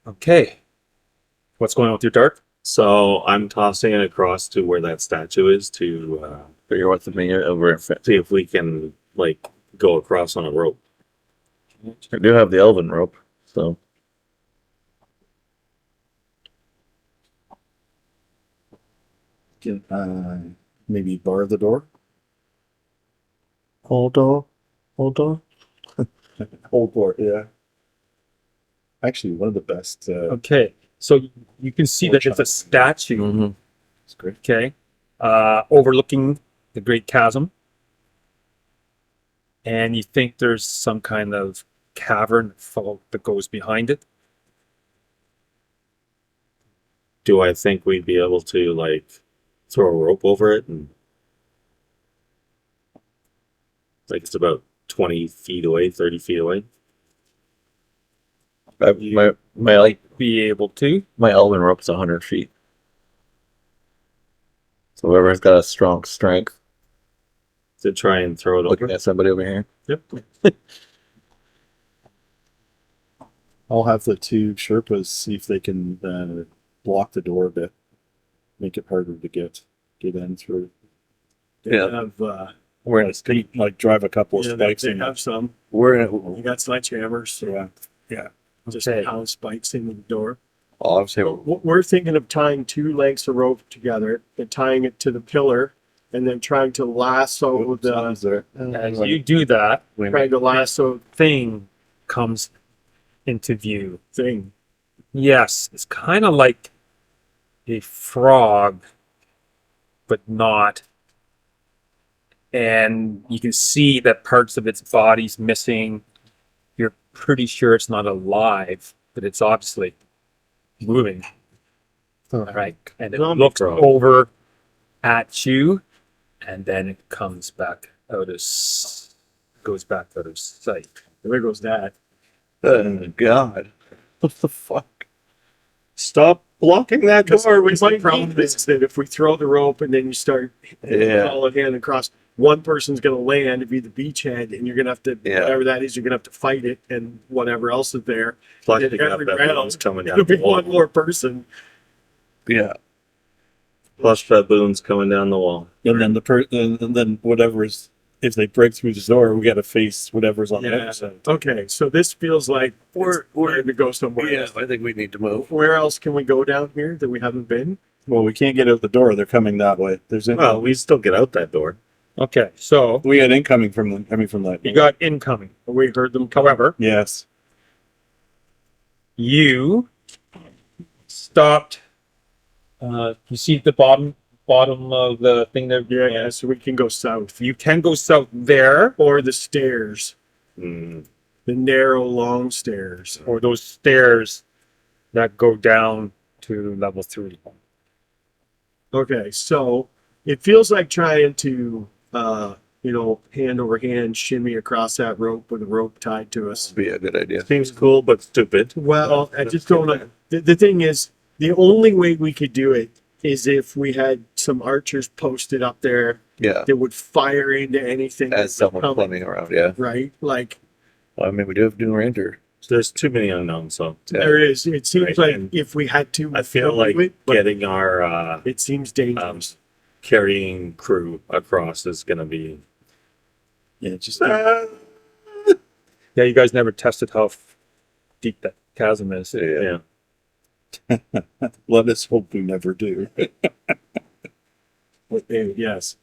Okay. What's going on with your dart? So I'm tossing it across to where that statue is to Figure what's the menu over in front. see if we can like go across on a rope. I do have the elven rope, so Can maybe bar the door? hold on, hold on. Hold door, yeah. Actually, one of the best. Okay. So you can see that it's a statue. Mm-hmm. It's great. Okay. Overlooking the Great Chasm. And you think there's some kind of cavern that goes behind it. Do I think we'd be able to like throw a rope over it and like it's about 20 feet away, 30 feet away? My Might be able to. my elven rope's 100 feet. So whoever's got a strong strength, To try and throw it looking over. at somebody over here. Yep. I'll have the two Sherpas see if they can block the door a bit, make it harder to get in through. They Yeah. have, We're gonna like drive a couple of yeah, spikes they in. have some. We're You got sledgehammers, so Yeah. just Okay. pound spikes into the door. obviously We're thinking of tying 2 lengths of rope together and tying it to the pillar, and then trying to lasso the As you do that, trying to lasso thing comes into view. thing. Yes, it's kind of like a frog, but not. And you can see that parts of its body's missing. You're pretty sure it's not alive, but it's obviously moving. All right. And it Zombie looks frog. over at you, and then it comes back goes back out of sight. There goes that. oh god. What the fuck? Stop blocking that door. We The might problem need is that if we throw the rope and then you start Yeah. hauling hand across, one person's going to land and be the beachhead, and you're going to have to, Yeah. whatever that is, you're going to have to fight it, and whatever else is there. Plus And you got every baboons round, coming down It'll be the wall. one more person. Yeah. Plus baboons coming down the wall. And then and then whatever's, if they break through the door, we got to face whatever's on the Yeah. other side. Okay, so this feels like we're to go somewhere. Yeah, I think we need to move. Where else can we go down here that we haven't been? Well, we can't get out the door. They're coming that way. There's Well, we still get out that door. Okay, so we got incoming from them coming from that. you got incoming. We heard them. However, Yes. you stopped. You see the bottom of the thing there. Yeah, so we can go south You can go south there, or the stairs, Mm. the narrow, long stairs. or those stairs that go down to level 3. Okay, so it feels like trying to, hand over hand shimmy across that rope with a rope tied to us. Be a good idea. Seems cool, but stupid. Well, I just don't know. The thing is, the only way we could do it is if we had some archers posted up there Yeah. that would fire into anything. that As was someone coming, plumbing around, yeah. right? Like Well, I mean, we do have Dune Ranger. There's too many unknowns, so Yeah. there is. It seems Right, like and if we had to, I feel do like it, but getting our it seems dangerous. carrying crew across is gonna be Yeah. Just Yeah, you guys never tested how deep that chasm is. Yeah. yeah. let us hope we never do. Yes,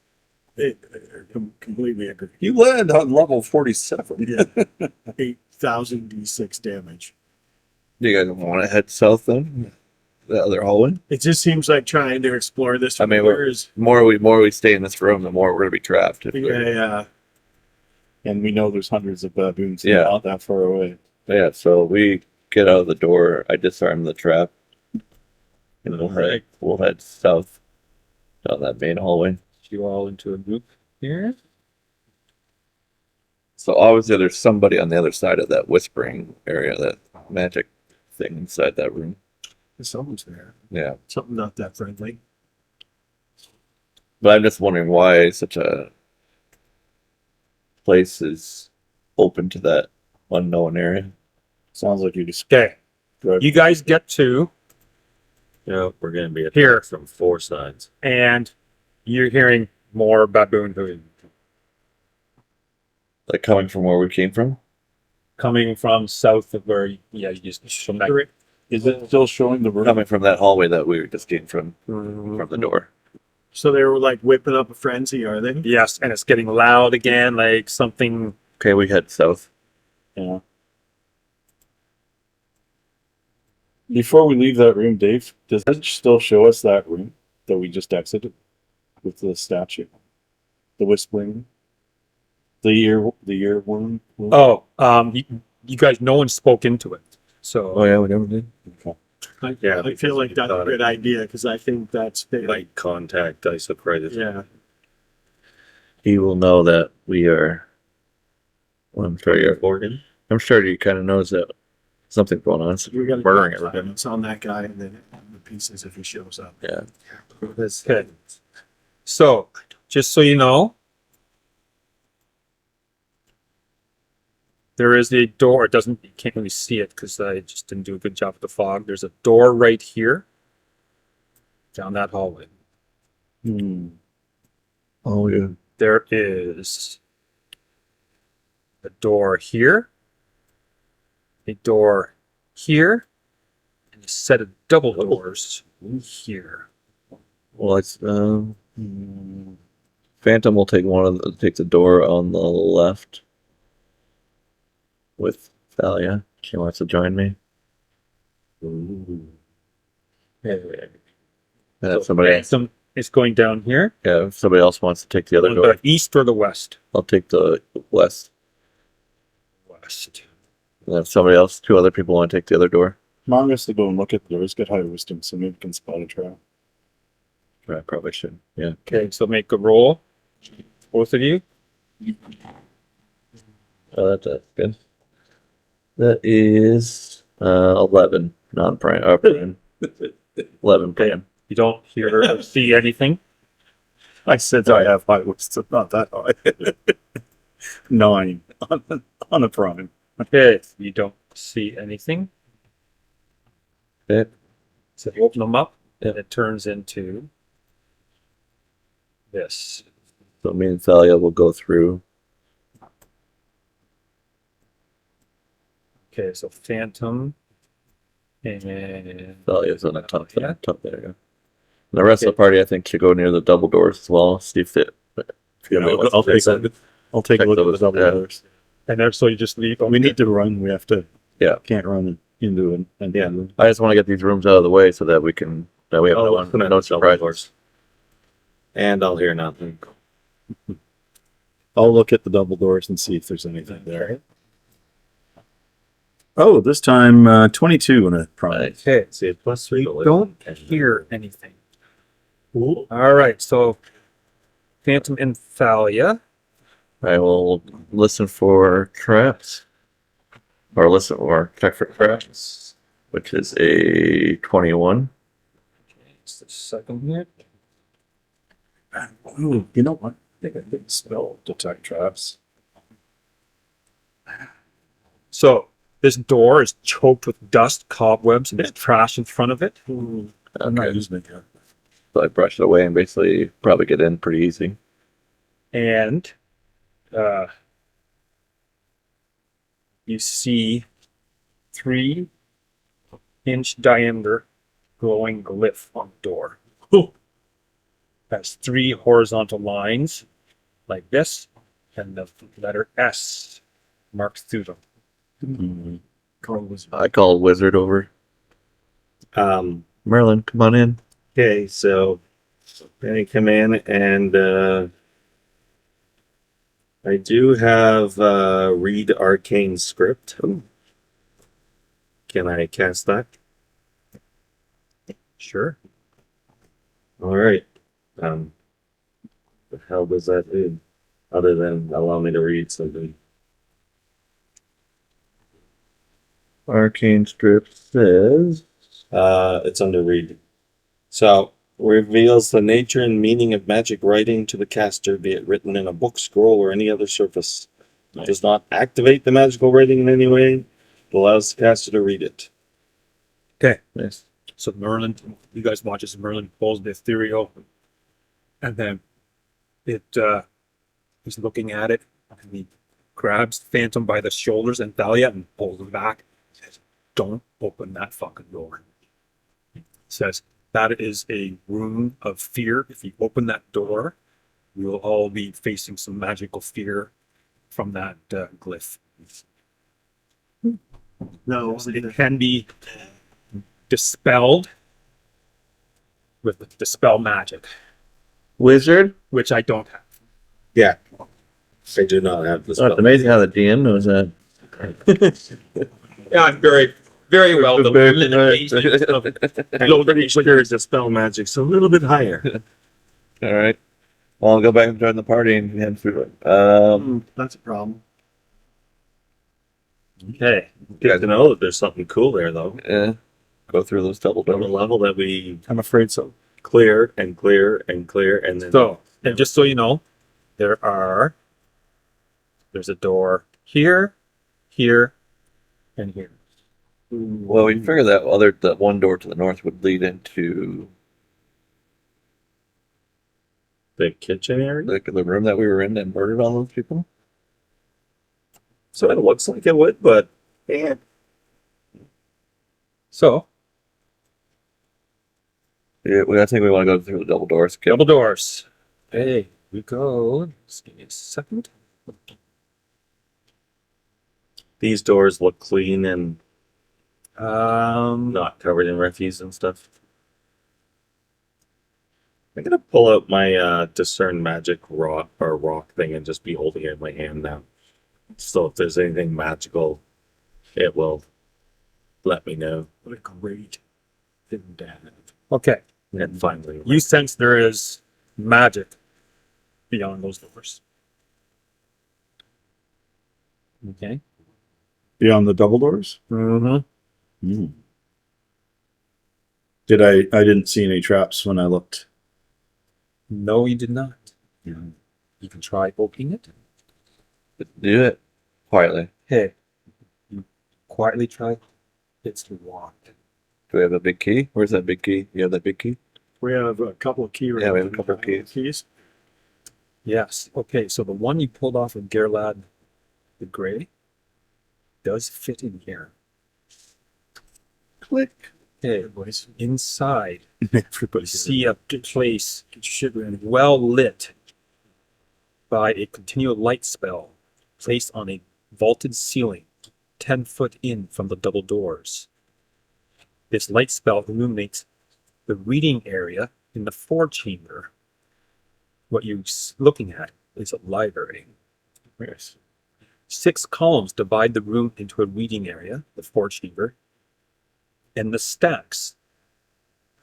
completely agree. You land on level 47. Yeah, 8,000 d6 damage. Do you guys want to head south then? The other hallway? It just seems like trying to explore this. I mean, whereas, The more we stay in this room, the more we're gonna be trapped. If we're- yeah, And we know there's hundreds of baboons Yeah. not that far away. Yeah, so we get out of the door, I disarm the trap. And we'll head south down that main hallway. You all into a group here. So obviously there's somebody on the other side of that whispering area, that magic thing inside that room. someone's there. Yeah. Something not that friendly. But I'm just wondering why such a place is open to that unknown area. Sounds like you just Okay, drive. you guys get to We're gonna be attacked Here. from 4 sides. and you're hearing more baboon hooting Like coming from where we came from. coming from south of where, yeah, you just from that. Is it still showing the room? Coming from that hallway that we just came from the door. So they were like whipping up a frenzy, are they? Yes, and it's getting loud again, like something. Okay, we head south. Yeah. Before we leave that room, Dave, does it still show us that room that we just exited with the statue, the whispering, the earworm? Oh, you guys, no one spoke into it, so Oh yeah, we never did. Okay. Yeah, I feel like that's a good idea because I think that's big. Like contact Isocritis. Yeah. He will know that we are. Well, I'm sure he kind of knows that something's going on. So We got murdering to everybody. It's on that guy and then the pieces if he shows up. Yeah. okay. So, just so you know, there is a door. It doesn't. You can't really see it because I just didn't do a good job with the fog. There's a door right here, down that hallway. Oh yeah. There is a door here, a door here, and a set of double doors here. Well, it's Phantom will take take the door on the left with Thalia. She wants to join me. And if somebody, Some is going down here. yeah, if somebody else wants to take the other door, The east or the west? I'll take the west. West. And if somebody else, 2 other people want to take the other door, Mom has to go and look at the doors, get high wisdom, so maybe we can spot a trap. I probably should. Yeah. Okay, so make a roll, both of you. Oh, that's good. That is 11 non-prime. Prime. 11 prime. You don't hear or see anything. I said I have high wisdom, not that high. 9 on a prime. Okay, you don't see anything. Okay. So you open them up, Yeah. and it turns into this. So me and Thalia will go through. Okay, so Phantom and Thalia's on the top. Yeah. Top there. Yeah. And the rest of the party, I think, should go near the double doors as well. See if it. I'll take a look at the double Yeah. doors. and there, so you just leave. We need to run. We have to. Yeah. Can't run into it. And Yeah. I just want to get these rooms out of the way so that we can. That we have I'll no, open no the double surprises. doors. And I'll hear nothing. I'll look at the double doors and see if there's anything there. Oh, this time 22 in a prime. Nice. Okay, See a +3. you to live. don't And- hear anything. All right, so Phantom and Thalia. I will listen for traps, or listen or check for traps, which is a 21. Just a second here. Ooh, you know what? I think I did spell detect traps. So this door is choked with dust, cobwebs, and there's trash in front of it. I'm not Okay. using it yet. So I brush it away and basically probably get in pretty easy. And you see 3-inch diameter glowing glyph on the door. Has 3 horizontal lines like this, and the letter S marked through them. I call Wizard over. Merlin, come on in. Okay, so I come in and I do have read arcane script. Can I cast that? Sure. All right. The hell does that do? Other than allow me to read something. Arcane strip says. It's under read. So Reveals the nature and meaning of magic writing to the caster, be it written in a book, scroll, or any other surface. It does not activate the magical writing in any way, but allows the caster to read it. Okay. Nice. So Merlin, you guys watch as Merlin pulls the ethereal, and then he's looking at it, and he grabs Phantom by the shoulders and Thalia and pulls him back. Says, "Don't open that fucking door." Says that is a room of fear. If you open that door, we will all be facing some magical fear from that glyph. No, It can be dispelled with dispel magic, Wizard? which I don't have. Yeah. I do not have this. Oh, it's amazing how the DM knows that. Yeah, I'm very, very well. The limitations of I'm pretty sure the spell magic's a little bit higher. All right. Well, I'll go back and join the party and head through it. that's a problem. okay. Good to know that there's something cool there, though. Yeah. Go through those double On the doors. level that we I'm afraid so. clear and clear and clear, and then So, and just so you know, there's a door here, here, and here. Well, we figure that one door to the north would lead into the kitchen area. the room that we were in and murdered all those people. So it looks like it would, but yeah. So, Yeah, I think we want to go through the double doors. Okay. double doors. Hey, we go. Just give me a second. These doors look clean and Um, not covered in refuse and stuff. I'm gonna pull out my discern magic rock thing and just be holding it in my hand now. So if there's anything magical, it will let me know. What a great thing to have. okay. And finally, You sense there is magic beyond those doors. Okay. Beyond the double doors? Mm-hmm. Did I didn't see any traps when I looked. No, you did not. You can try opening it. Do it quietly. Hey, you quietly try. It's locked. Do we have a big key? Where's that big key? You have that big key? We have a couple of key rings. Yeah, we have a couple of keys. Yes. Okay, so the one you pulled off of Gerlad the Grey does fit in here. Click. Okay, Boys, inside, Everybody see a place get your shit ready. well lit by a continual light spell placed on a vaulted ceiling 10 foot in from the double doors. This light spell illuminates the reading area in the forechamber. What you're looking at is a library. Yes. 6 columns divide the room into a reading area, the forechamber, and the stacks.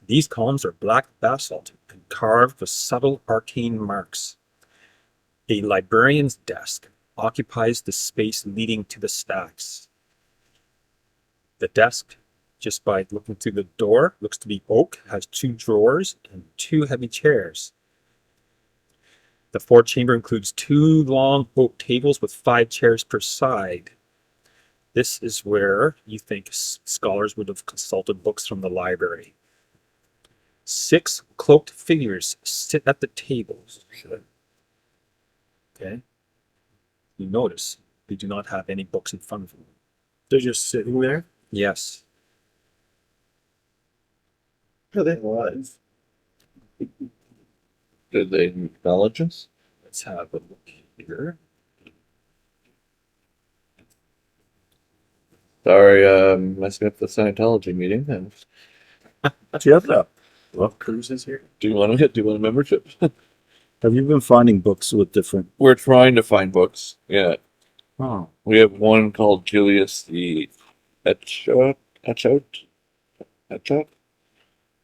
These columns are black basalt and carved with subtle arcane marks. A librarian's desk occupies the space leading to the stacks. The desk, just by looking through the door, looks to be oak, has 2 drawers and 2 heavy chairs. The forechamber includes 2 long oak tables with 5 chairs per side. This is where you think scholars would have consulted books from the library. 6 cloaked figures sit at the tables. Okay. You notice they do not have any books in front of them. They're just sitting there. Yes. are they alive? Did they acknowledge us? Let's have a look here. Sorry, messing up the Scientology meeting. And Yeah. Well, Cruz is here. do you want a membership? Have you been finding books with different? We're trying to find books. Yeah, Oh, we have one called Julius the Etchot.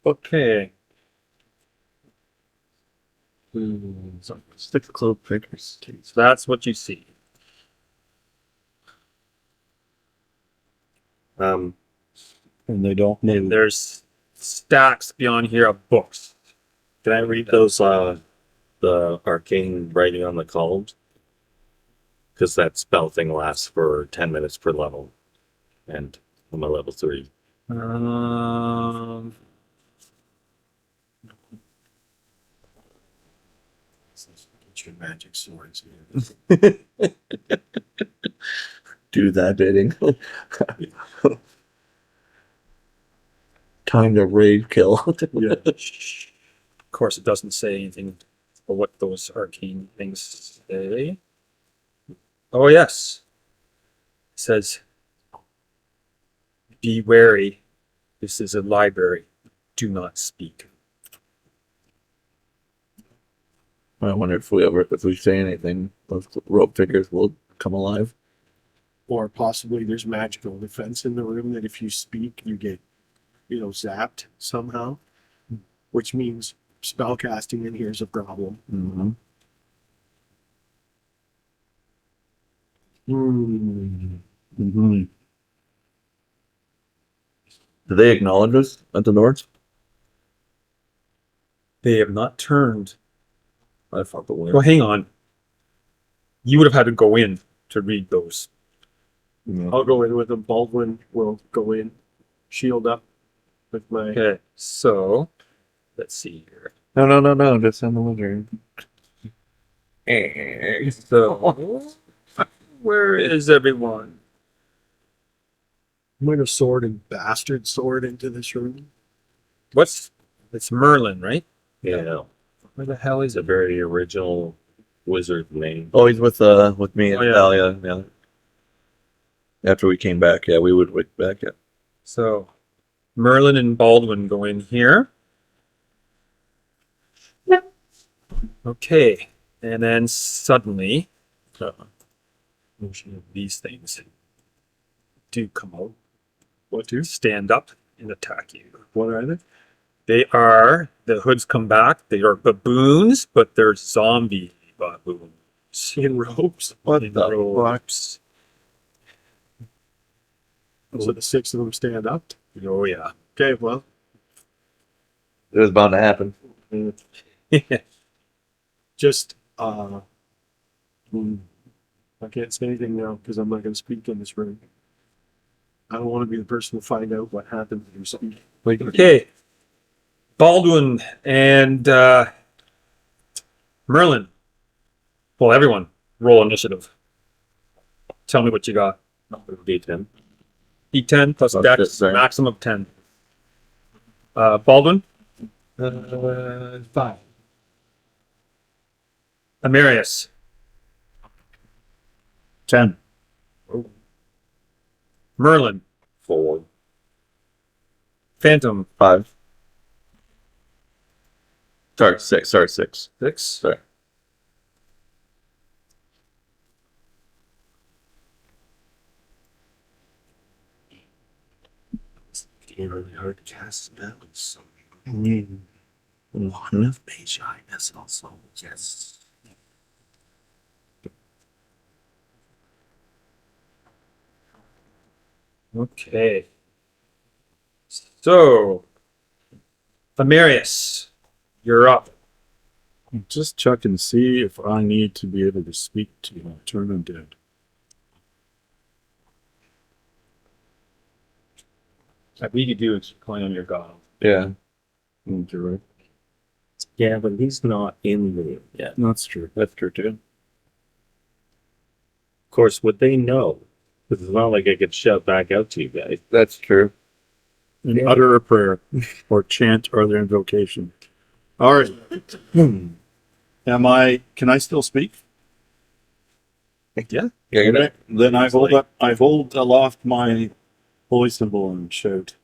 Okay. So stick the clove fingers. So that's what you see. and they don't And move. there's stacks beyond here of books. Can I read those, the arcane writing on the columns? Because that spell thing lasts for 10 minutes per level. And I'm a level 3. Um, Get your magic swords. Do that bidding. Time to raid kill. Yeah. of course, it doesn't say anything about what those arcane things say. Oh, yes. It says, be wary. This is a library. Do not speak. I wonder if we say anything, those rope figures will come alive. Or possibly there's magical defense in the room that if you speak, you get, zapped somehow, which means spell casting in here is a problem. Mm-hmm. Mm-hmm. Do they acknowledge us at the doors? They have not turned. I thought the way. Well, hang on. You would have had to go in to read those. I'll go in with them. Baldwin will go in, shield up with my. Okay, so let's see here. No, just in the wizard. So, where is everyone? I'm going to sword and bastard sword into this room. It's Merlin, right? Yeah. Where the hell is It's a it? very original wizard name. Oh, he's with me and Oh, yeah. Thalia. Yeah. After we came back, yeah, we would went back. Yeah. So, Merlin and Baldwin go in here. Okay, and then suddenly, these things do come out. What do? Stand up and attack you. What are they? They are, the hoods come back, they are baboons, but they're zombie baboons. In robes. What In the robes. So the 6 of them stand up. Oh, yeah. Okay, well, It was bound to happen. just I can't say anything now because I'm not going to speak in this room. I don't want to be the person to find out what happens when you speak. Okay. Baldwin and Merlin. Well, everyone, roll initiative. Tell me what you got. D10. D10 plus Plus dex, dex, right. maximum of 10. Baldwin? 5. Amarius? 10. Merlin? 4. Phantom? 5. Sorry, 6. Sorry, 6. 6. Sorry. It's getting really hard to cast spells. One of mage highness also. Yes. Okay. So, Amarius, you're up. Just check and see if I need to be able to speak to you. Turn undead. I believe you do. It's calling on your god. Yeah. You're right. Yeah, but he's not in there yet. That's true. That's true too. Of course, would they know? Because it's not like I could shout back out to you guys. That's true. And utter a prayer or chant or their invocation. All right. Can I still speak? Yeah. Yeah, you're Okay. Then I hold aloft my holy symbol and shout,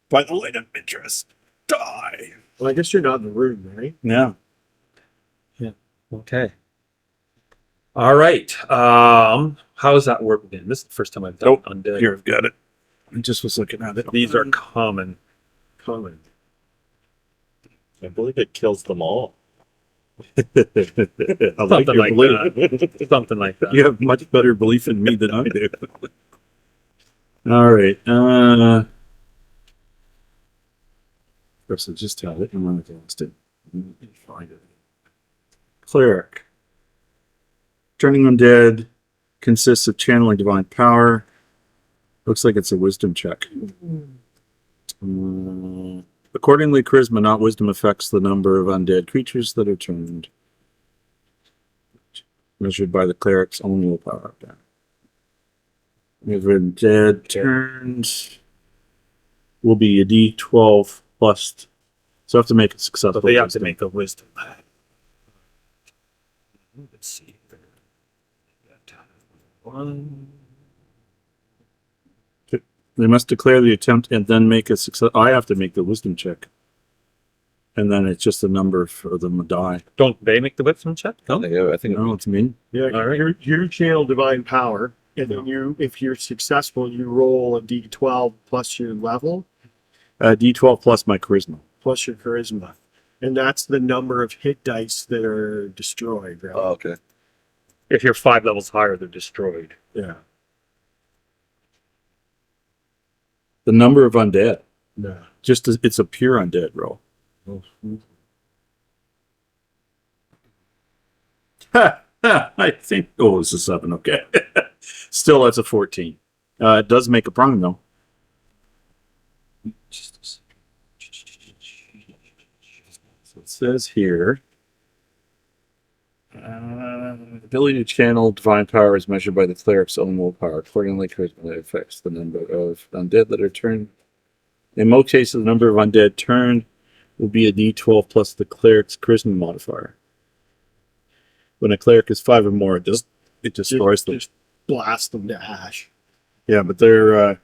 by the light of interest, die. Well, I guess you're not in the room, right? Yeah. Okay. All right. How does that work then? This is the first time I've done Nope. undead. Here, I've got it. I just was looking at it. These are common. Common. I believe it kills them all. I like Something your like belief. Something like that. You have much better belief in me than I do. All right. Perhaps I just had it and run against it. Find it. Cleric. Turning undead consists of channeling divine power. Looks like it's a wisdom check. Accordingly, charisma, not wisdom, affects the number of undead creatures that are turned. Measured by the cleric's own willpower. If undead turns will be a D12 plus. So I have to make it successful. So they have to make a wisdom. Let's see. One. They must declare the attempt and then make a success. I have to make the wisdom check. And then it's just a number for them to die. Don't they make the wisdom check? No. Yeah, I think You know what I mean? Yeah, All right. you channel divine power, and then if you're successful, you roll a d12 plus your level D12 plus my charisma. plus your charisma, and that's the number of hit dice that are destroyed. Right? Oh, okay. If you're 5 levels higher, they're destroyed. Yeah. The number of undead. No. Just as it's a pure undead roll. I think. Oh, it's a 7. Okay. Still, that's a 14. It does make a prong though. So it says here. Ability to channel divine power is measured by the cleric's own willpower. Accordingly, charisma affects the number of undead that are turned. In most cases, the number of undead turned will be a d12 plus the cleric's charisma modifier. When a cleric is 5 or more, it destroys them. Just blast them to ash. Yeah, but they're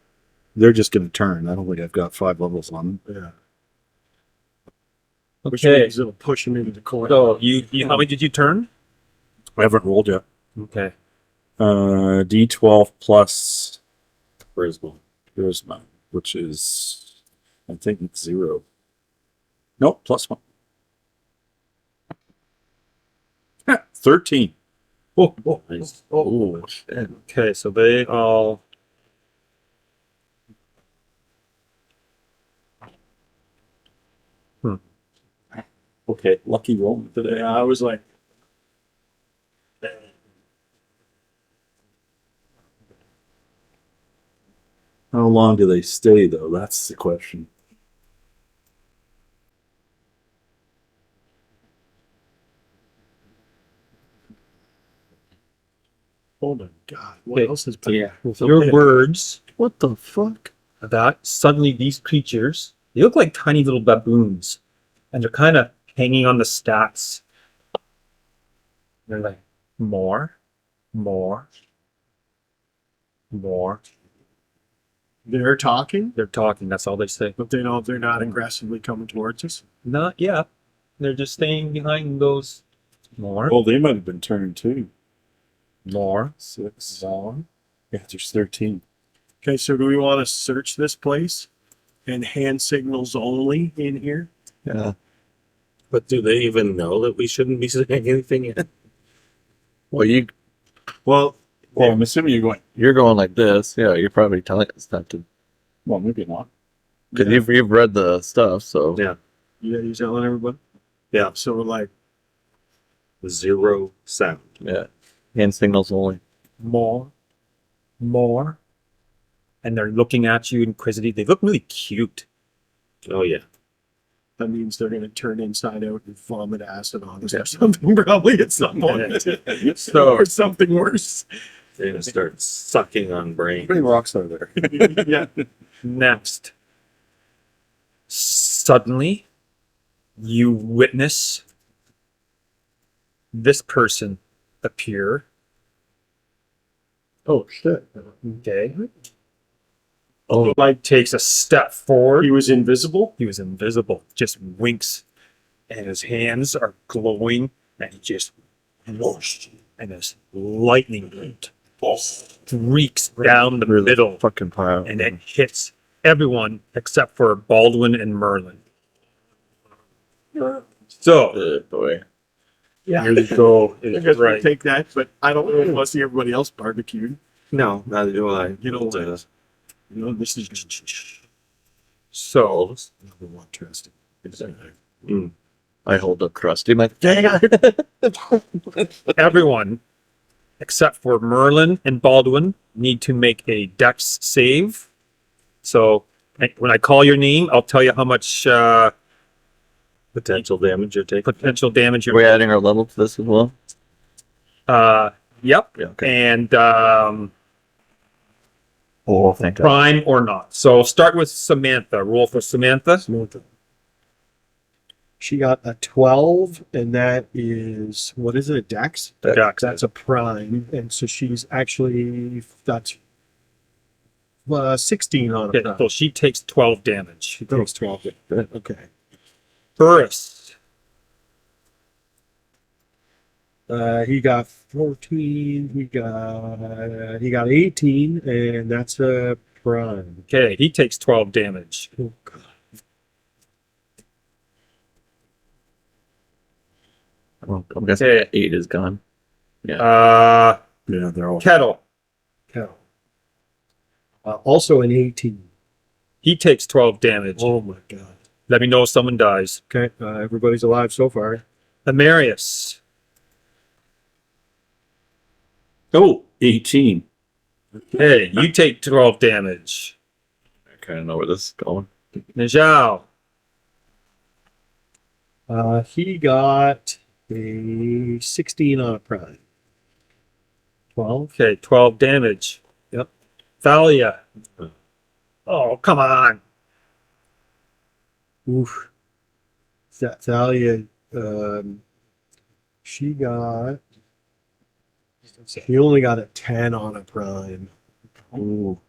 just going to turn. I don't think I've got 5 levels on them. Yeah. Which Okay. means it'll push them into the corner. So you how many did you turn? I haven't rolled yet. Okay. D12 plus Charisma. charisma, which is, I think it's 0. Nope, plus 1. 13. Nice. Oh, shit. Okay, so they all. Okay, lucky roll today. Yeah, I was like, How long do they stay, though? That's the question. oh my god, what Okay. else is Your words What the fuck? that suddenly these creatures, they look like tiny little baboons, and they're kind of hanging on the stacks. They're like more. They're talking, They're talking. That's all they say. but they're not aggressively coming towards us. Not yet. They're just staying behind those. More. Well, they might have been turned too. More. 6. Yeah, there's 13. Okay, so do we want to search this place and hand signals only in here? Yeah. But do they even know that we shouldn't be saying anything yet? Well, Well, I'm assuming you're going like this. Yeah, you're probably telling us not to, well, maybe not. because you've read the stuff. So Yeah. Yeah, you telling everybody? Yeah. So we're like, 0 sound. yeah, hand signals only. More. And they're looking at you inquisitive. They look really cute. Oh yeah. that means they're going to turn inside out and vomit acid on us or something, probably at some point. So- or something worse. They're gonna start sucking on brain. Pretty rocks are there. Yeah. Next. Suddenly, you witness this person appear. Oh, shit. Okay. Oh, like takes a step forward. He was invisible? He was invisible. Just winks, and his hands are glowing, and he just whoosh, and this lightning bolt streaks down the middle, Fucking pile. and it hits everyone except for Baldwin and Merlin. So Good boy. Yeah. here you go. I Is guess we right. take that, but I don't really want to see everybody else barbecued. No, neither do I. You know, you know, this is So more interesting. I hold the crusty. I'm like, dang it. Everyone, except for Merlin and Baldwin, need to make a dex save. So when I call your name, I'll tell you how much Potential damage you're taking. potential damage Are you're. we adding our level to this as well? Yep. Yeah, okay. And Oh, thank God. prime or not. So start with Samantha. Roll for Samantha. She got a 12, and that is, what is it, a dex? Dex. That's a prime, and so she's actually, that's 16 on a Okay, prime. so she takes 12 damage. She takes 12. Okay. Burris. He got 14, he got 18, and that's a prime. Okay, he takes 12 damage. Oh, God. Well, I'm guessing Okay. 8 is gone. Yeah, they're all. Kettle. Cow. Also an 18. He takes 12 damage. Oh my God. Let me know if someone dies. Okay, everybody's alive so far. Amarius. Oh, 18. Hey, you take 12 damage. I kind of know where this is going. Najal. He got a 16 on a prime. 12. Okay, 12 damage. Yep. Thalia. Oh, come on. Oof. Thalia, she only got a 10 on a prime. Ooh.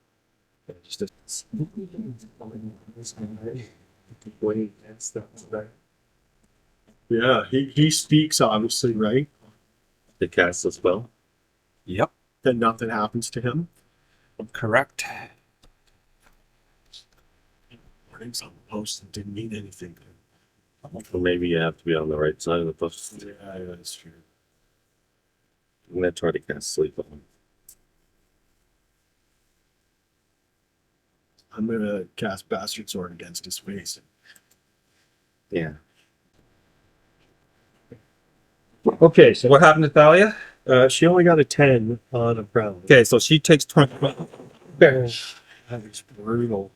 Yeah, he speaks obviously, right? To cast a spell. Yep. Then nothing happens to him. Correct. Warnings on the post that didn't mean anything. Or maybe you have to be on the right side of the post. Yeah, that's true. I'm gonna try to cast sleep on him. I'm gonna cast Bastard Sword against his face. Yeah. Okay, so what happened to Thalia? She only got a 10 on a prime. Okay, so she takes 20. That is brutal.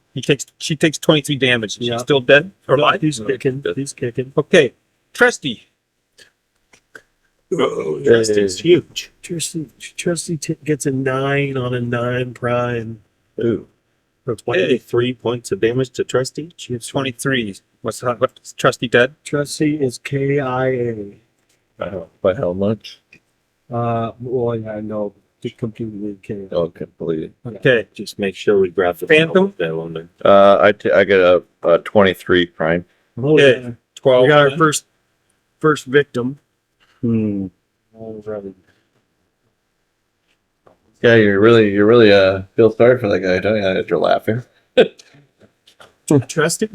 She takes 23 damage. She's Yeah. still dead or alive? He's kicking. He's kicking. Okay, Tresty. Trusty's huge. Trusty gets a 9 on a 9 prime. Ooh. 23 points of damage to Trusty. She has 23. What's Trusty dead? Trusty is KIA. By how much? Well, yeah, no, just completely KIA. Oh, completely. Okay, Just make sure we grab the Phantom? That one there. I get a 23 prime. okay, We 12. got our first victim. Alright. Yeah, you're really feel sorry for that guy, don't you? As you're laughing. Trusty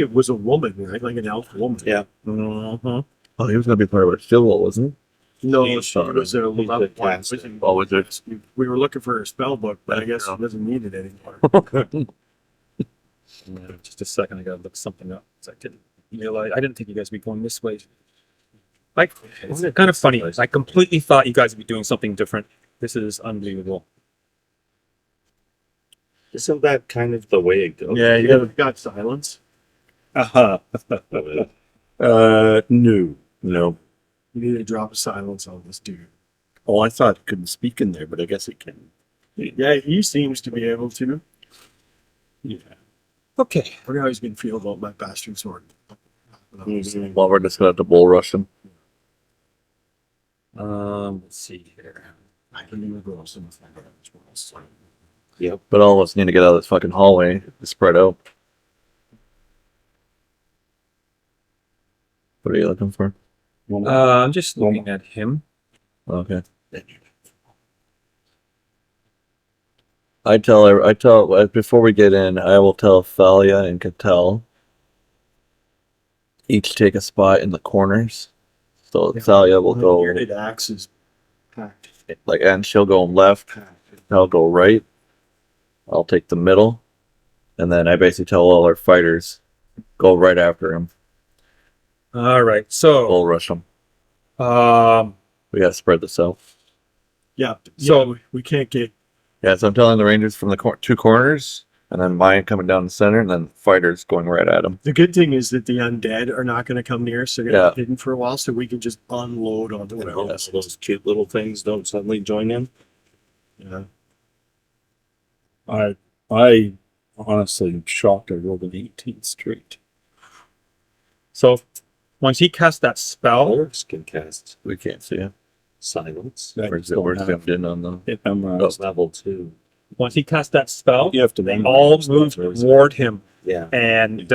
was a woman, right? Like an elf woman. Yeah. Mhm. Oh, he was gonna be part of our civil, wasn't No, She's she was a level one caster. wizard. Oh, wizard. We were looking for her spell book, but I guess Yeah. she doesn't need it anymore. Just a second, I gotta look something up. 'Cause I didn't think you guys would be going this way. Like, it's kind of funny. I completely thought you guys would be doing something different. This is unbelievable. Isn't that kind of the way it goes? Yeah, you You got silence. Uh-huh. No. No. You need to drop a silence on this dude. Oh, I thought it couldn't speak in there, but I guess it can. Yeah, he seems to be able to. Yeah. Okay. I wonder how he's gonna feel about my bastard sword. Well, we're just gonna have to bull rush him. Let's see here. I can even go some of But all of us need to get out of this fucking hallway to spread out. What are you looking for? I'm just looking at him. Okay. I tell before we get in, I will tell Thalia and Cattell each take a spot in the corners. So Thalia will go Bearded axe is packed. and she'll go left. I'll go right. I'll take the middle, and then I basically tell all our fighters go right after him. All right. So, Bull rush them. um, We gotta spread this out. Yeah. So- yeah, we can't get. Yeah, so I'm telling the Rangers from the two corners, and then mine coming down the center, and then fighters going right at them. The good thing is that the undead are not going to come near us. They're going to Yeah. be hidden for a while, so we can just unload onto And the all those cute little things don't suddenly join in. Yeah. I honestly am shocked I rolled an 18 straight. so once he casts that spell, Orcs can cast We can't see it. silence. I Where's just it? don't Where's have zoomed in on the? it memorized. That's level 2. once he casts that spell, You have to they memorize all those move spells. toward him, Yeah. and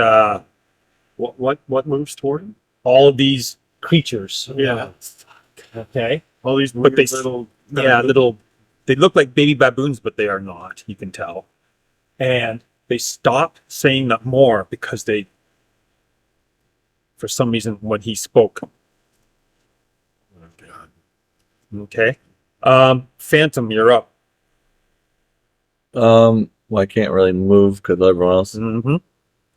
What moves toward him? all of these creatures. Yeah. Okay. All these But weird they- little. Yeah, little. They look like baby baboons, but they are not. You can tell. And they stop saying that more because they, for some reason, when he spoke. Okay. Phantom, you're up. Well, I can't really move because everyone else. Mm-hmm.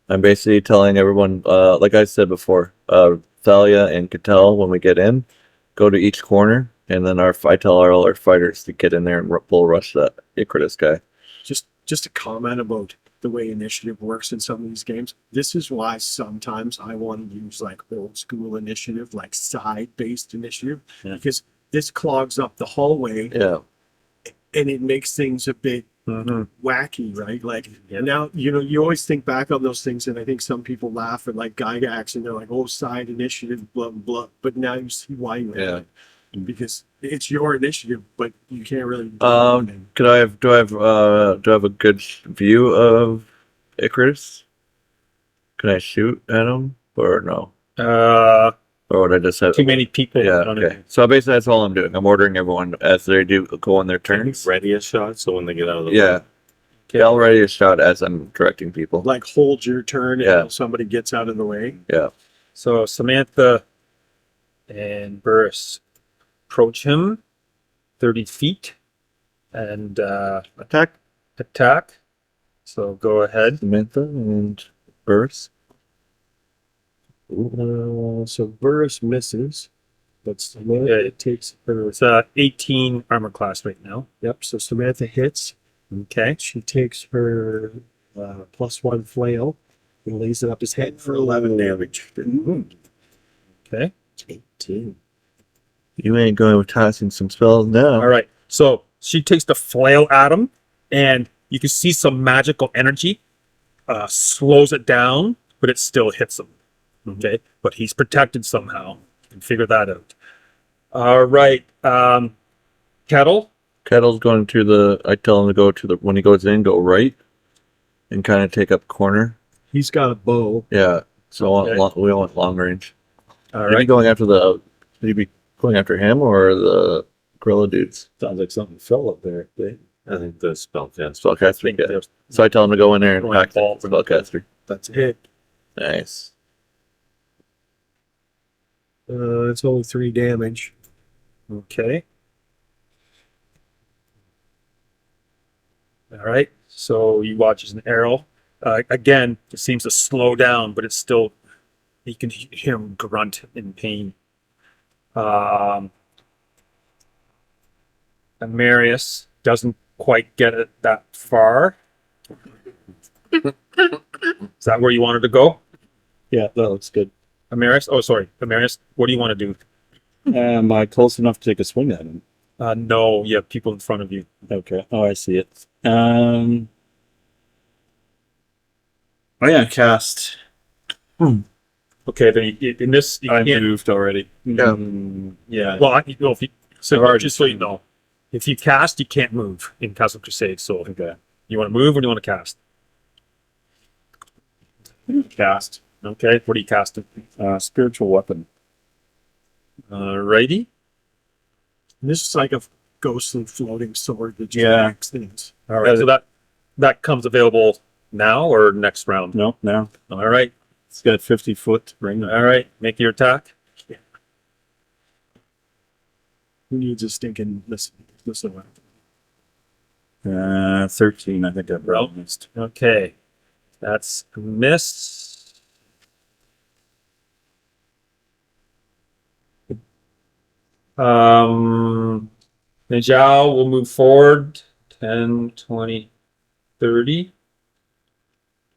I'm basically telling everyone, like I said before, Thalia and Cattell, when we get in, go to each corner, and then I tell all our fighters to get in there and bull rush that Icritis guy. Just a comment about the way initiative works in some of these games. This is why sometimes I want to use like old school initiative, like side-based initiative, Yeah. because this clogs up the hallway Yeah, and it makes things a bit Mm-hmm. wacky, right? Like Yeah. now, you always think back on those things, and I think some people laugh at like Gygax and they're like, "Oh, side initiative, blah blah." But now you see why you have it, because it's your initiative, but you can't really. Do anything. do I have a good view of Icritis? Can I shoot at him or no? Or would I just have Too many people. Yeah, on okay. it. So basically that's all I'm doing. I'm ordering everyone as they do go on their turns. Ready a shot so when they get out of the Yeah. Okay, I'll ready a shot as I'm directing people. Like hold your turn Yeah. until somebody gets out of the way. Yeah. So Samantha and Burris approach him 30 feet and Attack attack. So go ahead. Samantha and Burris. So Burris misses, but Samantha Yeah. takes her. It's 18 armor class right now. Yep. So Samantha hits. Okay. She takes her +1 flail and lays it up his head for 11 damage. Okay. 18. You ain't going with tossing some spells now. All right. So she takes the flail at him, and you can see some magical energy slows it down, but it still hits him. Okay. But he's protected somehow. You can figure that out. All right. Kettle. Kettle's going to I tell him to go to when he goes in, go right and kind of take up corner. He's got a bow. Yeah. So Okay. we want long range. All Are you right. going after should you be going after him or the gorilla dudes? Sounds like something fell up there. I think the spellcast. Spellcaster. Yeah. So I tell him to go in there and Going hack the ball for the- spellcaster. That's it. Nice. It's only 3 damage. Okay. All right. So you watch as an arrow. Again, it seems to slow down, but it's still, you can hear him grunt in pain. Amarius doesn't quite get it that far. Is that where you wanted to go? Yeah, that looks good. Amarius? Oh, sorry. Amarius, what do you want to do? Am I close enough to take a swing at him? No, you have people in front of you. Okay. Oh, I see it. I'm gonna cast. Okay, then in this, you I can't. moved already. Yeah. Yeah. Well, if you, so I've already just so you know, if you cast, you can't move in Castle Crusade. So Okay. you want to move or do you want to cast? Cast. Okay, what are you casting? Spiritual weapon. Righty. This is like a ghostly floating sword that just Yeah. makes things. All right, so that comes available now or next round. No, no. All right, It's got 50-foot ring. all right. Make your attack. Who needs a stinking listen weapon? 13. I think I probably missed. Okay, that's a miss. Najal will move forward 10, 20, 30.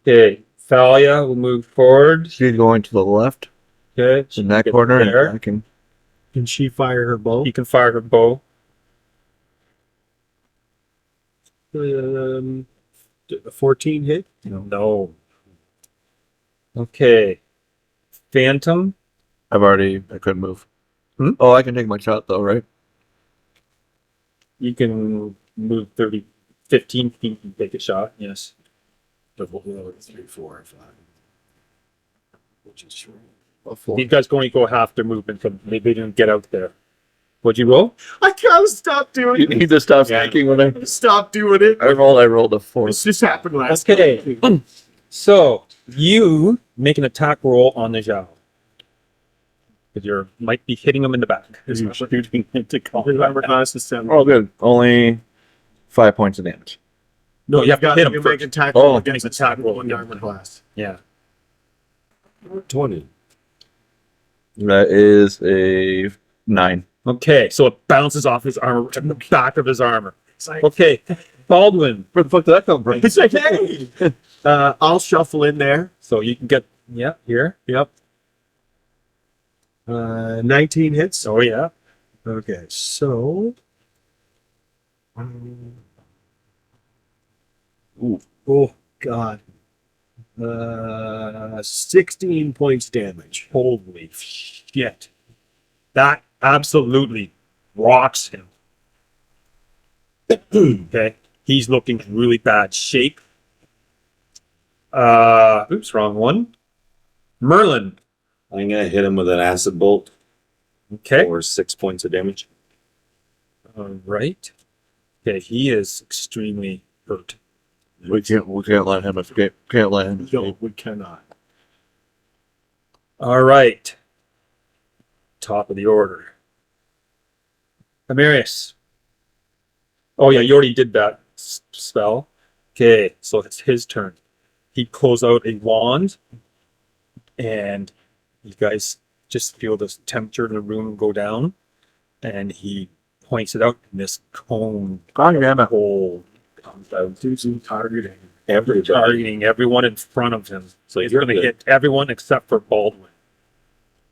Okay, Thalia will move forward. She's going to the left Okay, she in that can get corner and there. attacking. Can she fire her bow? You can fire her bow. Did the 14 hit? No. Okay. Phantom. I couldn't move. Hmm? Oh, I can take my shot though, right? You can move 30, 15 feet and take a shot. Yes. The 3, 4, 5. Which is short. These guys can only go half their movement, so maybe they didn't get out there. What'd you roll? I gotta stop doing You it. need to stop thinking when I Stop doing it. I rolled a 4. This just happened last Okay. time. So you make an attack roll on the Zhao. Because you might be hitting them in the back. His armor class is 7. Oh, good. Only 5 points of damage. No, you have to got hit him make first. an attack Oh, roll make against an the attack roll one against armor class. Yeah. 20. That is a 9. Okay, so it bounces off his armor at the back of his armor. Okay, Baldwin. Where the fuck did that come from? It's like, hey! I'll shuffle in there. So you can get, here. Yep. 19 hits. Oh, yeah. Okay, so. Oh, God. 16 points damage. Holy shit. That absolutely rocks him. Okay. He's looking in really bad shape. Oops, wrong one. Merlin. I'm gonna hit him with an acid bolt Okay. for 6 points of damage. All right. Okay, he is extremely hurt. We can't let him escape. Can't let him escape. No, we cannot. All right. Top of the order. Amarius. Oh, yeah, you already did that spell. Okay, so it's his turn. He pulls out a wand, and you guys just feel the temperature in the room go down, and he points it out, and this cone hole comes out. Targeting everyone in front of him. So he's You're going to good. hit everyone except for Baldwin.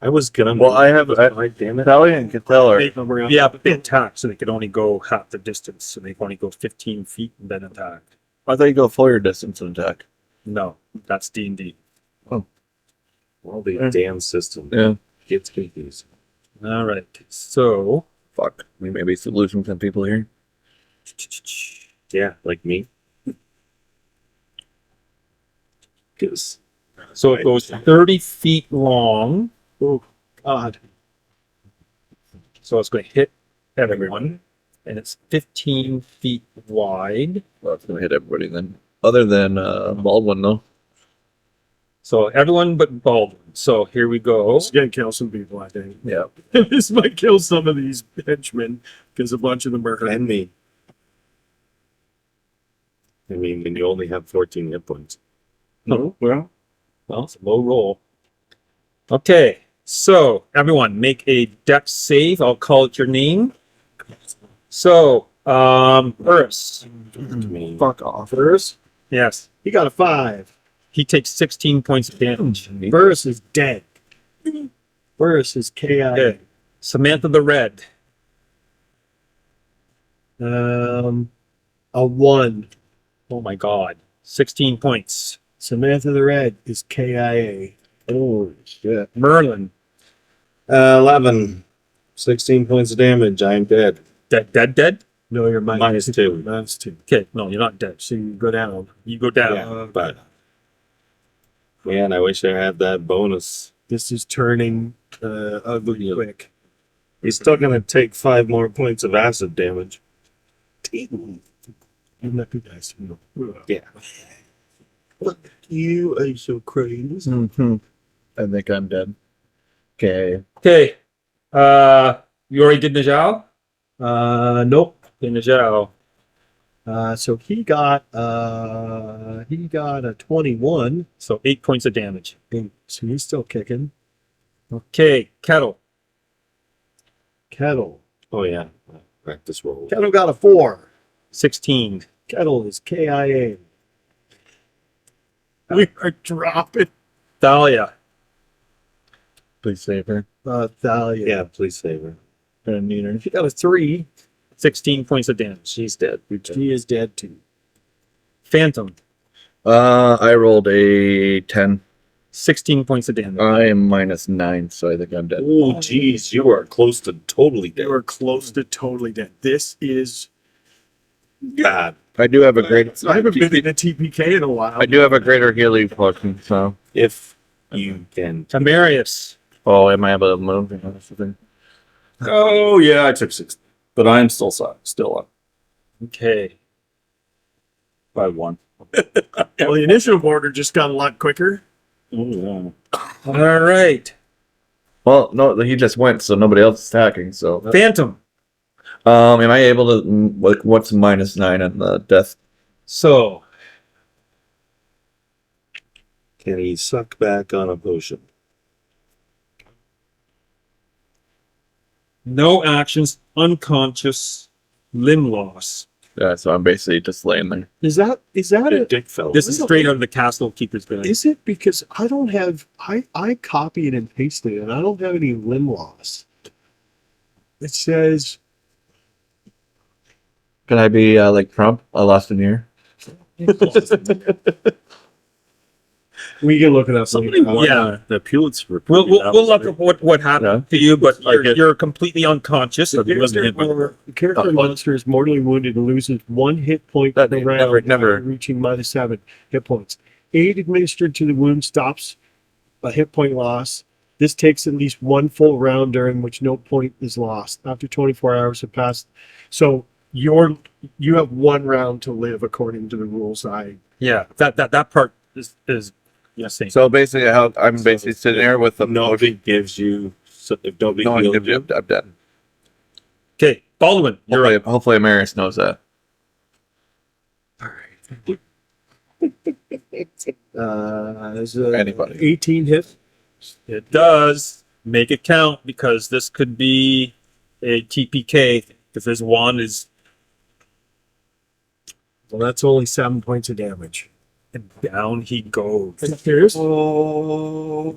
I was gonna. Well, I have damn it. Sally and Catellar. Yeah, but they attack, so they can only go half the distance. So they can only go 15 feet and then attack. I thought you go full your distance and attack. No, that's D&D. All the damn system Yeah. gets confused. All right, so Fuck. We may be losing some people here. Yeah, like me. Because it goes 30 feet long. Oh, God. So it's going to hit everyone, and it's 15 feet wide. Well, it's gonna hit everybody then. Other than Baldwin though. So everyone but Baldwin. So here we go. This is going to kill some people, I think. Yeah. This might kill some of these henchmen because a bunch of them are hurt. and me. I mean, when you only have 14 hit points. No. Well. Well, it's a low roll. Okay, so everyone make a dex save. I'll call it your name. So, Urus. I mean, Fuck off. Burris, Yes, he got a 5. he takes 16 points of damage. Burris is dead. Burris is KI. Okay. Samantha the Red. A 1. Oh my God, 16 points. Samantha the Red is KIA. Oh shit. Merlin. 11. 16 points of damage. I'm dead. Dead? No, you're Minus 2. Minus 2. Okay, no, you're not dead. So you go down. You go down. Yeah, but man, I wish I had that bonus. This is turning ugly quick. He's still gonna take 5 more points of acid damage. Isn't that good, guys? Yeah. You are so crazy. Mm-hmm. I think I'm dead. Okay. Okay, you already did Najal? Nope. Okay, Najal. So he got a 21. So 8 points of damage. So he's still kicking. Okay, Kettle. Kettle. Oh yeah, practice roll. Kettle got a 4. 16. Kettle is KIA. We are dropping Thalia. Please save her. Thalia. Yeah, please save her. Gonna need her. She got a 3. 16 points of damage. She's dead. She is dead too. Phantom. I rolled a 10. 16 points of damage. I am -9, so I think I'm dead. Oh, geez, you are close to totally They dead. were close to totally dead. This is. God, I do have a great. I haven't been in a TPK in a while. I do have a greater healing potion, so. if you can. Tamarius. Oh, am I able to move? Yeah, that's the thing. Oh yeah, I took 6, but I'm still up Okay. by 1. Well, the initiative order just got a lot quicker. Oh yeah. All right. Well, no, he just went, so nobody else is attacking. So, Phantom. am I able to? What's -9 on the death? So, Can he suck back on a potion? no actions, unconscious, limb loss. Yeah, so I'm basically just laying there. Is that a Dick fell. This is straight out of the Castle Keeper's Guide. Is it because I don't have I copied and pasted it and I don't have any limb loss. It says Can I be like Trump? I lost an ear. we can look it up. Somebody won Yeah. the Pulitzer report. We'll look at what happened to you, but you're completely unconscious. The character monster is mortally wounded and loses 1 hit point per That round, never. reaching -7 hit points. Aid administered to the wound stops a hit point loss. This takes at least 1 full round during which no point is lost. After 24 hours have passed, so you have 1 round to live according to the rules. Yeah, that part is same. So basically, I'm basically sitting there with the Nobody gives you. So if nobody No, healed you, I'm dead. Okay, Baldwin, you're Hopefully, right. hopefully Marius knows that. There's a Anybody. 18 hit. It does make it count because this could be a TPK if his wand is Well, that's only 7 points of damage. and down he goes. Are you serious? No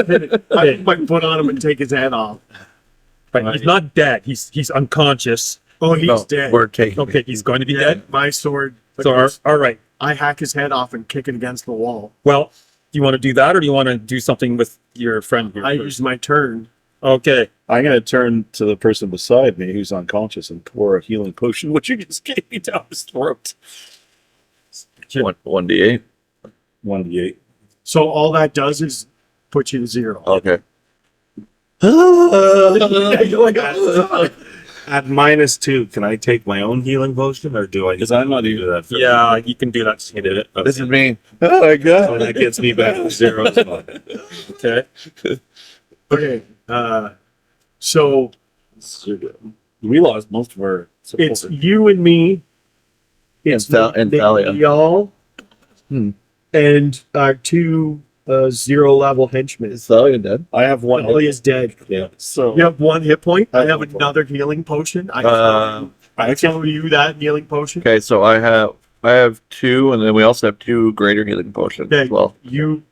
kidding. I might put on him and take his head off. But he's not dead. He's unconscious. Oh, he's No, dead. We're taking. Okay, he's going to be dead. My sword. So all right. I hack his head off and kick it against the wall. Well, do you want to do that, or do you want to do something with your friend here? I first? use my turn. Okay. I'm gonna turn to the person beside me who's unconscious and pour a healing potion, which you just gave me down his throat. 1d8. 1d8. So all that does is put you to 0. Okay. at -2, can I take my own healing potion, or do I? Because I'm not do even. that. First? Yeah, you can do that. You did it. Okay. This is me. Oh my So god. that gets me back to 0 as well. Okay. Okay. So We lost most of our support. it's you and me. It's And Thalia. y'all Hmm. and our 2 0-level henchmen. Is Thalia dead? I have one. Talia's dead. Yeah. So You have 1 hit point. I I have have 1 another healing potion. Uh, I tell you that healing potion. Okay, so I have 2, and then we also have 2 greater healing potions Okay, as well. you.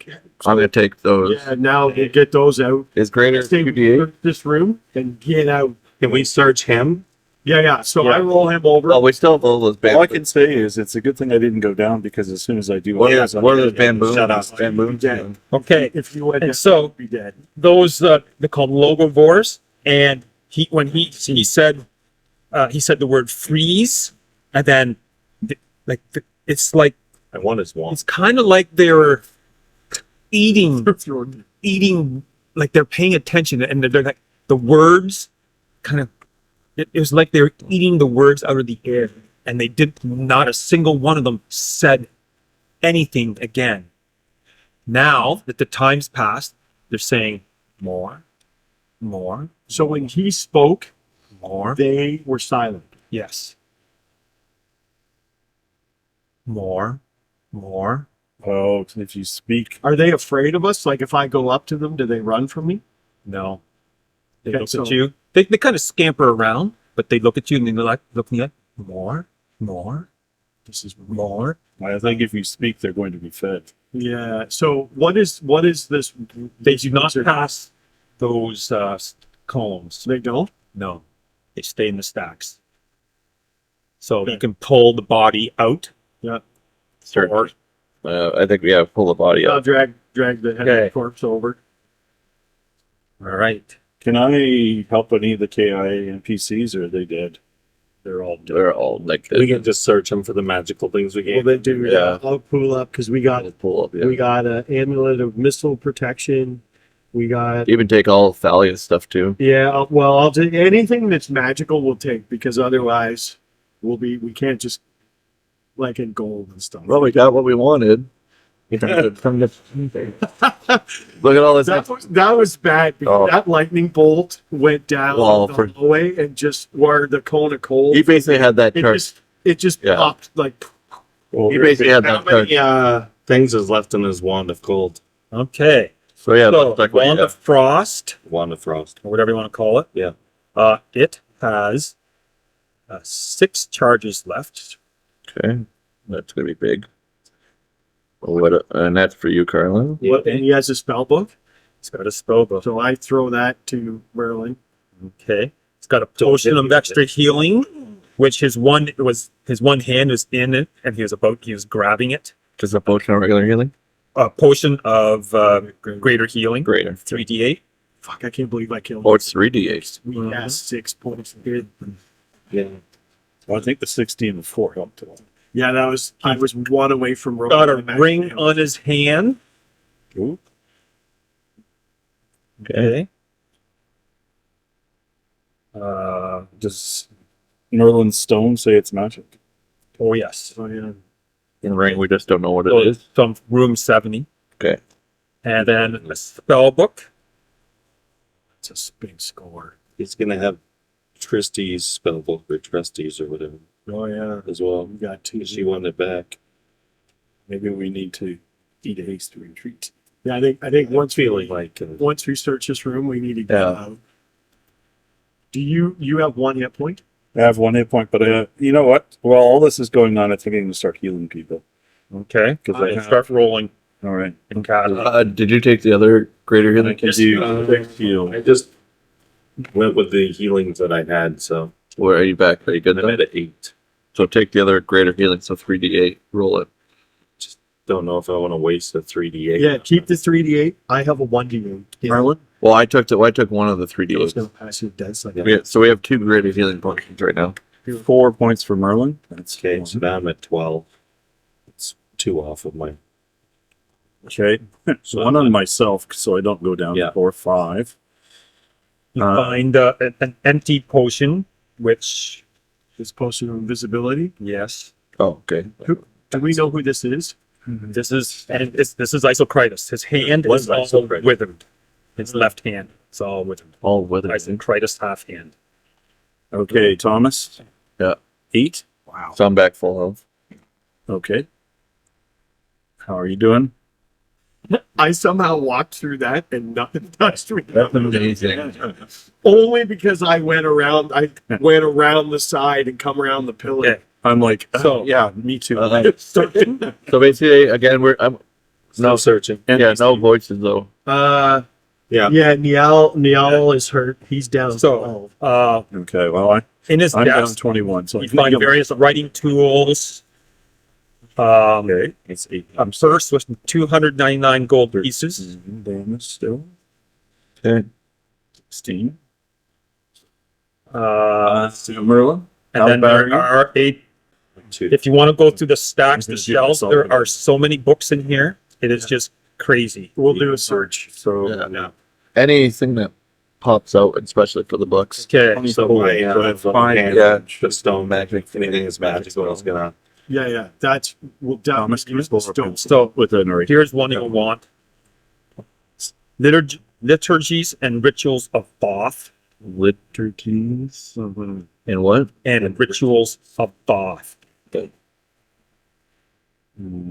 I'm gonna take those. Yeah. Now we'll get those out. Is greater Stay 2d8? in this room and get out. Can we search him? Yeah. So Yeah. I roll him over. Oh, we still have all those all I bamboos. can say is it's a good thing I didn't go down because as soon as I do, What I are was those, what are those undead. bamboos? Shut up. Bamboos. Dead. Okay. If you went And down, so- you'd be dead. Those they're called logivores, and when he said the word freeze, and then it's like I want his wand. it's kind of like they're eating, like they're paying attention, and they're like the words kind of. It was like they were eating the words out of the air, and they did not a single one of them said anything again. Now that the time's passed, they're saying more, more, So when he spoke, more. they were silent. Yes. More, more, Oh, if you speak, Are they afraid of us? Like if I go up to them, do they run from me? No. They Okay, look so- at you. They kind of scamper around, but they look at you and they're like looking at more. This is more. I think if you speak, they're going to be fed. Yeah. So what is this? They do not pass those combs. They don't. No, they stay in the stacks. So Okay. you can pull the body out. Yeah. Or I think we have to pull the body I'll up. drag the head of the Okay. corpse over. all right. Can I help any of the KIA NPCs, or are they dead? They're all dead. They're all like We this. can just search them for the magical things we Well, gave. they do. Yeah. I'll pull up because we got Pull up, yeah. we got an amulet of missile protection. We got Even take all Thalia stuff too. yeah. I'll take anything that's magical. We'll take because otherwise we can't just like in gold and stuff. Well, we got what we wanted. Look at all this. That was bad because Oh. that lightning bolt went down Well, the for- hallway and just where the cone of cold. He basically had that It chart. just Yeah. popped like. He basically had How that chart. many things is left in his wand of gold? Okay. So yeah, So that's like what Wand you of Frost, Wand of frost. or whatever you want to call it. Yeah. It has 6 charges left. Okay, that's gonna be big. And that's for you, Carlin. What, and he has a spell book, It's got a spell book. so I throw that to Merlin. Okay. It's got a potion of extra healing, which his one hand was in it, and he was grabbing it. Just a potion of regular healing. A potion of greater healing, Greater. 3d8. Fuck! I can't believe I killed. Oh, it's 3d8. We has 6 points. Yeah. Well, I think the 16 and 4 helped a lot. Yeah, I was 1 away from Got a rolling the ring magic on his hand. Ooh. Okay. Does Merlin's stone say it's magic? Oh yes. Oh yeah. In ring, we just don't know what it So is. it's from room 70. Okay. And then a spell book. It's a big score. He's gonna have Tristy's spellbook or Trusty's or whatever Oh yeah. as well. We got 2. She wanted it back. Maybe we need to eat a hasty retreat. Yeah, I think once Feeling we like once we search this room, we need to get Yeah. out. Do you have 1 hit point? I have 1 hit point, but you know what? While all this is going on, I think I'm going to start healing people. Okay. 'Cause I Let's have- start rolling All right. in cast. Did you take the other greater I healing? can do 6 heal. I just went with the healings that I had, so Where are you back? Are you good I'm then? at 8. So take the other greater healing. So 3d8. Roll it. Don't know if I want to waste a 3d8. Yeah, keep the 3d8. I have a 1d8. Merlin? Well, I took one of the It's 3d8s. gonna pass your dead side. So we have 2 greater healing potions right now. 4 points for Merlin. That's Okay, so now I'm at 12. It's 2 off of my. okay. So 1 on myself, so I don't go down Yeah. to 4, 5. You find an empty potion, which This potion of invisibility. yes, Oh, okay. Do we know who this is? this is Isocritis. His hand What is is all Isocritis? withered. His left hand, it's all withered. All with it. Isocritis Halfhand. Okay, Thomas? Yeah. 8? Wow. So I'm back full health. Okay. How are you doing? I somehow walked through that and nothing touched me. That's amazing. Only because I went around. I went around the side and come around the pillar. Yeah. I'm like, So- yeah, me too. So basically, again, I'm No searching. yeah, no voices though. Yeah. Yeah, Niall is hurt. He's down. So, 12. Okay, well, in his I'm down desk, 21. So I you think find I'm- various writing tools. Okay, it's 8. A purse with 299 gold pieces. Damage still. Okay. 16. Uh, Merlin? and then Barrier? there are 8. 2. If you want to go through the stacks, the I'm gonna do shelves, this all there are so many books in here. It is just crazy. We'll do a search. So, Yeah. Anything that pops out, especially for the books. Okay, So I So have fine, hand, yeah. the stone magic. Anything is magical, it's gonna. Yeah. That's we'll Thomas, definitely use the stone. so with a narration. here's one you'll want. Liturgies and rituals of Thoth. Liturgies. And what? And rituals of Thoth.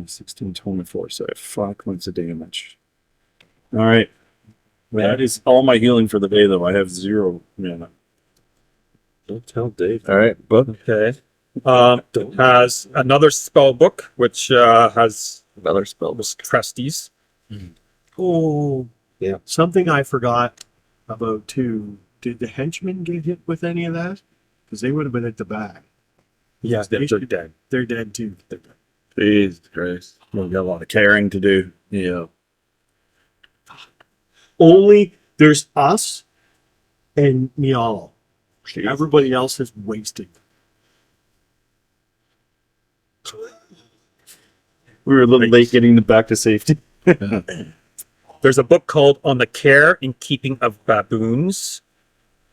16, 24. So I have 5 points of damage. All right. That is all my healing for the day, though. I have 0 mana. Don't tell Dave. All right, book. Okay. It has another spell book, which has Another spell. trustees. Oh, Yeah. something I forgot about too. Did the henchmen get hit with any of that? Because they would have been at the back. Yeah, they're They- dead. They're dead too. Jesus Christ. We've got a lot of carrying to do. Yeah. Only there's us and Mialo. Everybody else is wasted. We were a little late getting them back to safety. There's a book called On the Care and Keeping of Baboons.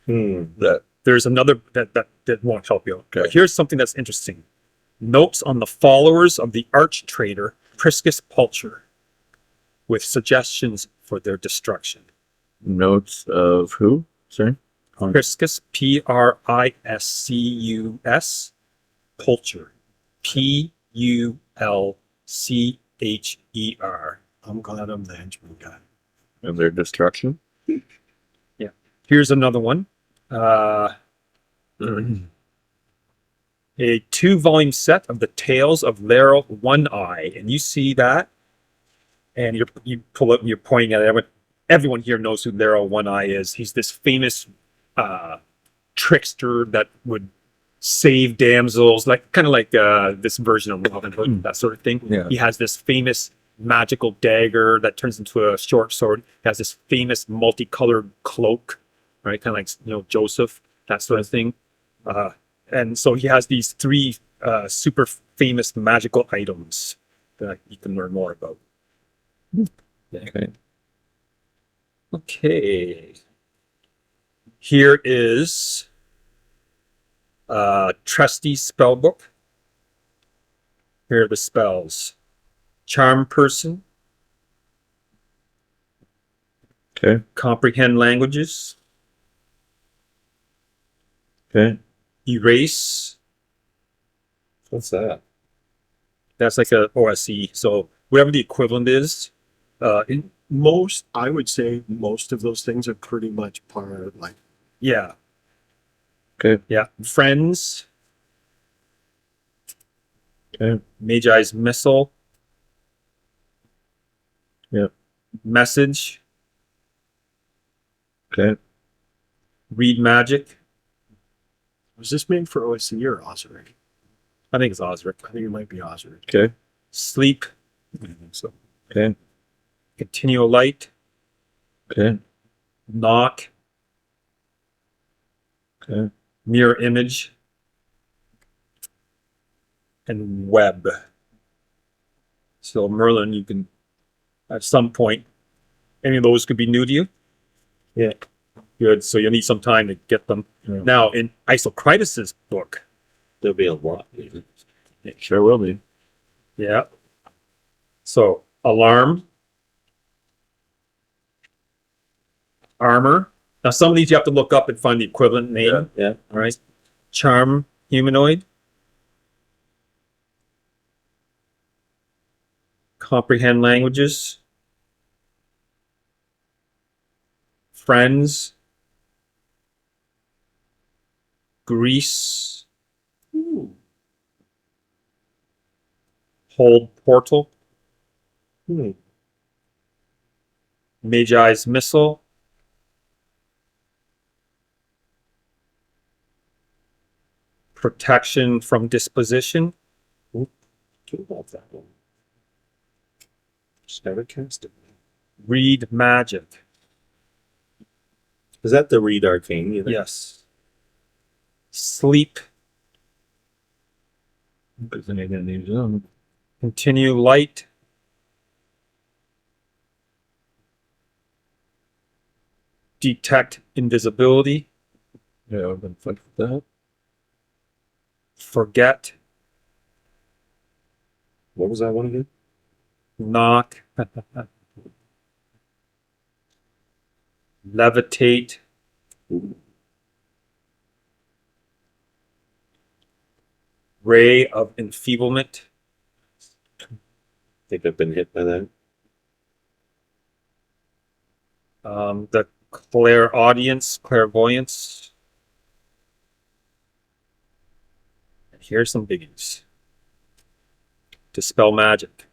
That. There's another that won't help you. Okay. But here's something that's interesting. Notes on the followers of the arch trader Priscus Pulcher, with suggestions for their destruction. Notes of who? Sorry. Priscus, Priscus, Pulcher, Pulcher. I'm glad I'm the henchman guy. And their destruction. Here's another one. A 2-volume set of the Tales of Laurel One Eye, and you see that, and you pull up and you're pointing at it. Everyone here knows who Laurel One Eye is. He's this famous trickster that would save damsels, like kind of like this version of Robin Hood, that sort of thing. Yeah. He has this famous magical dagger that turns into a short sword. He has this famous multicolored cloak, right? Kind of like, Joseph, that sort of thing. And so he has these 3 super famous magical items that you can learn more about. Okay. Okay. Here is trusty spell book. Here are the spells. Charm person. Okay. Comprehend languages. Okay. Erase. What's that? That's like a OSE. So whatever the equivalent is. I would say most of those things are pretty much part of like Yeah. Okay. Yeah. Friends. Okay. Magi's missile. Yep. Message. Okay. Read magic. was this made for OSC or Osric? I think it's Osric. I think it might be Osric. Okay. Sleep. So Okay. Continual light. Okay. Knock. Okay. Mirror image. And web. So Merlin, you can at some point, any of those could be new to you. Yeah. Good. So you'll need some time to get them. Yeah. Now in Isocritis' book. There'll be a lot. It sure will be. Yeah. So alarm. Armor. Now some of these you have to look up and find the equivalent name. Yeah. All right. Charm humanoid. Comprehend languages. Friends. Grease. Hold portal. Magi's missile. Protection from disposition. What about that one? Just never cast it. Read magic. Is that the read arcane? You think? Yes. Sleep. Because then you're gonna need them. Continue light. Detect invisibility. Yeah, I've been fucked with that. Forget. What was that one again? Knock. Levitate. Ray of enfeeblement. think I've been hit by that. The clairvoyance. And here's some biggies. Dispel magic.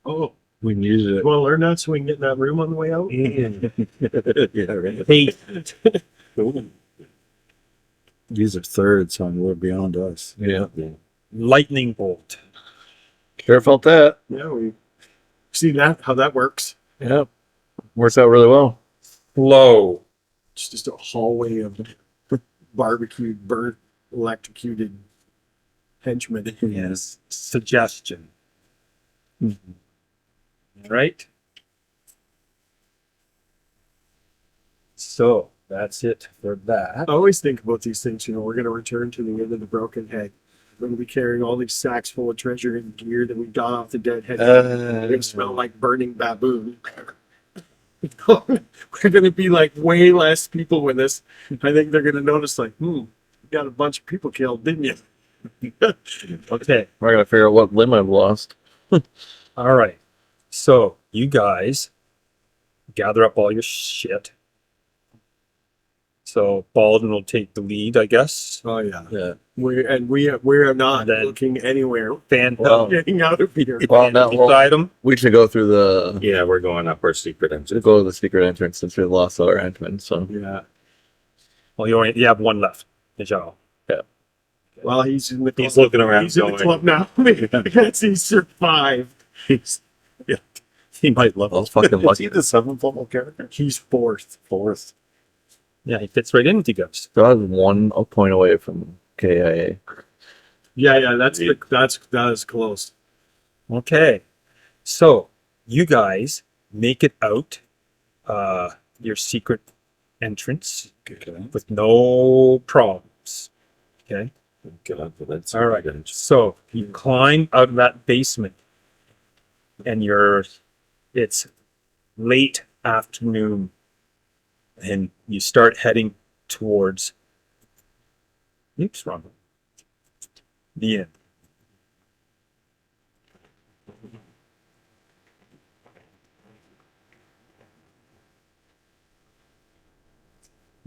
Oh, We can use it. want to learn that so we can get in that room on the way out? Yeah, right. Hate. These are thirds, son. We're beyond us. Yeah. Lightning bolt. Careful with that. Yeah, we see that how that works. Yep. Works out really well. Flow. It's just a hallway of barbecued, burnt, electrocuted henchmen. Yes. Suggestion. Right? So that's it for that. I always think about these things. You know, we're going to return to the inn of the broken head. We're going to be carrying all these sacks full of treasure and gear that we got off the dead head. They're going to smell like burning baboon. We're going to be like way less people with us. I think they're going to notice, like, you got a bunch of people killed, didn't you? Okay. We're gonna figure out what limb I've lost. All right. So you guys gather up all your shit. So Baldwin will take the lead, I guess. Oh yeah. Yeah. We are not And then- looking anywhere. Phantom Getting out of here. Well, now beside him. we should go through the Yeah, we're going up our secret entrance. go to the secret entrance since we lost our entrance. So Yeah. Well, you have one left. Najal. Well, he's in the club. He's looking around He's in the going- club now. Because he's survived. He might level. That's fucking Is lucky. he the seventh level character? He's fourth. Fourth. Yeah, he fits right in with you guys. So I was 1 point away from KIA. Yeah, that is close. Okay. So you guys make it out your secret entrance Okay. with no problems. Okay. God, but that's All right. So you climb out of that basement and it's late afternoon and you start heading towards oops, wrong. The inn.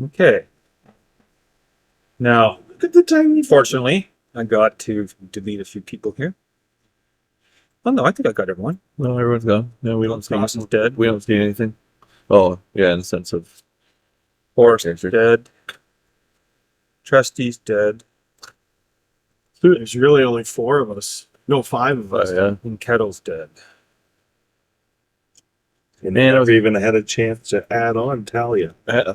Okay. Now, Look at the tiny. fortunately, I got to delete a few people here. Oh no, I think I got everyone. No, everyone's gone. No, we don't see. Cross is dead. We don't see anything. Oh, yeah, in the sense of Horse is character. dead. Trustee's dead. There's really only 4 of us. No, 5 of us. yeah. And Kettle's dead. And Man, I've even had a chance to add on Talia. Yeah,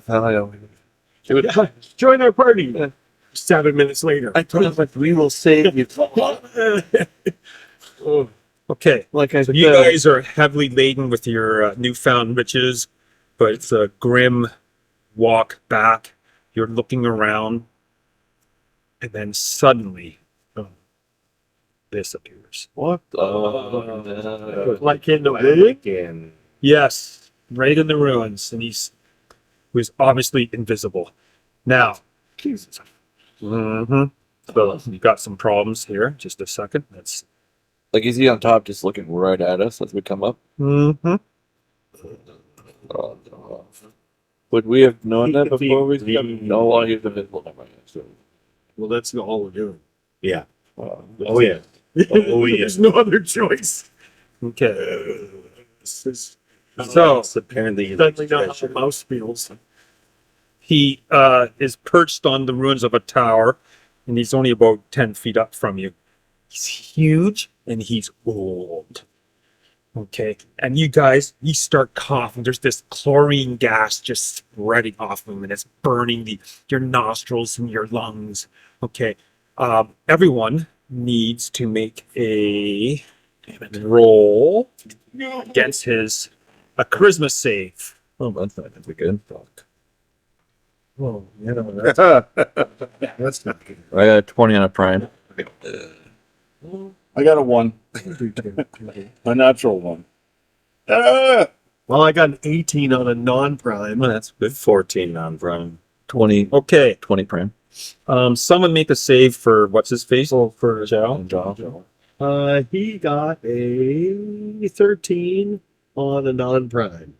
join our party. 7 minutes later. I told him we will save you. Oh, Okay. Like I So said, you guys are heavily laden with your newfound riches, but it's a grim walk back. You're looking around, and then suddenly, this appears. what? like in the wood? Again. Yes, right in the ruins, and he was obviously invisible. Now, Jesus. so you got some problems here. Just a second. That's Like, is he on top just looking right at us as we come up? mm-hmm. Oh, no. Would we have known that He could be before we the- got? No, well, he's invisible. Never mind. So, Well, that's all we're doing. Yeah. well, Oh yeah. Oh yeah. There's no other choice. Okay. This is So It's apparently suddenly not how a mouse feels. he is perched on the ruins of a tower, and he's only about 10 feet up from you. He's huge and he's old. Okay. And you guys, you start coughing. There's this chlorine gas just spreading off of him, and it's burning your nostrils and your lungs. Okay. Everyone needs to make a roll against a charisma save. oh, that's not gonna be good. Fuck. Oh, yeah. That's not good. I got a 20 on a prime. I got a 1. A natural 1. Ah! Well, I got an 18 on a non-prime. Well, that's good. 14 non-prime. 20 Okay. 20 prime. Someone make a save for what's his face? For Zhao. He got a 13 on a non-prime.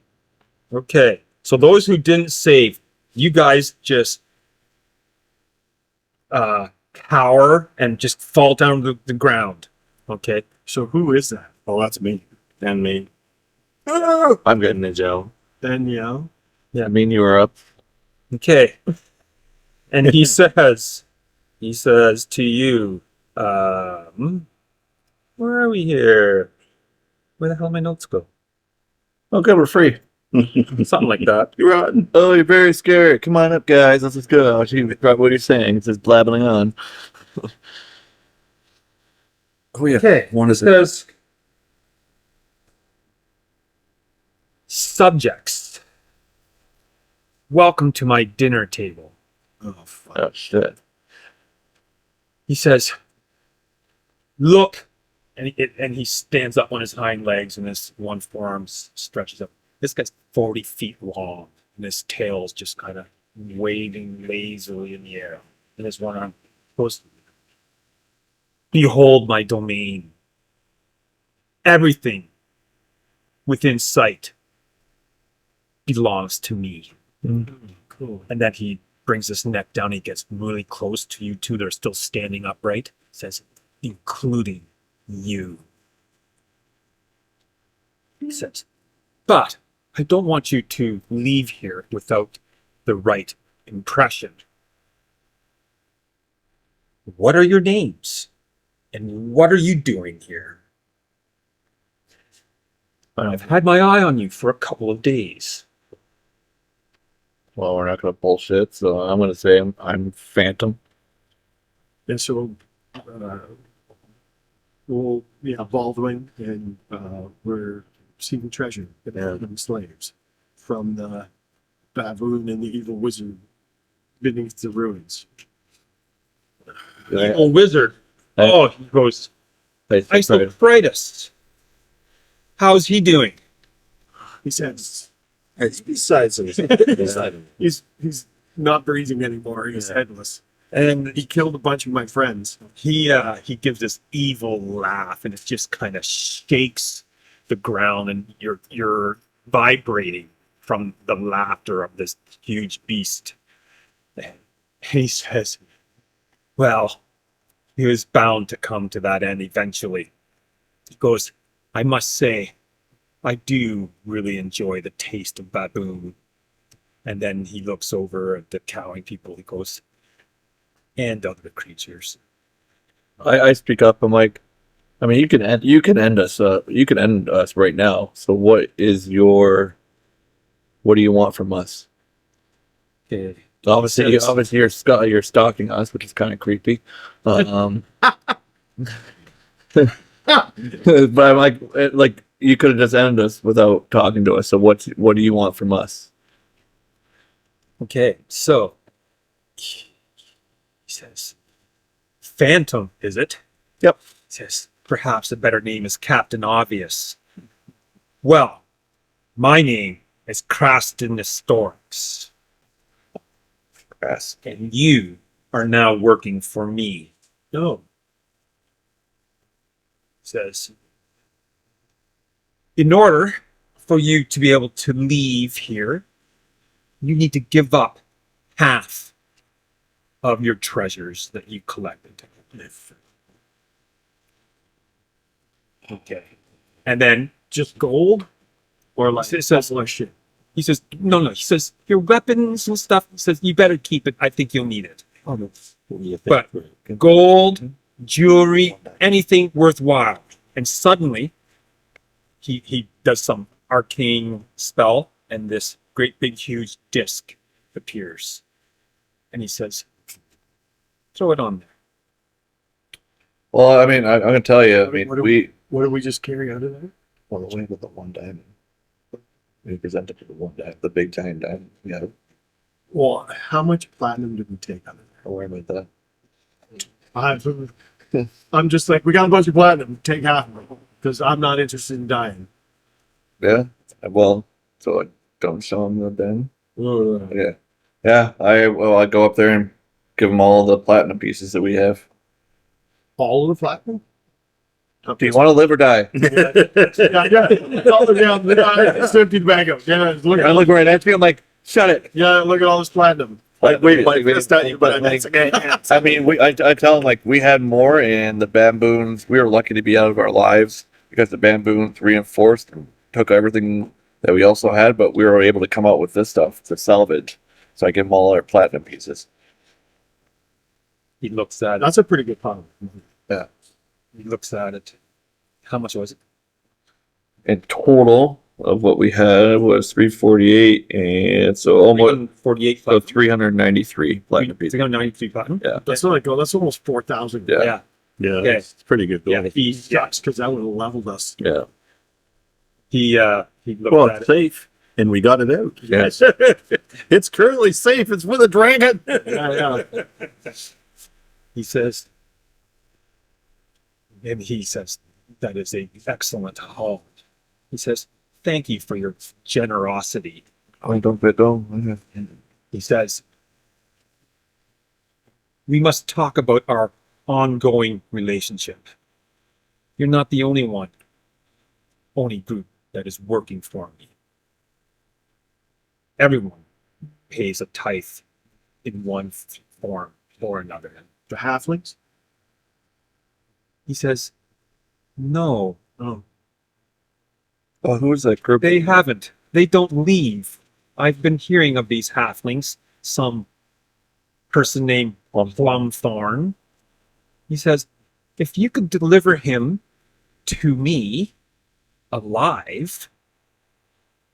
Okay. So those who didn't save, you guys just cower and just fall down to the ground. Okay. So who is that? Oh, that's me. And me. I'm good. And the Joe. Danielle? I mean, you were up. Okay. And he says to you, where are we here? Where the hell my notes go? Oh, good, we're free. Something like that. You're on. Oh, you're very scared. Come on up, guys. Let's just go. What you're saying? It's just blabbing on. Oh yeah. Okay. One is It says subjects. Welcome to my dinner table. Oh, fuck. Oh shit. He says, look, and he stands up on his hind legs and his one forearm stretches up. This guy's 40 feet long, and his tail's just kind of waving lazily in the air. And his one arm goes, behold my domain. Everything within sight belongs to me. Cool. And then he brings his neck down. He gets really close to you two. They're still standing upright. Says, including you. He says, but I don't want you to leave here without the right impression. What are your names? And what are you doing here? I've had my eye on you for a couple of days. Well, we're not gonna bullshit, so I'm gonna say I'm Phantom. And so, Baldwin, and we're seeking treasure and slaves from the baboon and the evil wizard beneath the ruins. Evil wizard. Oh, he goes, Isocritis. How's he doing? He says It's besides him. he's not breathing anymore. He's headless. And He killed a bunch of my friends. he gives this evil laugh, and it just kind of shakes the ground, and you're vibrating from the laughter of this huge beast. And he says, well, he was bound to come to that end eventually. He goes, I must say, I do really enjoy the taste of baboon. And then he looks over at the cowing people. He goes, and other creatures. I speak up. I'm like, I mean, you can end us. You can end us right now. So what do you want from us? Okay. Obviously, you're stalking us, which is kind of creepy. But I'm like you could have just ended us without talking to us. So what do you want from us? Okay, so he says, Phantom, is it? Yep. He says, perhaps a better name is Captain Obvious. Well, my name is Krastenistorix. And you are now working for me. No. Says, in order for you to be able to leave here, you need to give up half of your treasures that you collected. Okay. And then Just gold? Or like It says- all shit? he says, no. He says, your weapons and stuff, he says, you better keep it. I think you'll need it. But gold, jewelry, anything worthwhile. And suddenly, he does some arcane spell, and this great big huge disc appears. And he says, throw it on there. Well, I mean, I'm gonna tell you. I What mean, do What did we just carry out of there? on the way with the one diamond. We presented to the one diamond, the big giant diamond. Yeah, Well, how much platinum did we take out of there? don't worry about that. I'm just like, we got a bunch of platinum. Take half of it. Because I'm not interested in dying. Yeah. Well, so don't show him the den. Yeah. Yeah. I go up there and give them all the platinum pieces that we have. All of the platinum? Do you want to live or die? Yeah. All down. Just empty the bag up. Yeah, look I look right at you. I'm like, shut it. Yeah, look at all this platinum. Like, Like this at you, but like, that's okay. I mean, I tell them like we had more, and the baboons. We were lucky to be out of our lives because the baboons reinforced and took everything that we also had, but we were able to come out with this stuff to salvage. So I give them all our platinum pieces. He looks at it. That's a pretty good pun. He looks at it. How much was it? In total of what we had was 348, and so almost 48 so 393 platinum pieces. 393 platinum. Yeah. That's not like, oh, that's almost 4,000. Yeah. Yeah. Yeah, Okay. it's pretty good. Yeah. He Sucks because that would have leveled us. Yeah. he looked Well, at it's it. safe, and we got it out. Yes. It's currently safe. It's with a dragon. Yeah. He says, and he says, that is a excellent haul. He says, thank you for your generosity. Oh, don't. He says, we must talk about our ongoing relationship. You're not the only group that is working for me. Everyone pays a tithe in one form or another. The halflings? He says, no, Oh. Oh, who's that group? they haven't. They don't leave. I've been hearing of these halflings. Some person named Plumthorn. He says, if you could deliver him to me alive,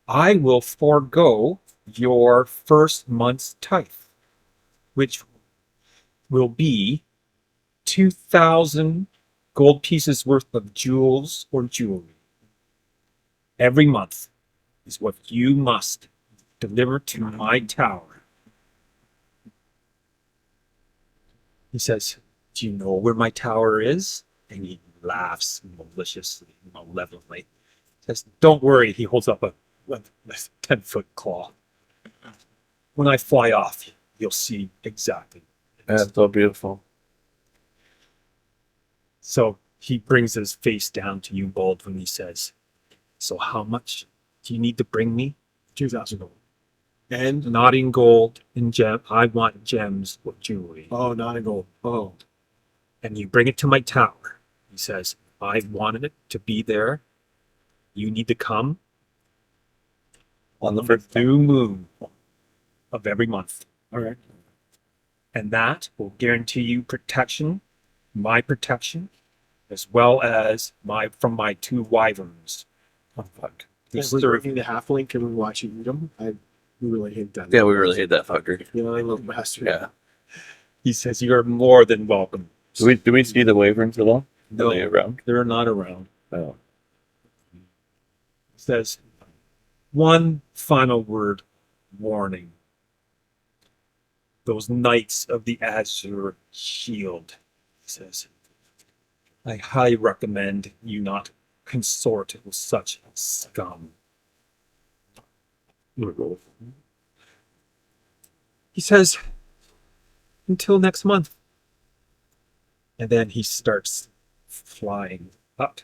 I will forego your first month's tithe, which will be 2,000 gold pieces worth of jewels or jewelry. Every month is what you must deliver to my tower. He says, do you know where my tower is? And he laughs maliciously, malevolently. He says, don't worry. He holds up a 10-foot claw. When I fly off, you'll see exactly. That's so beautiful. So he brings his face down to you, Baldwin. He says, so how much do you need to bring me? 2,000 gold. And not in gold, in gem. I want gems or jewelry. Oh, not in gold. Oh. And you bring it to my tower. He says, I wanted it to be there. You need to come On the first new moon of every month. All right. And that will guarantee you protection, my protection, as well as from my two wyverns. Oh, fuck. They We're serve working the halfling. Can we watch you eat them? I really hate that. Yeah, we really hate that fucker. You know, I love bastard. Yeah. He says, you are more than welcome. Do we see the wyverns at all? No. Are they around? They're not around. Oh. Says, one final word warning. Those knights of the Azure Shield, he says, I highly recommend you not consort with such scum. He says, until next month. And then he starts flying up.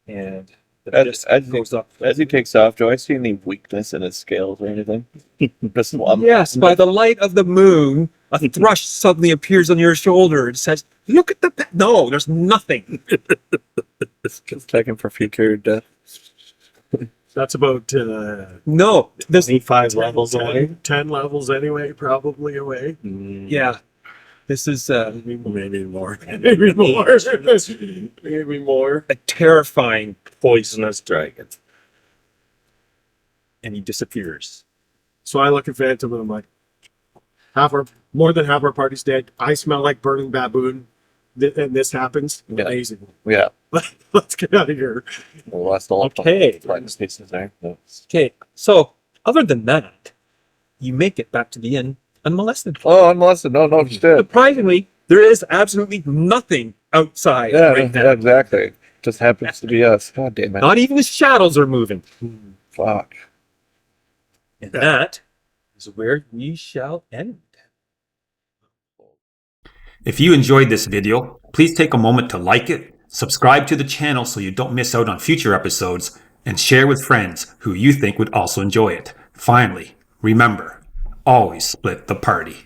And the disc goes up. As he takes off, do I see any weakness in his scales or anything? Just one. Yes, by the light of the moon, a thrush suddenly appears on your shoulder and says, look at the... No, there's nothing. Just checking for future death. That's about No, this... 25 levels 10, away. 10 levels anyway, probably away. Yeah, this is Maybe more. Maybe more. Maybe more. a terrifying... Poisonous dragon. And he disappears. So I look at Phantom and I'm like, more than half our party's dead. I smell like burning baboon. And this happens. Yeah. Amazing. Yeah. Let's get out of here. We lost all Okay. platinum pieces there. So. Okay, so other than that, you make it back to the inn unmolested. Oh, unmolested. No shit. Surprisingly, there is absolutely nothing outside Yeah, right now. yeah, exactly. Just happens to be us. God damn it. Not even the shadows are moving. Fuck. And that is where we shall end. If you enjoyed this video, please take a moment to like it, subscribe to the channel so you don't miss out on future episodes, and share with friends who you think would also enjoy it. Finally, remember, always split the party.